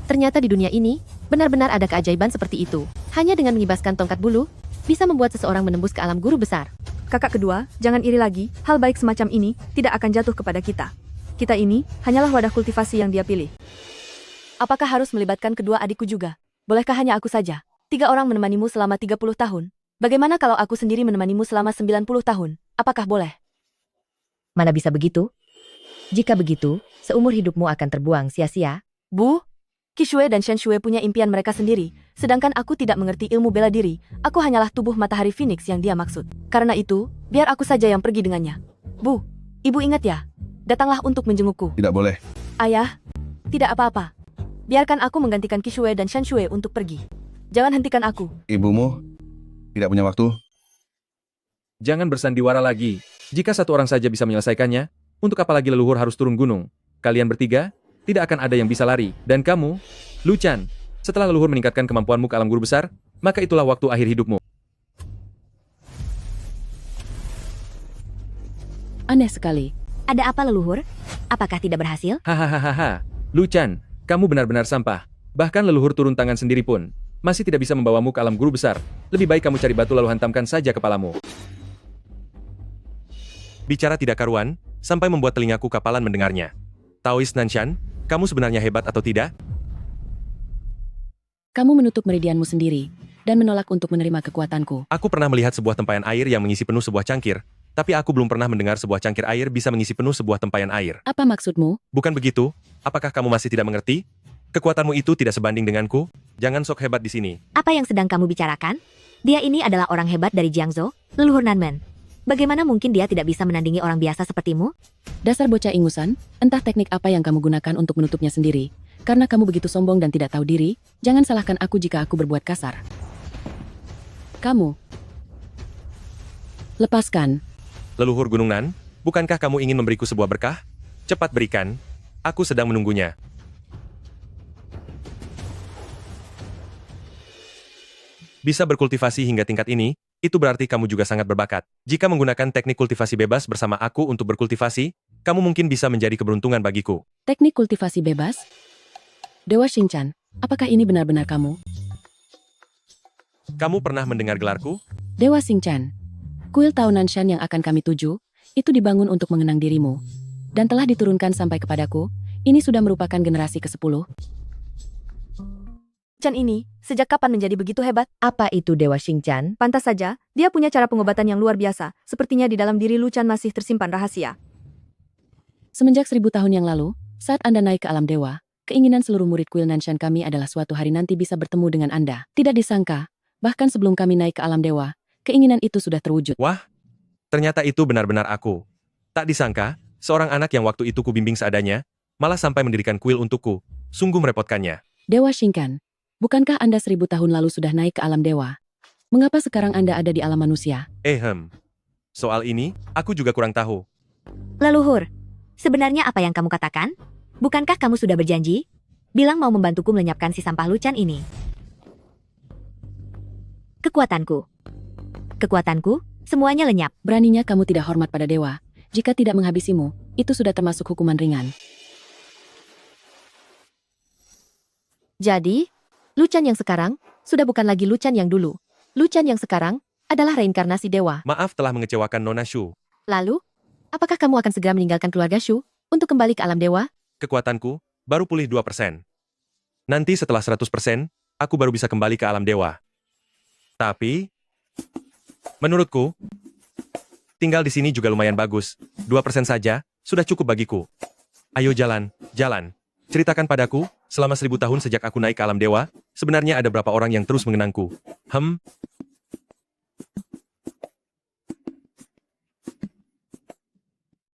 Ternyata di dunia ini, benar-benar ada keajaiban seperti itu. Hanya dengan mengibaskan tongkat bulu, bisa membuat seseorang menembus ke alam guru besar. Kakak kedua, jangan iri lagi, hal baik semacam ini tidak akan jatuh kepada kita. Kita ini hanyalah wadah kultivasi yang dia pilih. Apakah harus melibatkan kedua adikku juga? Bolehkah hanya aku saja? 3 orang menemanimu selama 30 tahun. Bagaimana kalau aku sendiri menemanimu selama 90 tahun? Apakah boleh? Mana bisa begitu? Jika begitu, seumur hidupmu akan terbuang sia-sia. Bu, Qishue dan Shen Shue punya impian mereka sendiri, sedangkan aku tidak mengerti ilmu bela diri, aku hanyalah tubuh matahari Phoenix yang dia maksud. Karena itu, biar aku saja yang pergi dengannya. Bu, ibu ingat ya, datanglah untuk menjengukku. Tidak boleh. Ayah, tidak apa-apa. Biarkan aku menggantikan Qishue dan Shen Shue untuk pergi. Jangan hentikan aku. Ibumu tidak punya waktu. Jangan bersandiwara lagi. Jika satu orang saja bisa menyelesaikannya, untuk apa lagi leluhur harus turun gunung? Kalian bertiga, tidak akan ada yang bisa lari. Dan kamu, Luchan, setelah leluhur meningkatkan kemampuanmu ke alam guru besar, maka itulah waktu akhir hidupmu. Aneh sekali. Ada apa leluhur? Apakah tidak berhasil? Hahaha, Luchan, kamu benar-benar sampah. Bahkan leluhur turun tangan sendiri pun masih tidak bisa membawamu ke alam guru besar. Lebih baik kamu cari batu lalu hantamkan saja kepalamu. Bicara tidak karuan, sampai membuat telingaku kapalan mendengarnya. Taoist Nanshan, kamu sebenarnya hebat atau tidak? Kamu menutup meridianmu sendiri, dan menolak untuk menerima kekuatanku. Aku pernah melihat sebuah tempayan air yang mengisi penuh sebuah cangkir, tapi aku belum pernah mendengar sebuah cangkir air bisa mengisi penuh sebuah tempayan air. Apa maksudmu? Bukan begitu? Apakah kamu masih tidak mengerti? Kekuatanmu itu tidak sebanding denganku? Jangan sok hebat di sini. Apa yang sedang kamu bicarakan? Dia ini adalah orang hebat dari Jiangzhou, leluhur Nanmen. Bagaimana mungkin dia tidak bisa menandingi orang biasa sepertimu? Dasar bocah ingusan, entah teknik apa yang kamu gunakan untuk menutupnya sendiri. Karena kamu begitu sombong dan tidak tahu diri, jangan salahkan aku jika aku berbuat kasar. Kamu. Lepaskan. Leluhur Gunung Nan, bukankah kamu ingin memberiku sebuah berkah? Cepat berikan. Aku sedang menunggunya. Bisa berkultivasi hingga tingkat ini, itu berarti kamu juga sangat berbakat. Jika menggunakan teknik kultivasi bebas bersama aku untuk berkultivasi, kamu mungkin bisa menjadi keberuntungan bagiku. Teknik kultivasi bebas? Dewa Xingchan, apakah ini benar-benar kamu? Kamu pernah mendengar gelarku? Dewa Xingchan, kuil Tao Nanshan yang akan kami tuju, itu dibangun untuk mengenang dirimu. Dan telah diturunkan sampai kepadaku, ini sudah merupakan generasi ke-10. Chan ini, sejak kapan menjadi begitu hebat? Apa itu Dewa Xingchan? Pantas saja, dia punya cara pengobatan yang luar biasa. Sepertinya di dalam diri Lu Chan masih tersimpan rahasia. Semenjak 1000 tahun yang lalu, saat Anda naik ke alam dewa, keinginan seluruh murid kuil Nanshan kami adalah suatu hari nanti bisa bertemu dengan Anda. Tidak disangka, bahkan sebelum kami naik ke alam dewa, keinginan itu sudah terwujud. Wah, ternyata itu benar-benar aku. Tak disangka, seorang anak yang waktu itu kubimbing seadanya, malah sampai mendirikan kuil untukku. Sungguh merepotkannya. Dewa Xingkan, bukankah Anda 1000 tahun lalu sudah naik ke alam dewa? Mengapa sekarang Anda ada di alam manusia? Soal ini, aku juga kurang tahu. Leluhur, sebenarnya apa yang kamu katakan? Bukankah kamu sudah berjanji? Bilang mau membantuku melenyapkan si sampah Lu Chan ini. Kekuatanku, semuanya lenyap. Beraninya kamu tidak hormat pada dewa. Jika tidak menghabisimu, itu sudah termasuk hukuman ringan. Jadi, Lu Chan yang sekarang, sudah bukan lagi Lu Chan yang dulu. Lu Chan yang sekarang, adalah reinkarnasi dewa. Maaf telah mengecewakan Nona Shu. Lalu, apakah kamu akan segera meninggalkan keluarga Shu, untuk kembali ke alam dewa? Kekuatanku, baru pulih 2%. Nanti setelah 100%, aku baru bisa kembali ke alam dewa. Tapi, menurutku, tinggal di sini juga lumayan bagus. 2% saja, sudah cukup bagiku. Ayo jalan. Ceritakan padaku, selama 1000 tahun sejak aku naik ke alam dewa, sebenarnya ada berapa orang yang terus mengenangku?